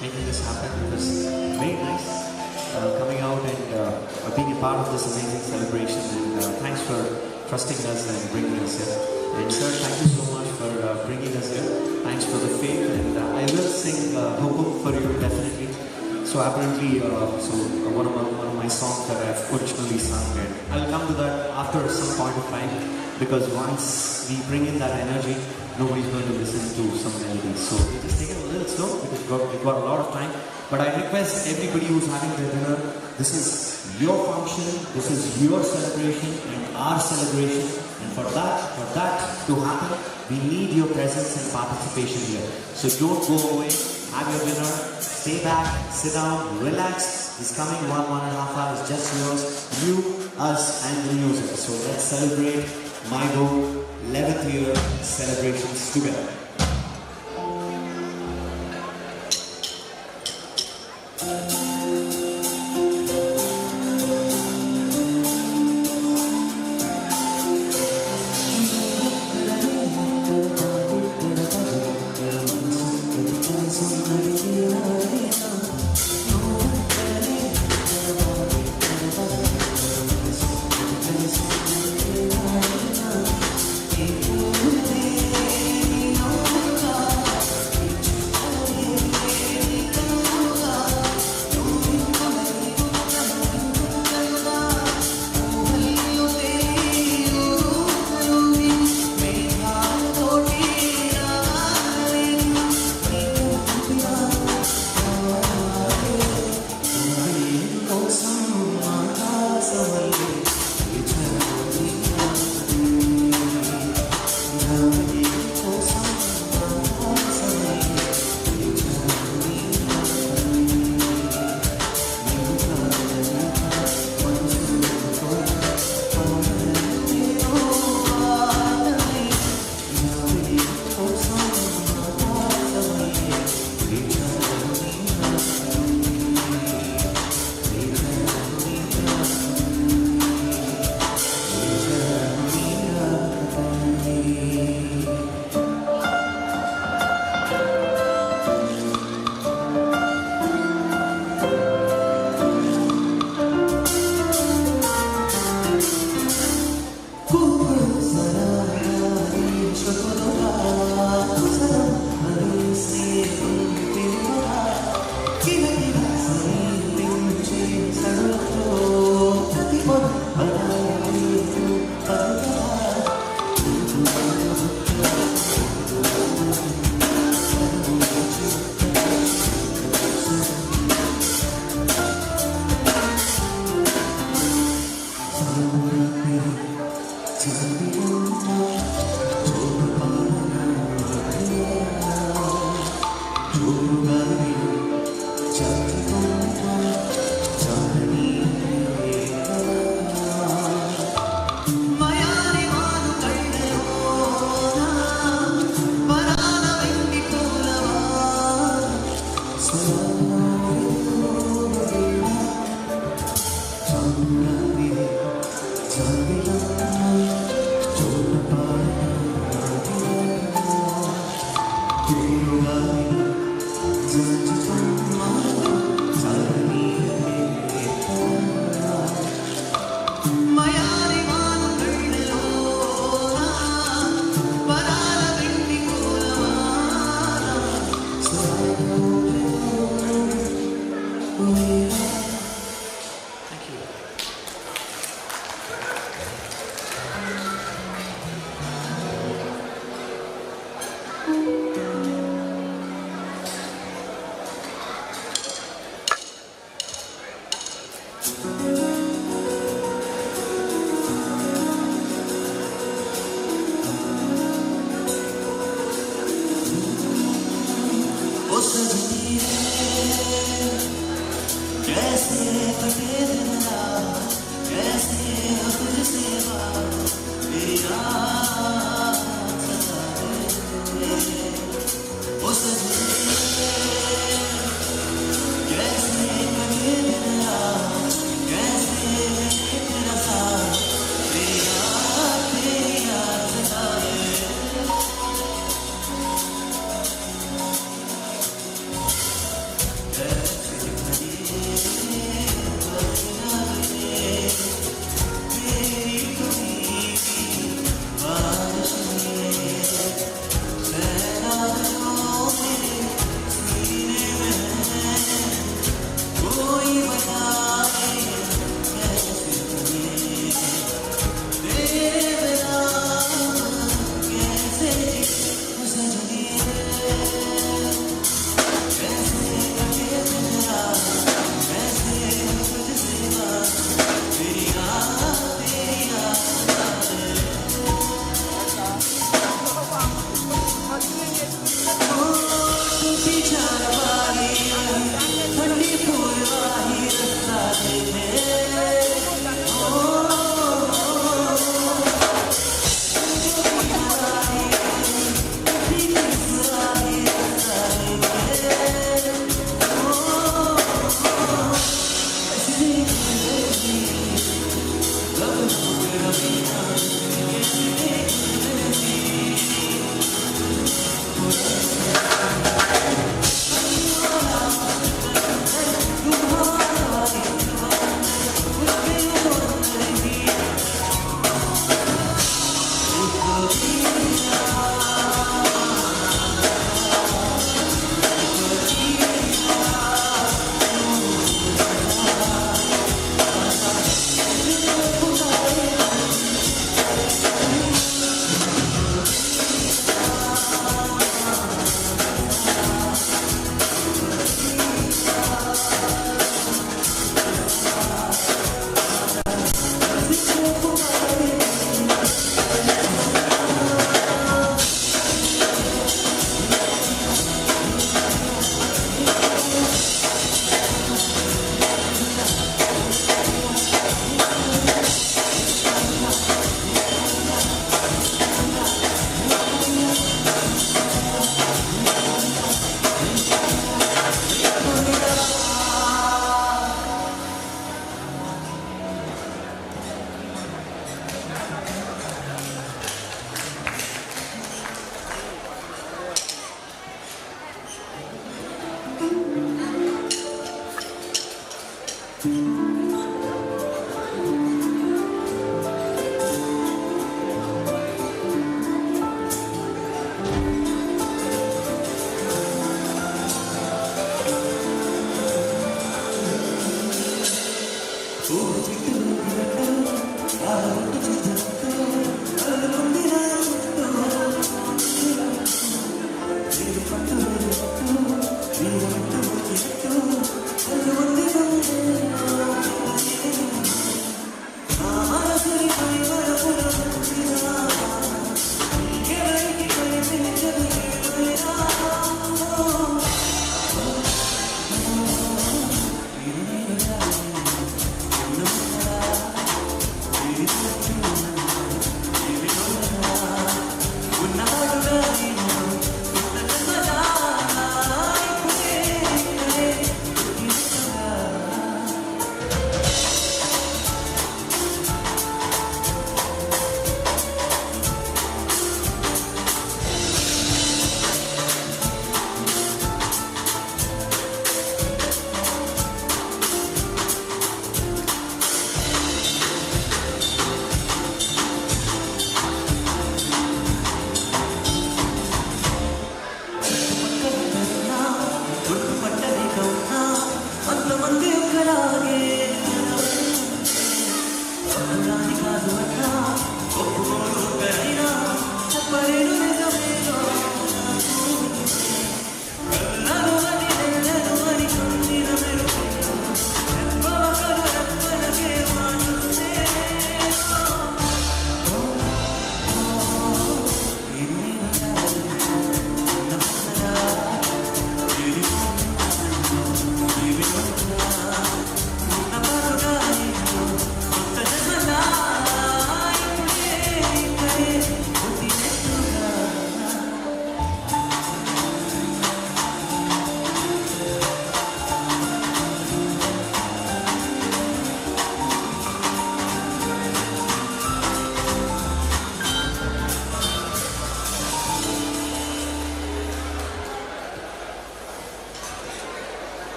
making this happen. It was very nice coming out and being a part of this amazing celebration. And thanks for trusting us and bringing us here. And sir, thank you so much for bringing us here. Thanks for the faith. And I will sing Hokum for you definitely. So apparently, one of my songs that I've originally sung, and I'll come to that after some point of time, because once we bring in that energy, nobody's going to listen to some melodies. So we're just taking it a little slow because we've got a lot of time. But I request everybody who's having their dinner, this is your function, this is your celebration and our celebration. And for that to happen, we need your presence and participation here. So don't go away, have your dinner, stay back, sit down, relax. This coming 1.5 hours just yours, you, us and the music. So let's celebrate MYGO 11th year celebrations together.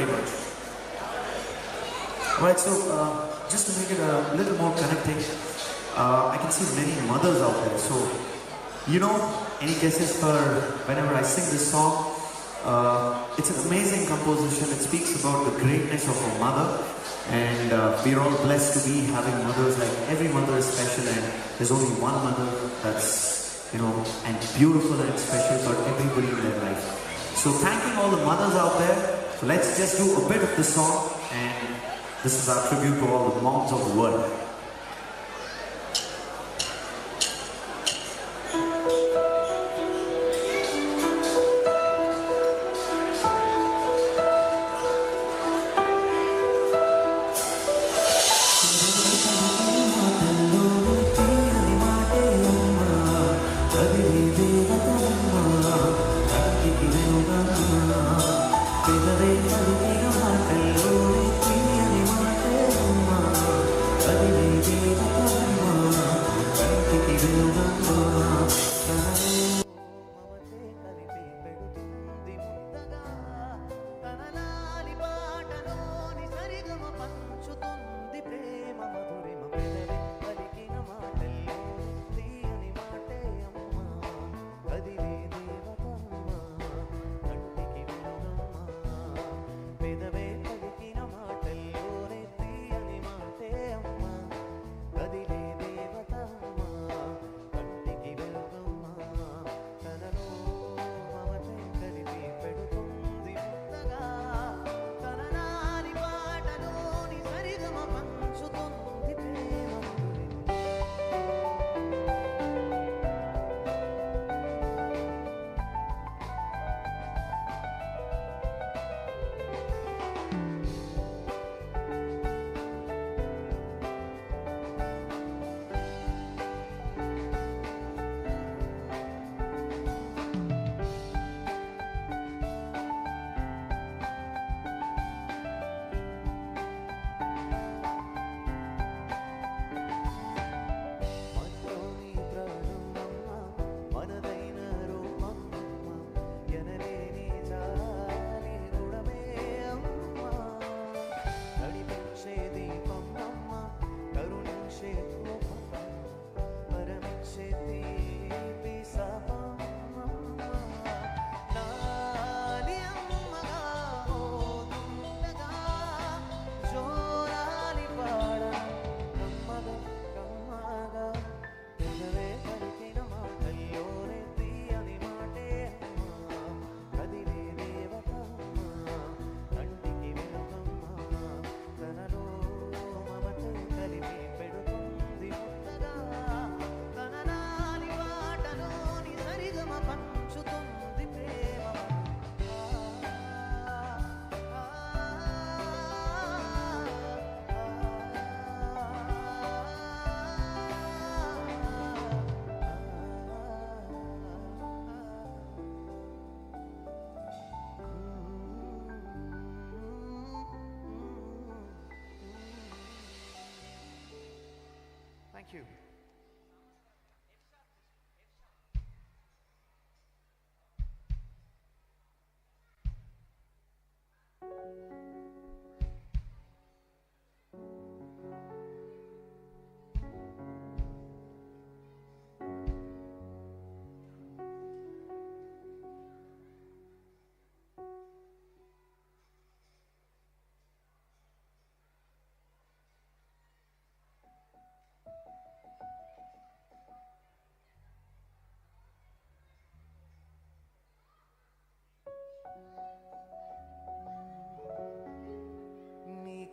very much. Alright, so just to make it a little more connecting, I can see many mothers out there. So, you know, any guesses for whenever I sing this song? It's an amazing composition. It speaks about the greatness of a mother. And we are all blessed to be having mothers. Like every mother is special, and there's only one mother that's, you know, and beautiful and special for everybody in their life. So thanking all the mothers out there. So let's just do a bit of the song, and this is our tribute to all the moms of the world. Thank you.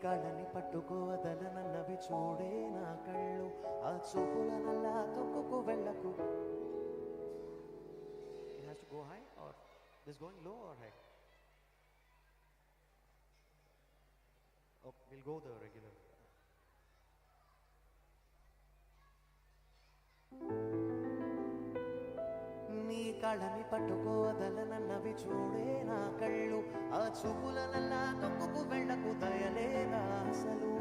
కళని పట్టుకోవదలనన్నవి చూడే నా కళ్ళు ఆ చూపులనల్లా తొక్కుకు వెళ్ళకు. It has to go high or this going low or high? Oh, we'll go the regular. నీ కళని పట్టుకోవదలనన్నవి చూడే నా కళ్ళు ఆ చూపులనల్లా తొక్కుకు వెళ్ళకు దయలేదా అసలు.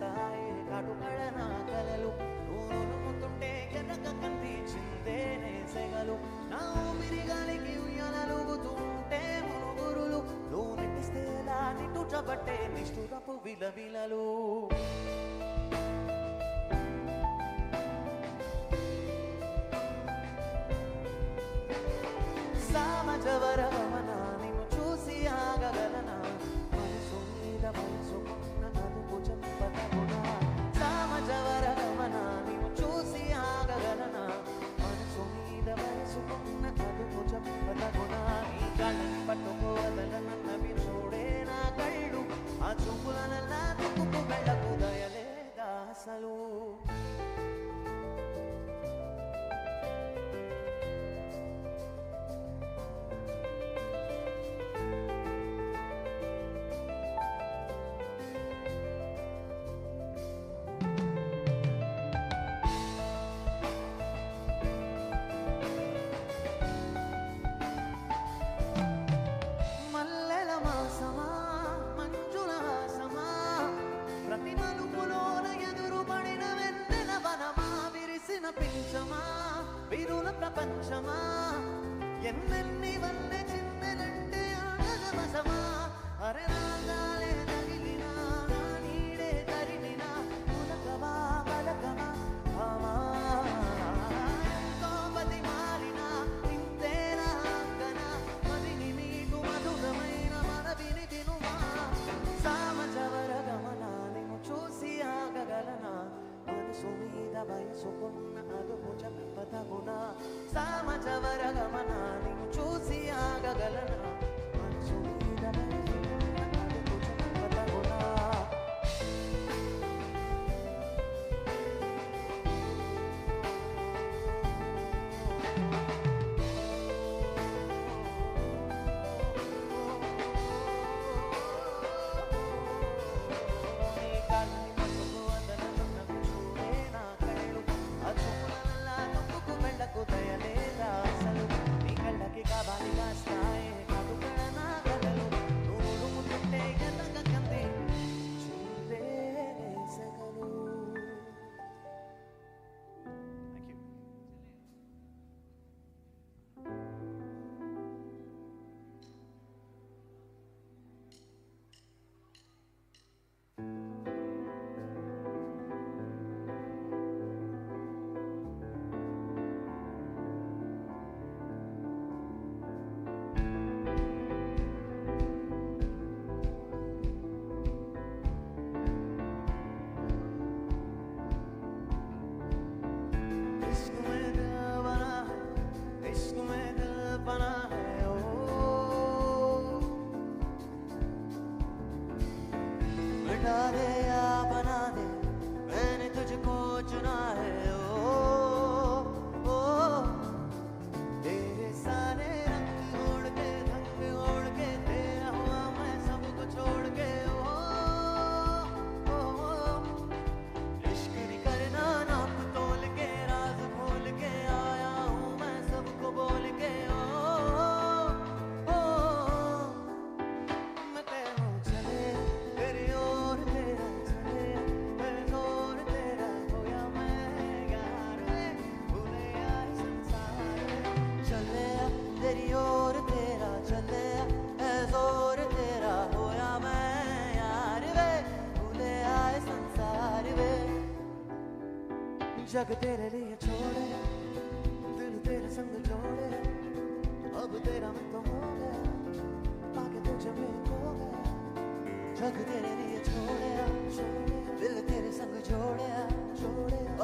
కాస్తాయి కాటుకళన కలలు నూనెలుముతుంటే ఎర్రగా కనిపించిందేనే సెగలు నా ఊపిరి గాలికి ఉయ్యాలలుగుతుంటే మునుగురులు నువ్వు నెట్టిస్తే ఎలా నిట్టుచబట్టే నిష్ఠురపు విలవిలలు సామజవరమన నిన్ను చూసి ఆగగలనా మనసు మీద మనసుకున్న అదుపు చెప్పతగునా సామజవరమన నిన్ను చూసి ఆగగలనా మనసు మీద మనసుకున్న అదుపు చెప్పతగునా నీ కళ్ళని పట్టుకోవదలనన్నవి చూడే నా కళ్ళు ఆ చూపులనల్లా తుక్కుకు వెళ్ళకు దయలేదా అసలు పించమా విరుల ప్రపంచమా ఎన్నెన్ని వల్లే చిన్నెలంటే ఆగవసమా అరే రాగాలే తగిలినా నా నీడే తరిమినా పులకవా పలకవా భామా ఎంతో బతి మారినా ఇంతేనా అంగన మదిని నీకు మధురమైన మనవిని వినుమా సామజవర గమన నిన్ను చూసి ఆగగలనా మనసు మీద వయసుకున్న అదుపు చెప్పతగునా సామజవర గమన నిన్ను చూసి ఆగగలనా మనసు మీద వయసుకున్న అదుపు చెప్పతగునా जग तेरे लिए छोड़े दिल तेरे संग जोड़े अब तेरा मन तो हो गया पाके तुझे मैं खो गया जग तेरे लिए छोड़े दिल तेरे संग जोड़े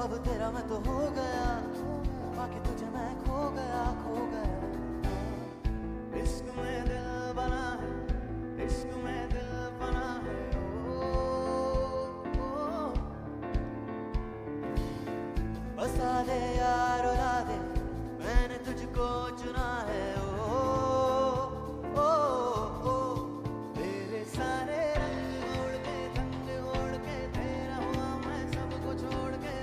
अब तेरा मैं तो हो गया पाके तुझे मैं खो गया इश्क में दिल बना है इश्क में दिल बना है बसा दे यार उड़ा दे मैंने तुझको चुना है ओ तेरे सारे रंग ओढ़ के तंग ओढ़ के तेरा हुआ मैं सबको छोड़ के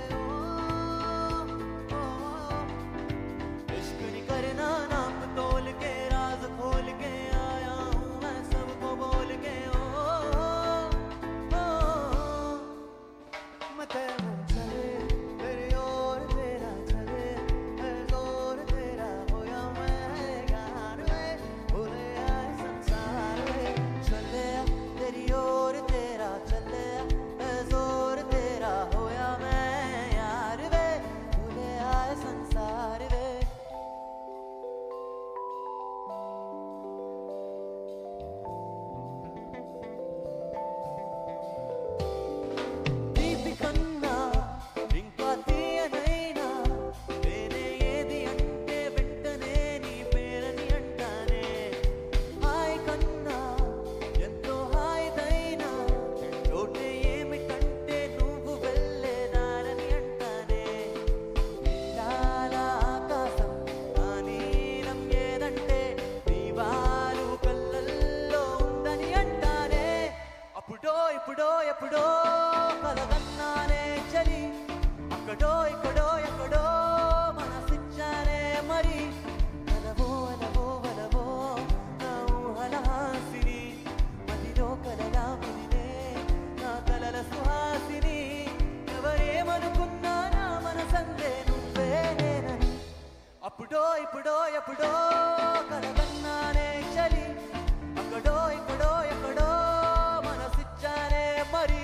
అప్పుడో ఇప్పుడో ఎప్పుడో కలగన్నానే చలి అక్కడో ఇక్కడో ఎక్కడో మనసిచ్చానే మరి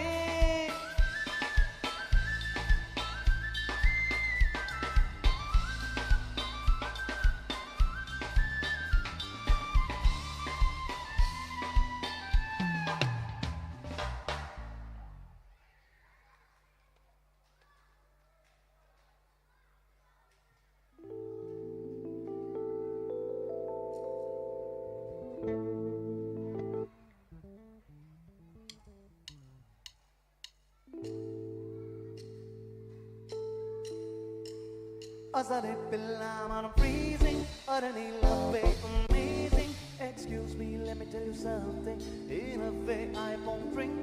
అసలే పిల్ల మనం freezing Arani love amazing excuse me let me tell you something in a way I won't drink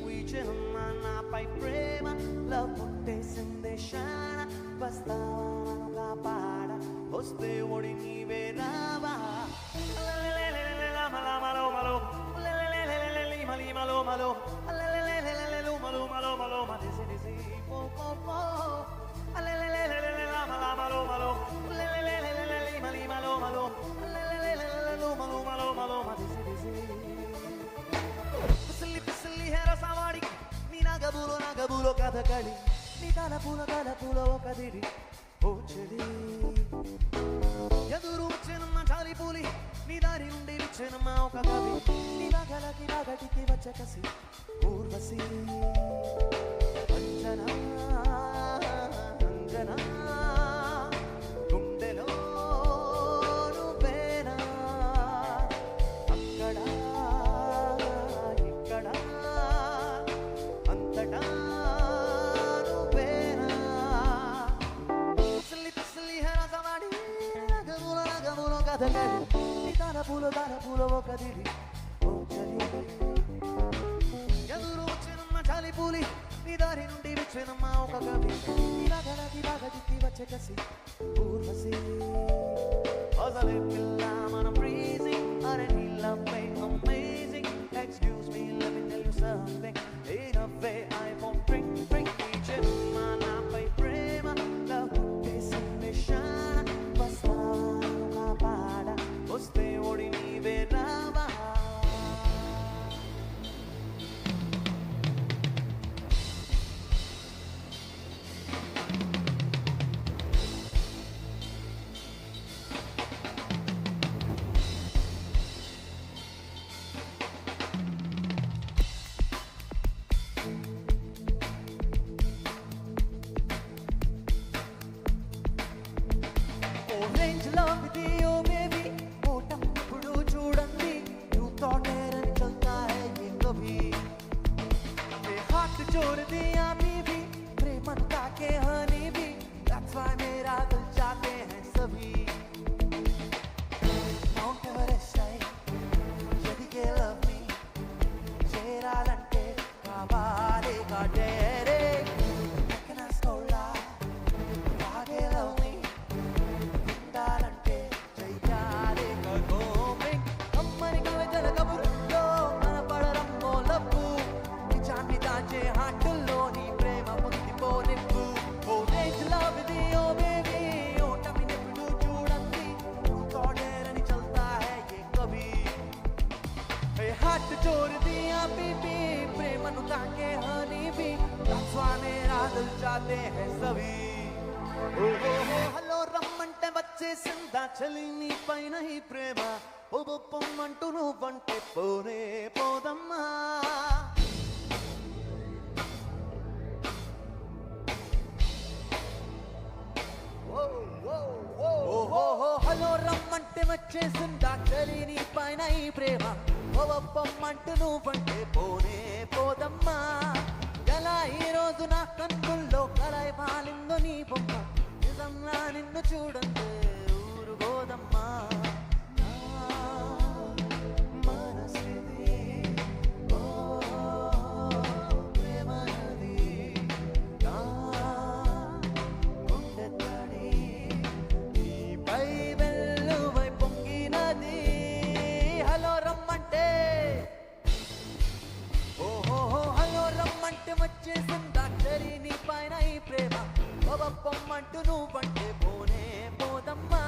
వీచనమ్మా నాపై ప్రేమ love పుట్టేసిందే శాన వస్తావా నన్ను కాపాడ వస్తే ఒడి నీవే రావా malo malo lima malo malo malo malo malo ma desi desi po po po malo malo lima malo malo malo malo ma desi desi pisli hera savadi ni nagabulo kathakali ni tala pula okadiri o chedi yaduru chenma chali puli ni dari unde vichenma okagavi ni nagalaki nagati vachakasi urvasi anjana Anjana గుండెలో నువ్వేనా అక్కడ ఇక్కడ అంతటా నువ్వేనా పిసిలి హరసవాడి నగములో కథగడి నీ తన పూల ఒకదిడి ఎదురు వచ్చినమ్మ చలి పూలి నీ దారి నుండి విచ్చెనమ్మా ఒక కవి నీ రాగదికి వచ్చే కసి ఊర్వశి అసలే పిల్ల మనం freezing అరే నీ love amazing excuse me let me tell you something in a way I won't drink వీచెనమ్మా నాపై ప్రేమ love పుట్టేసిందే శాన వస్తావా కాపాడ వస్తే ఒడి నీవే రావా Orange love with you baby ఓటం ఇప్పుడు చూడండి you thought मेरे चलता है ये कभी ये हाथ जोड़ दिया बीबी प्रेमन का के हनी भी that's why मेरा दिल चाहते हैं सभी Mount Everest है यदि के love me చేరాలంటే కావాలి కాటేరే ఎక్కనా స్కోలా కాగే love me ఉండాలంటే చెయ్యాలి కగోమింగ్ అమ్మని కవితల కబుర్లో మన పడరమ్మో లబ్బు నిజాన్ని దాచే హాటుల్లో నీ ప్రేమ పొందిపోనిప్పు ఓ రేంజ్ లవ్ ఇది ఓ బేబీ ఓటమిని ఎప్పుడు చూడండి నువ్వు తోడేరని చల్తా హై ఏ కభీ ఏ హాట్ చోర్ దియా బీబీ ప్రేమను తాకే హనీ బీ that's why मेरा दिल चाहते हैं सभी హలో రమ్మంటే వచ్చేసిందా చలి నీ పైన ఈ ప్రేమ పొమ్మంటూ నువ్వంటే పోనే పోదమ్మా హలో రమ్మంటే వచ్చేసిందా చలి నీ పైన ఈ ప్రేమ పొమ్మంటూ నువ్వంటే పోనే పోదమ్మా ఎలా ఈ రోజు నా కన్నుల్లో కలై వాలిందో నీ బొమ్మ నిజంగా నిన్ను చూడండి ఊరుగోదమ్మా మనసిది ఓ ప్రేమనది నా గుండె తడి నీపై వెల్లువై పొంగినది హలో రమ్మంటే ఓహో హలో రమ్మంటే వచ్చేసిందా చరి నీ పైన ఈ ప్రేమ పొమ్మంటూ నువ్వంటే పోనే పోదమ్మా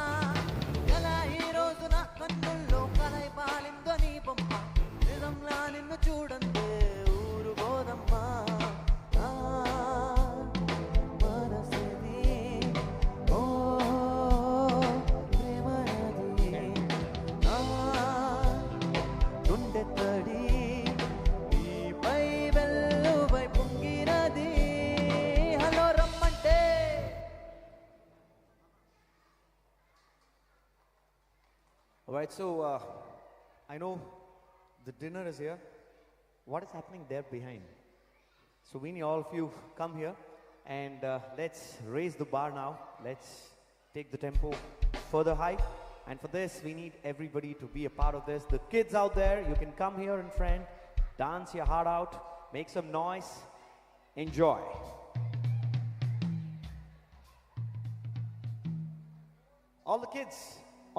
Right, so I know the dinner is here. What is happening there behind? So we need all of you come here and let's raise the bar now. Let's take the tempo further high. And for this, we need everybody to be a part of this. The kids out there, you can come here in front, dance your heart out, make some noise, enjoy. All the kids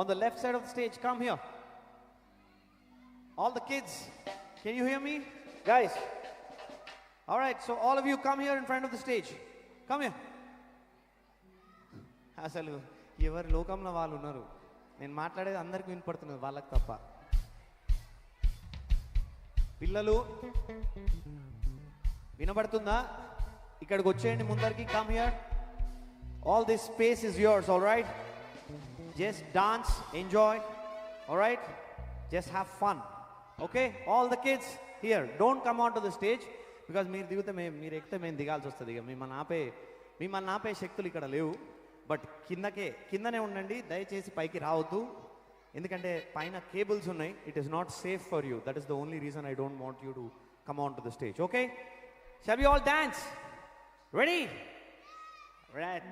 on the left side of the stage, come here. All the kids, can you hear me? Guys. All right, so all of you come here in front of the stage. Come here. అసలు ఎవరి లోకంలో వాళ్ళు ఉన్నారు. నేను మాట్లాడేది అందరికి వినపడుతున్నది, వాళ్ళకి తప్ప. పిల్లలు వినపడుతుందా? ఇక్కడికి వచ్చేయండి ముందరికి. Come here. All this space is yours, all right? Just dance, enjoy, all right? Just have fun. Okay, all the kids here, don't come on to the stage because మీరు దిగితే మీరు ఎక్కితే మేము దిగాల్సి వస్తుంది. ఇక మిమ్మల్ని ఆపే శక్తులు ఇక్కడ లేవు. బట్ కిందనే ఉండండి, దయచేసి పైకి రావద్దు, ఎందుకంటే పైన కేబుల్స్ ఉన్నాయి. It is not safe for you. That is the only reason I don't want you to come on to the stage. Okay, shall we all dance? Ready? Right,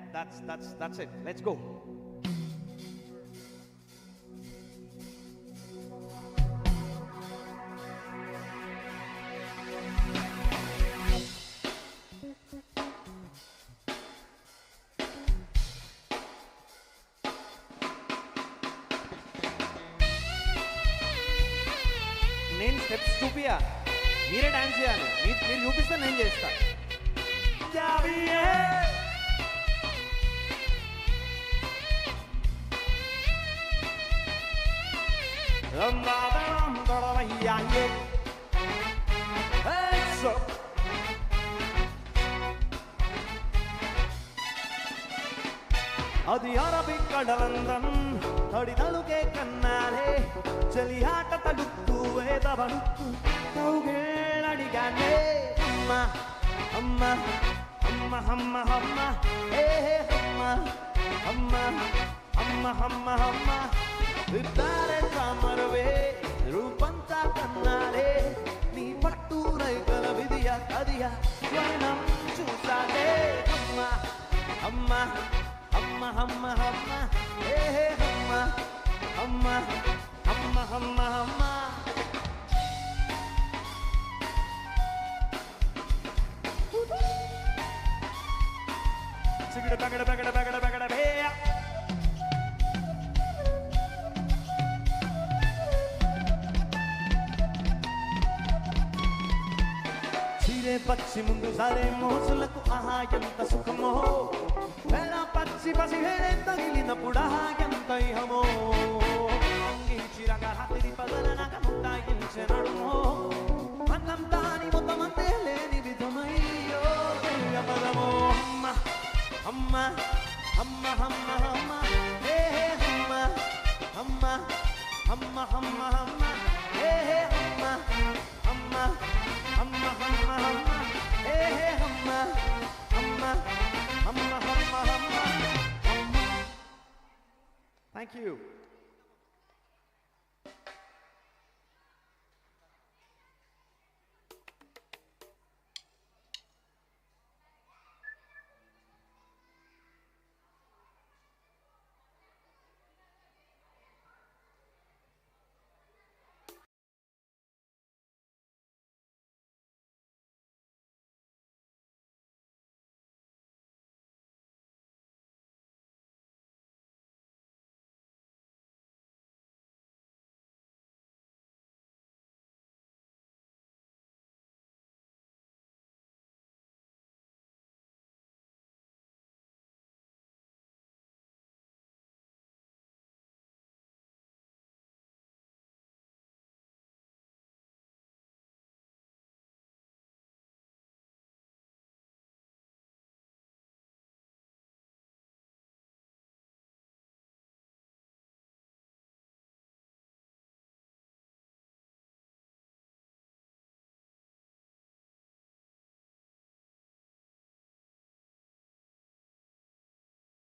that's it. Let's go. నేను steps చూపియా, మీరే dance చేయాలి. మీరు చూపిస్తే నేను చేస్తా. అది Arabic కడలందం అడిదలుకే కన్నాలే చలియాట తడుక్కు వేదవడుక్కు కౌగేళడిగానే అమ్మ అమ్మ అమ్మ అమ్మ అమ్మ ఏ అమ్మ అమ్మ అమ్మ అమ్మ అమ్మ విద్దారే తామరవే రూపంతా కన్నాలే నీ పట్టు రైకల విధియ కదియ స్వర్ణం చూసాలే అమ్మ అమ్మ అమ్మ అమ్మ అమ్మ ఏ అమ్మ అమ్మ అమ్మ అమ్మ అమ్మ. Sigida bagada bagada bagada bagada beya. Chire pachi mundu sare mosulaku aha yanta sukhamo. Vela pachi pasi here tagilina pudaha yanta ihamo. Angi chiraga hatiri padana naga mutta yinchenadumo. Annam tani motamante leni vidamayo yamadamo. Amma amma amma amma hey amma amma amma amma amma hey amma amma amma amma amma hey amma amma amma amma amma. Thank you.